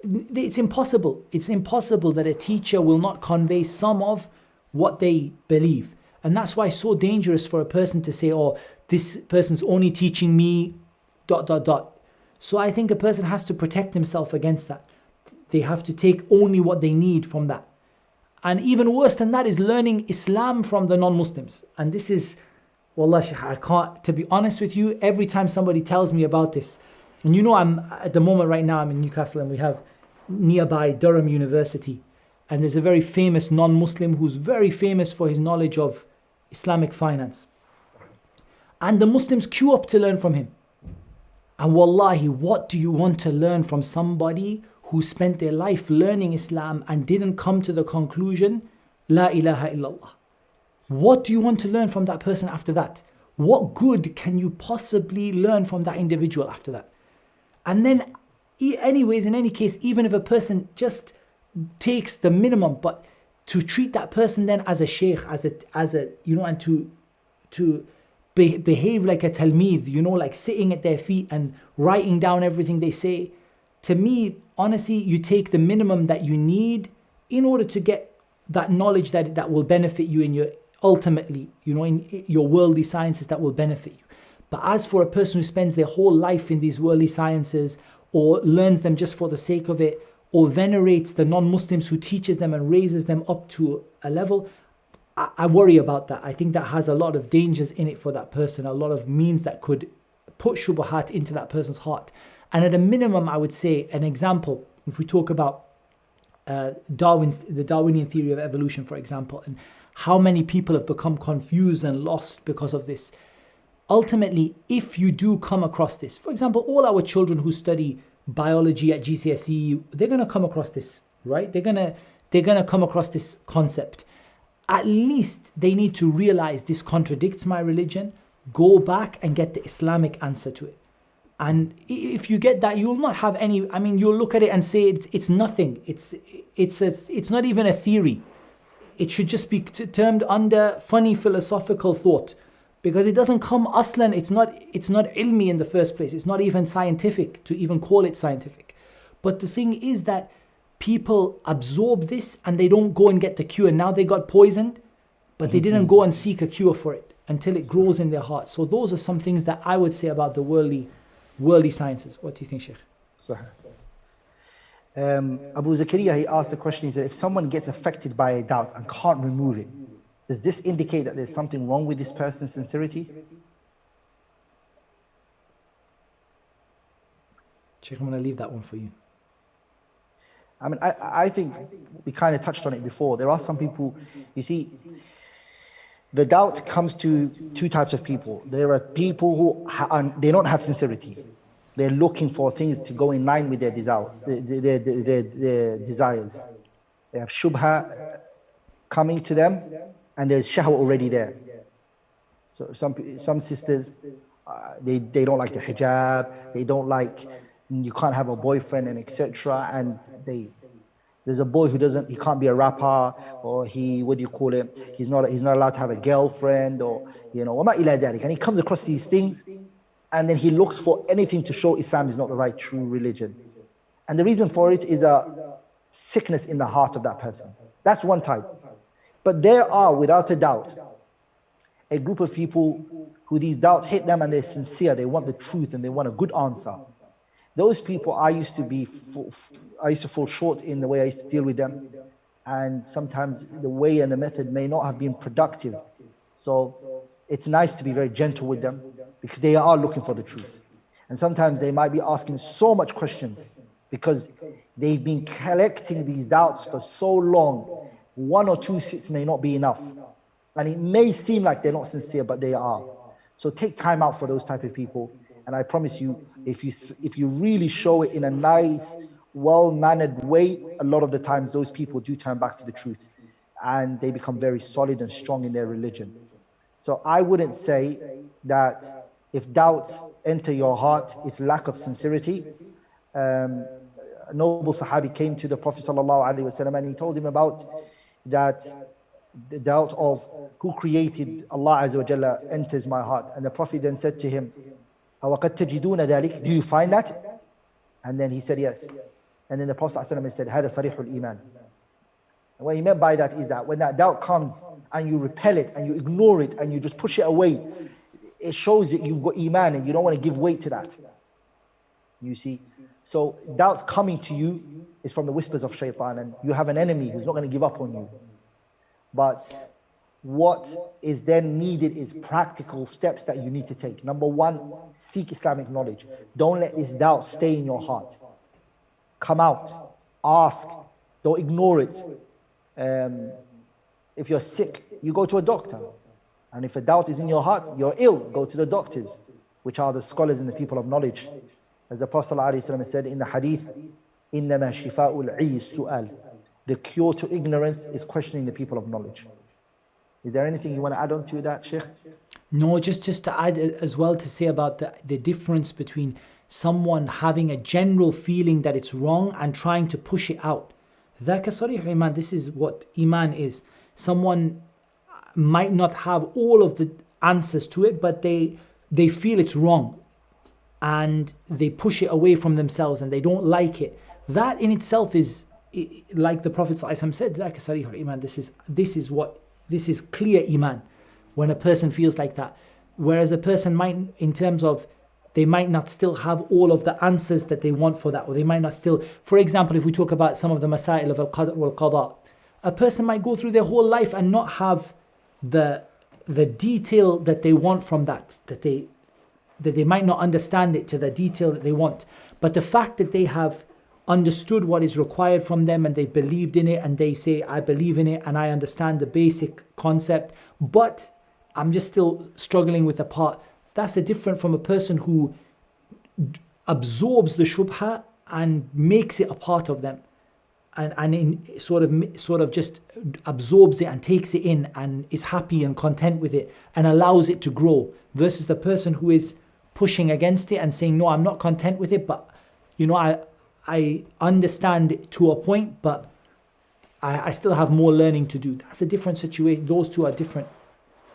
[SPEAKER 2] it's impossible that a teacher will not convey some of what they believe. And that's why it's so dangerous for a person to say, oh, this person's only teaching me ... So I think a person has to protect himself against that. They have to take only what they need from that. And even worse than that is learning Islam from the non-Muslims. And this is, wallah, Shaykh, I can't, to be honest with you, every time somebody tells me about this, and you know, I'm at the moment right now, I'm in Newcastle, and we have nearby Durham University, and there's a very famous non-Muslim who's very famous for his knowledge of Islamic finance. And the Muslims queue up to learn from him. And wallahi, what do you want to learn from somebody who spent their life learning Islam and didn't come to the conclusion, La ilaha illallah? What do you want to learn from that person after that? What good can you possibly learn from that individual after that? And then, anyways, in any case, even if a person just takes the minimum, but to treat that person then as a sheikh, as a you know, and to behave like a talmeed, you know, like sitting at their feet and writing down everything they say. To me, honestly, you take the minimum that you need in order to get that knowledge that will benefit you in your, ultimately, you know, in your worldly sciences that will benefit you. But as for a person who spends their whole life in these worldly sciences, or learns them just for the sake of it, or venerates the non-Muslims who teaches them and raises them up to a level, I worry about that. I think that has a lot of dangers in it for that person, a lot of means that could put shubuhat into that person's heart. And at a minimum, I would say, an example, if we talk about the Darwinian theory of evolution, for example, and how many people have become confused and lost because of this. Ultimately, if you do come across this, for example, all our children who study biology at GCSE, they're going to come across this, right? They're going to come across this concept. At least they need to realize this contradicts my religion, go back and get the Islamic answer to it. And if you get that, you will not have any, I mean, you'll look at it and say it's nothing. It's not even a theory. It should just be termed under funny philosophical thought, because it doesn't come aslan. It's not ilmi in the first place. It's not even scientific to even call it scientific. But the thing is that people absorb this and they don't go and get the cure. Now they got poisoned, but they didn't go and seek a cure for it until it grows in their heart. So those are some things that I would say about the worldly sciences. What do you think, Sheikh?
[SPEAKER 1] Sahih. Abu Zakaria, he asked the question, he said, if someone gets affected by a doubt and can't remove it, does this indicate that there's something wrong with this person's sincerity?
[SPEAKER 2] Sheikh, I'm going to leave that one for you.
[SPEAKER 1] I mean, I think we kind of touched on it before. There are some people, you see, the doubt comes to two types of people. There are people who they don't have sincerity. They're looking for things to go in line with their desires. Their desires. They have shubha coming to them, and there's shahwa already there. So some sisters, they don't like the hijab. They don't like, you can't have a boyfriend, and etc. And There's a boy he can't be a rapper, or what do you call it? He's not allowed to have a girlfriend, or, وَمَا إِلَى ذَلِكَ. And he comes across these things, and then he looks for anything to show Islam is not the right true religion. And the reason for it is a sickness in the heart of that person. That's one type. But there are, without a doubt, a group of people who these doubts hit them and they're sincere, they want the truth and they want a good answer. Those people, I used to fall short in the way I used to deal with them, and sometimes the way and the method may not have been productive. So it's nice to be very gentle with them, because they are looking for the truth. And sometimes they might be asking so much questions because they've been collecting these doubts for so long. 1 or 2 sits may not be enough. And it may seem like they're not sincere, but they are. So take time out for those type of people. And I promise you, if you really show it in a nice, well-mannered way, a lot of the times those people do turn back to the truth. And they become very solid and strong in their religion. So I wouldn't say that if doubts enter your heart, it's lack of sincerity. A noble Sahabi came to the Prophet ﷺ and he told him about that the doubt of who created Allah Azza wa Jalla enters my heart. And the Prophet then said to him, أَوَقَدْ تَجِدُونَ ذَلِكَ? Do you find that? And then he said yes. And then the Prophet ﷺ said, هَذَا صَرِيحُ الْإِيمَانِ. And what he meant by that is that when that doubt comes and you repel it and you ignore it and you just push it away, it shows that you've got Iman and you don't want to give weight to that. You see? So doubts coming to you is from the whispers of shaitan, and you have an enemy who's not going to give up on you. But what is then needed is practical steps that you need to take. Number one, seek Islamic knowledge. Don't let this doubt stay in your heart. Come out, ask, don't ignore it. If you're sick, you go to a doctor. And if a doubt is in your heart, you're ill, go to the doctors, which are the scholars and the people of knowledge. As the Prophet ﷺ said in the hadith, إِنَّمَا شِفَاءُ الْعِيِّ السُّؤَالِ. The cure to ignorance is questioning the people of knowledge. Is there anything you want to add on to that, Sheikh?
[SPEAKER 2] No, just to add as well to say about the difference between someone having a general feeling that it's wrong and trying to push it out. ذَاكَ صَرِيحُ الْإِيمَانِ. This is what Iman is. Someone might not have all of the answers to it, but they feel it's wrong and they push it away from themselves and they don't like it. That in itself is, like the Prophet ﷺ said, ذَاكَ صَرِيحُ الْإِيمَانِ. This is clear Iman, when a person feels like that. Whereas a person might, in terms of, they might not still have all of the answers that they want for that, or they might not still, for example, if we talk about some of the masail of al-qadr wal-qada, a person might go through their whole life and not have the detail that they want from that they might not understand it to the detail that they want. But the fact that they have understood what is required from them and they believed in it and they say, I believe in it and I understand the basic concept, but I'm just still struggling with the part. That's different from a person who absorbs the shubha and makes it a part of them, and sort of just absorbs it and takes it in and is happy and content with it and allows it to grow, versus the person who is pushing against it and saying, no, I'm not content with it, but I understand it to a point, but I still have more learning to do. That's a different situation. Those two are different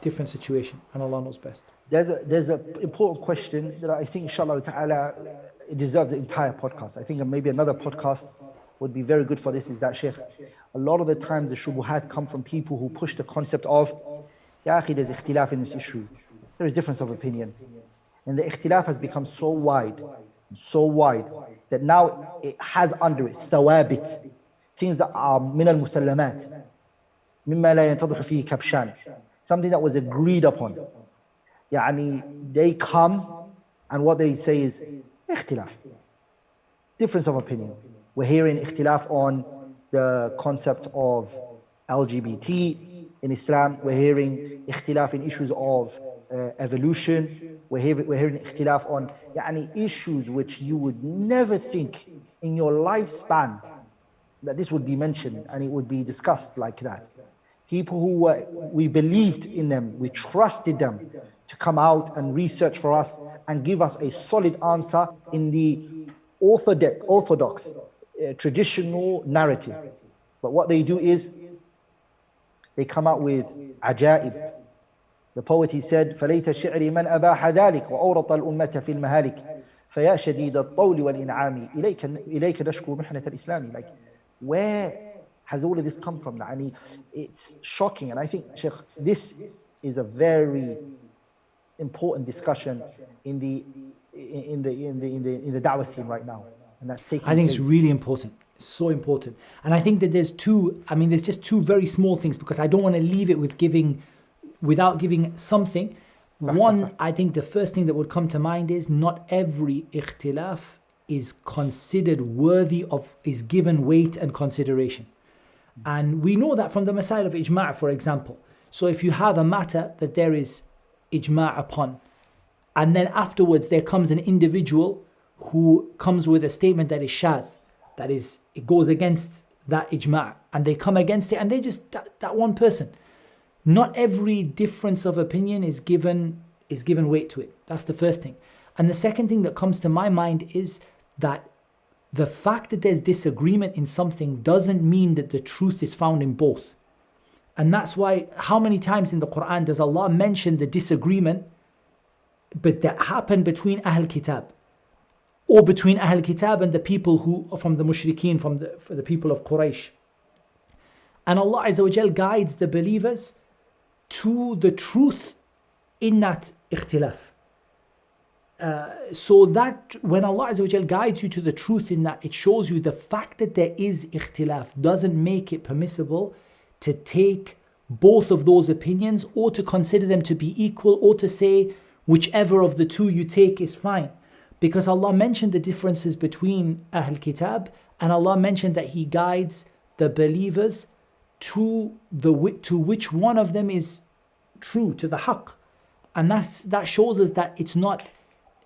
[SPEAKER 2] situation, and Allah knows best.
[SPEAKER 1] There's an important question that I think, inshallah ta'ala, it deserves an entire podcast. I think maybe another podcast would be very good for this. Is that, Sheikh, a lot of the times the shubuhat come from people who push the concept of, Ya akhi, there's ikhtilaf in this issue. There is difference of opinion. And the ikhtilaf has become so wide, that now it has under it thawabit, things that are min al-musallamat, mimma la yantadhu fihi kabshan, something that was agreed upon. Yani, they come and what they say is ikhtilaf, difference of opinion. We're hearing ikhtilaf on the concept of LGBT in Islam. We're hearing ikhtilaf in issues of evolution. We're hearing ikhtilaf on issues which you would never think in your lifespan that this would be mentioned and it would be discussed like that. People who we believed in them, we trusted them to come out and research for us and give us a solid answer in the orthodox traditional narrative. But what they do is they come out with ajaib. The poet, he said, فَلَيْتَ الشِّعْرِ مَنْ أَبَاحَ ذَلِكَ وَأَوْرَطَ الْأُمَّةَ فِي الْمَهَالِكِ فَيَا شَدِيدَ الطَّوْلِ وَالْإِنْعَامِ إِلَيْكَ نَشْكُو مِحْنَةَ الْإِسْلَامِ. Like, where has all of this come from? Yani, it's shocking. And I think, Sheikh, this is a very important discussion in the da'wah scene right now. And that's taking
[SPEAKER 2] I think
[SPEAKER 1] place.
[SPEAKER 2] it's really important. So important. And I think that there's just two very small things, because I don't want to leave it without giving something. One, I think the first thing that would come to mind is not every ikhtilaf is considered worthy of, is given weight and consideration. And we know that from the masail of ijma', for example. So if you have a matter that there is ijma' upon, and then afterwards there comes an individual who comes with a statement that is shadh, that is, it goes against that ijma', and they come against it, and they just, that one person. Not every difference of opinion is given weight to it. That's the first thing. And the second thing that comes to my mind is that the fact that there's disagreement in something doesn't mean that the truth is found in both. And that's why, how many times in the Quran does Allah mention the disagreement but that happened between Ahl Kitab, or between Ahl Kitab and the people who from the mushrikeen, from the people of Quraysh. And Allah Azza wa Jal guides the believers to the truth in that ikhtilaf. So that when Allah Azza wa Jal guides you to the truth in that, it shows you the fact that there is ikhtilaf doesn't make it permissible to take both of those opinions, or to consider them to be equal, or to say whichever of the two you take is fine. Because Allah mentioned the differences between Ahl Kitab, and Allah mentioned that He guides the believers to which one of them is true, to the haqq. And that shows us that it's not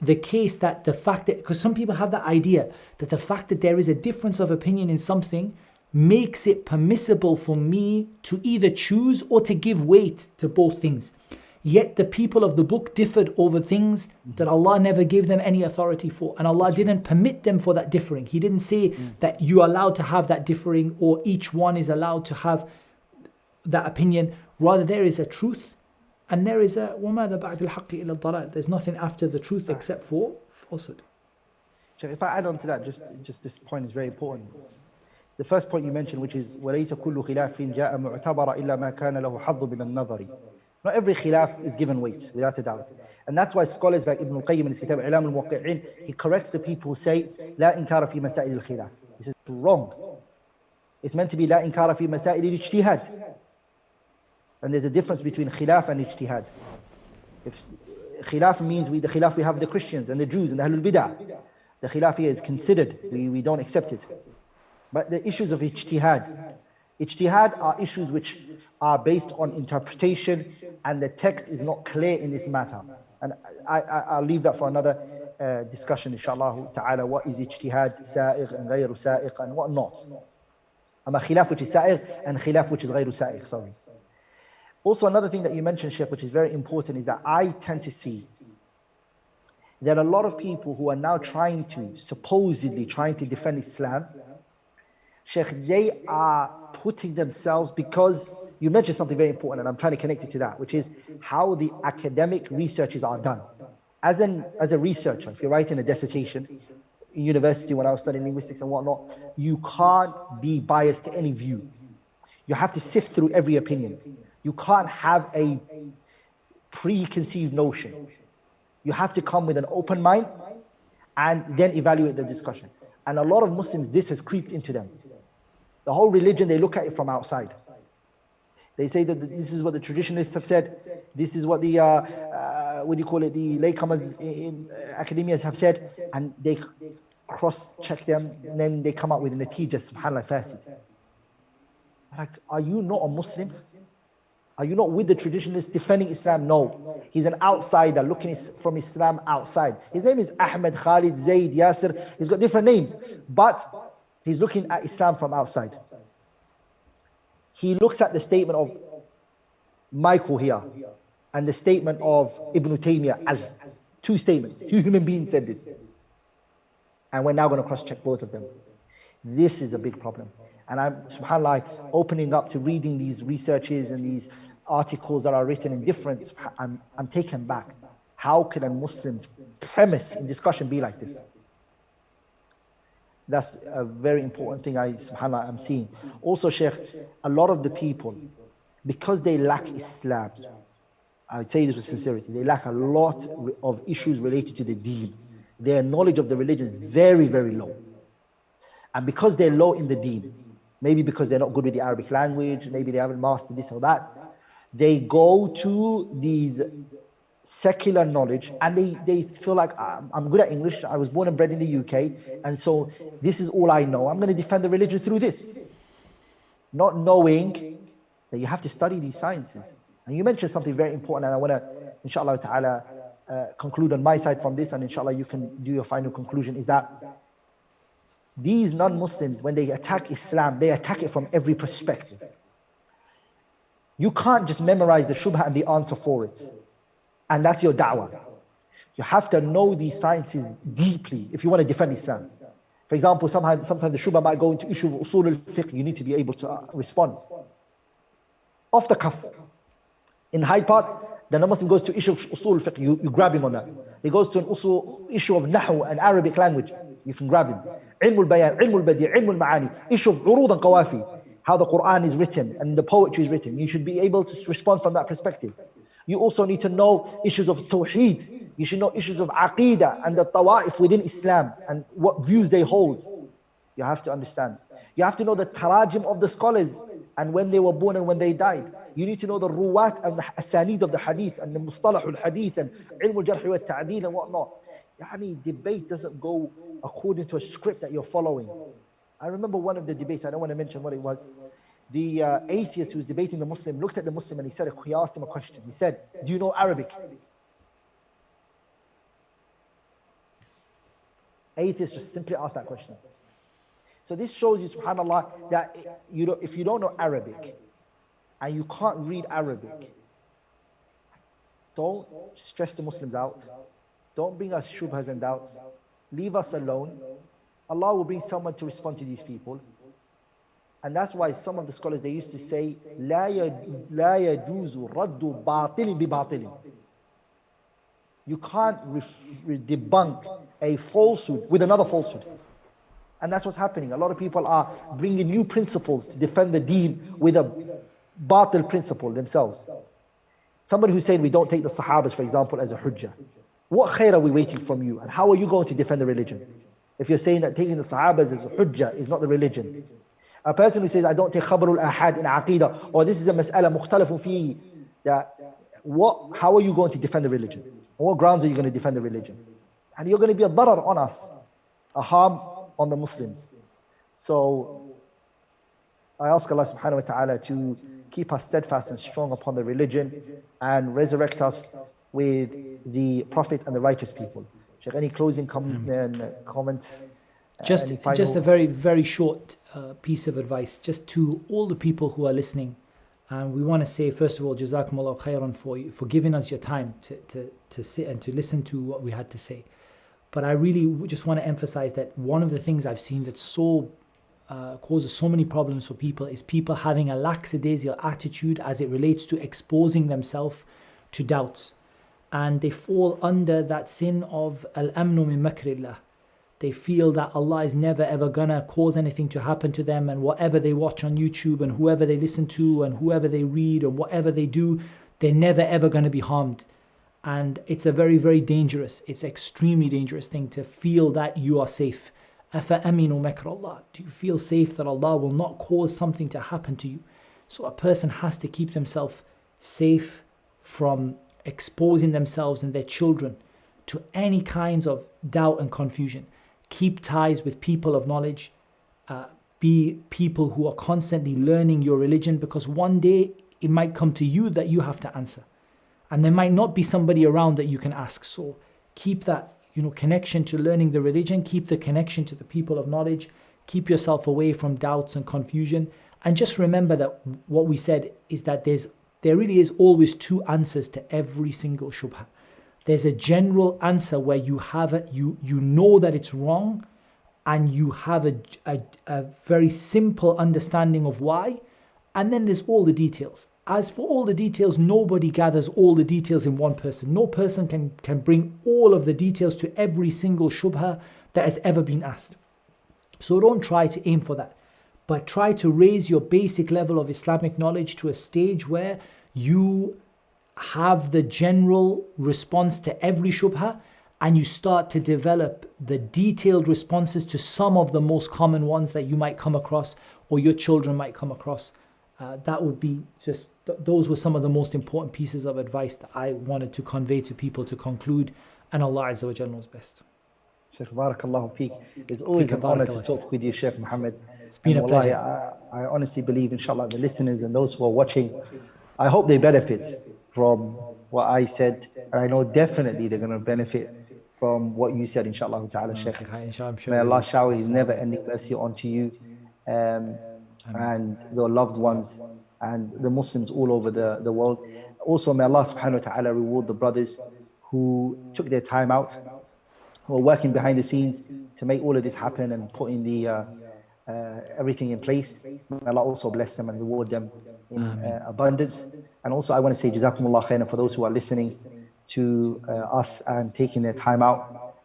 [SPEAKER 2] the case that the fact that, because some people have that idea that the fact that there is a difference of opinion in something makes it permissible for me to either choose or to give weight to both things. Yet the people of the book differed over things that Allah never gave them any authority for, and Allah didn't permit them for that differing. He didn't say that you're allowed to have that differing, or each one is allowed to have that opinion. Rather, there is a truth, and there is a وَمَاذَا بَعْدَ الْحَقِّ إِلَّا الضَّلَالِ. There's nothing after the truth except for falsehood.
[SPEAKER 1] If I add on to that, just this point is very important. The first point you mentioned, which is وَلَيْسَ كُلُّ خِلَافٍ جَاءَ مُعْتَبَرًا إِلَّا مَا كَانَ لَهُ حَظٌّ مِنَ النَّظَرِ. Not every khilaf is given weight, without a doubt. And that's why scholars like Ibn al-Qayyim in his kitab I'lam al-Muwaqqi'in, he corrects the people who say لا إنكار في مسائل الخلاف. He says, wrong. It's meant to be لا إنكار في مسائل الاجتهاد. And there's a difference between khilaf and ijtihad. If khilaf means the khilaf we have the Christians and the Jews and the Ahlul Bid'ah, the khilaf here is considered, we don't accept it. But the issues of ijtihad are issues which are based on interpretation, and the text is not clear in this matter. And I'll leave that for another discussion, inshallah ta'ala. What is ijtihad, sa'igh and ghayru sa'igh, and what not? Ama khilaf which is sa'igh and khilaf which is ghayru sa'igh, sorry. Also, another thing that you mentioned, Sheikh, which is very important, is that I tend to see that a lot of people who are now supposedly trying to defend Islam, Sheikh, they are putting themselves, because you mentioned something very important, and I'm trying to connect it to that, which is how the academic researches are done. As a researcher, if you're writing a dissertation in university, when I was studying linguistics and whatnot, you can't be biased to any view. You have to sift through every opinion. You can't have a preconceived notion. You have to come with an open mind and then evaluate the discussion. And a lot of Muslims, this has creeped into them. The whole religion, they look at it from outside. They say that this is what the traditionalists have said. This is what the, the latecomers in academia have said. And they cross-check them, and then they come up with a natija, subhanAllah, fasid. Like, are you not a Muslim? Are you not with the traditionalists defending Islam? No. He's an outsider looking from Islam outside. His name is Ahmed, Khalid, Zayd, Yasir. He's got different names. But he's looking at Islam from outside. He looks at the statement of Michael here and the statement of Ibn Taymiyyah as two statements. Two human beings said this. And we're now going to cross-check both of them. This is a big problem. And I'm, subhanAllah, opening up to reading these researches and these articles that are written in different, I'm taken back. How can a Muslim's premise in discussion be like this? That's a very important thing subhanAllah, I'm seeing. Also, Sheikh, a lot of the people, because they lack Islam, I would say this with sincerity, they lack a lot of issues related to the deen. Their knowledge of the religion is very, very low. And because they're low in the deen, maybe because they're not good with the Arabic language, maybe they haven't mastered this or that, they go to these secular knowledge and they feel like, I'm good at English, I was born and bred in the UK, and so this is all I know. I'm going to defend the religion through this. Not knowing that you have to study these sciences. And you mentioned something very important, and I want to, inshallah ta'ala, conclude on my side from this, and inshallah you can do your final conclusion, is that these non-Muslims, when they attack Islam, they attack it from every perspective. You can't just memorize the shubha and the answer for it, and that's your da'wah. You have to know these sciences deeply if you want to defend Islam. For example, sometimes the shubha might go into issue of usul al-fiqh. You need to be able to respond. Off the cuff. In Hyde Park, the non-Muslim goes to issue of usul al-fiqh, you grab him on that. He goes to an issue of nahu and Arabic language, you can grab him. Ilm al-bayan, ilm al-badi', ilm al-ma'ani, issue of urud and qawafi, how the Qur'an is written and the poetry is written. You should be able to respond from that perspective. You also need to know issues of tawheed. You should know issues of aqidah and the tawa'if within Islam and what views they hold. You have to understand. You have to know the tarajim of the scholars and when they were born and when they died. You need to know the ruwat and the asanid of the hadith and the mustalah al-hadith and ilm al-jarh wa al-ta'deel and whatnot. Debate doesn't go according to a script that you're following. I remember one of the debates, I don't want to mention what it was. The atheist who was debating the Muslim looked at the Muslim and he asked him a question. He said, do you know Arabic? Atheist just simply asked that question. So this shows you, subhanAllah, that if you don't know Arabic and you can't read Arabic, don't stress the Muslims out. Don't bring us shubhas and doubts. Leave us alone. Allah will bring someone to respond to these people. And that's why some of the scholars, they used to say, لا يجوز رد باطل بباطل. You can't debunk a falsehood with another falsehood. And that's what's happening. A lot of people are bringing new principles to defend the deen with a batil principle themselves. Somebody who's saying we don't take the Sahabas, for example, as a hujjah. What khair are we waiting from you? And how are you going to defend the religion? If you're saying that taking the Sahabas as a hujjah is not the religion. A person who says, I don't take khabarul ahad in aqidah, or this is a mas'ala mukhtalafun fi, how are you going to defend the religion? On what grounds are you going to defend the religion? And you're going to be a darar on us, a harm on the Muslims. So I ask Allah subhanahu wa ta'ala to keep us steadfast and strong upon the religion and resurrect us with the Prophet and the righteous people. Shaykh, any closing comment?
[SPEAKER 2] Just a very, very short piece of advice, just to all the people who are listening. And we want to say, first of all, Jazakumullah khairan for giving us your time to sit and to listen to what we had to say. But I really just want to emphasize that one of the things I've seen that causes so many problems for people is people having a lackadaisical attitude as it relates to exposing themselves to doubts. And they fall under that sin of al-amnu min makrillah. They feel that Allah is never ever gonna cause anything to happen to them, and whatever they watch on YouTube and whoever they listen to and whoever they read and whatever they do, they're never ever gonna be harmed. And it's a very, very dangerous, it's extremely dangerous thing to feel that you are safe. Afa aminu makrallah. Do you feel safe that Allah will not cause something to happen to you? So a person has to keep themselves safe from exposing themselves and their children to any kinds of doubt and confusion. Keep ties with people of knowledge. Be people who are constantly learning your religion, because one day it might come to you that you have to answer. And there might not be somebody around that you can ask. So keep that connection to learning the religion. Keep the connection to the people of knowledge. Keep yourself away from doubts and confusion. And just remember that what we said is that there really is always two answers to every single shubha. There's a general answer where you have it, you know that it's wrong, and you have a very simple understanding of why, and then there's all the details. As for all the details, nobody gathers all the details in one person. No person can bring all of the details to every single shubha that has ever been asked. So don't try to aim for that, but try to raise your basic level of Islamic knowledge to a stage where you have the general response to every shubha, and you start to develop the detailed responses to some of the most common ones that you might come across or your children might come across. That would be just, those were some of the most important pieces of advice that I wanted to convey to people to conclude, and Allah Azza wa Jal knows best.
[SPEAKER 1] Shaykh, barakallahu feek. It's always an honor to talk with you, Shaykh Muhammad.
[SPEAKER 2] It's been a pleasure.
[SPEAKER 1] I honestly believe, inshallah, the listeners and those who are watching, I hope they benefit from what I said, and I know definitely they're going to benefit from what you said, inshallah ta'ala, Shaykh. May Allah shower His never-ending mercy onto you and your loved ones and the Muslims all over the world. Also, may Allah subhanahu wa ta'ala reward the brothers who took their time out, who are working behind the scenes to make all of this happen and putting the everything in place. May Allah also bless them and reward them in abundance. And also I want to say Jazakumullah khairan for those who are listening to us and taking their time out.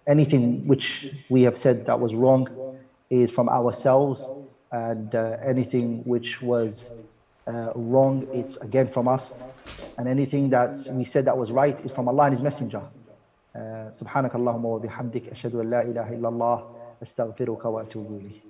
[SPEAKER 1] Anything which we have said that was wrong is from ourselves, and anything which was wrong, it's again from us, and anything that we said that was right is from Allah and His Messenger. سبحانك اللهم وبحمدك أشهد أن لا إله إلا الله أستغفرك وأتوب إليك.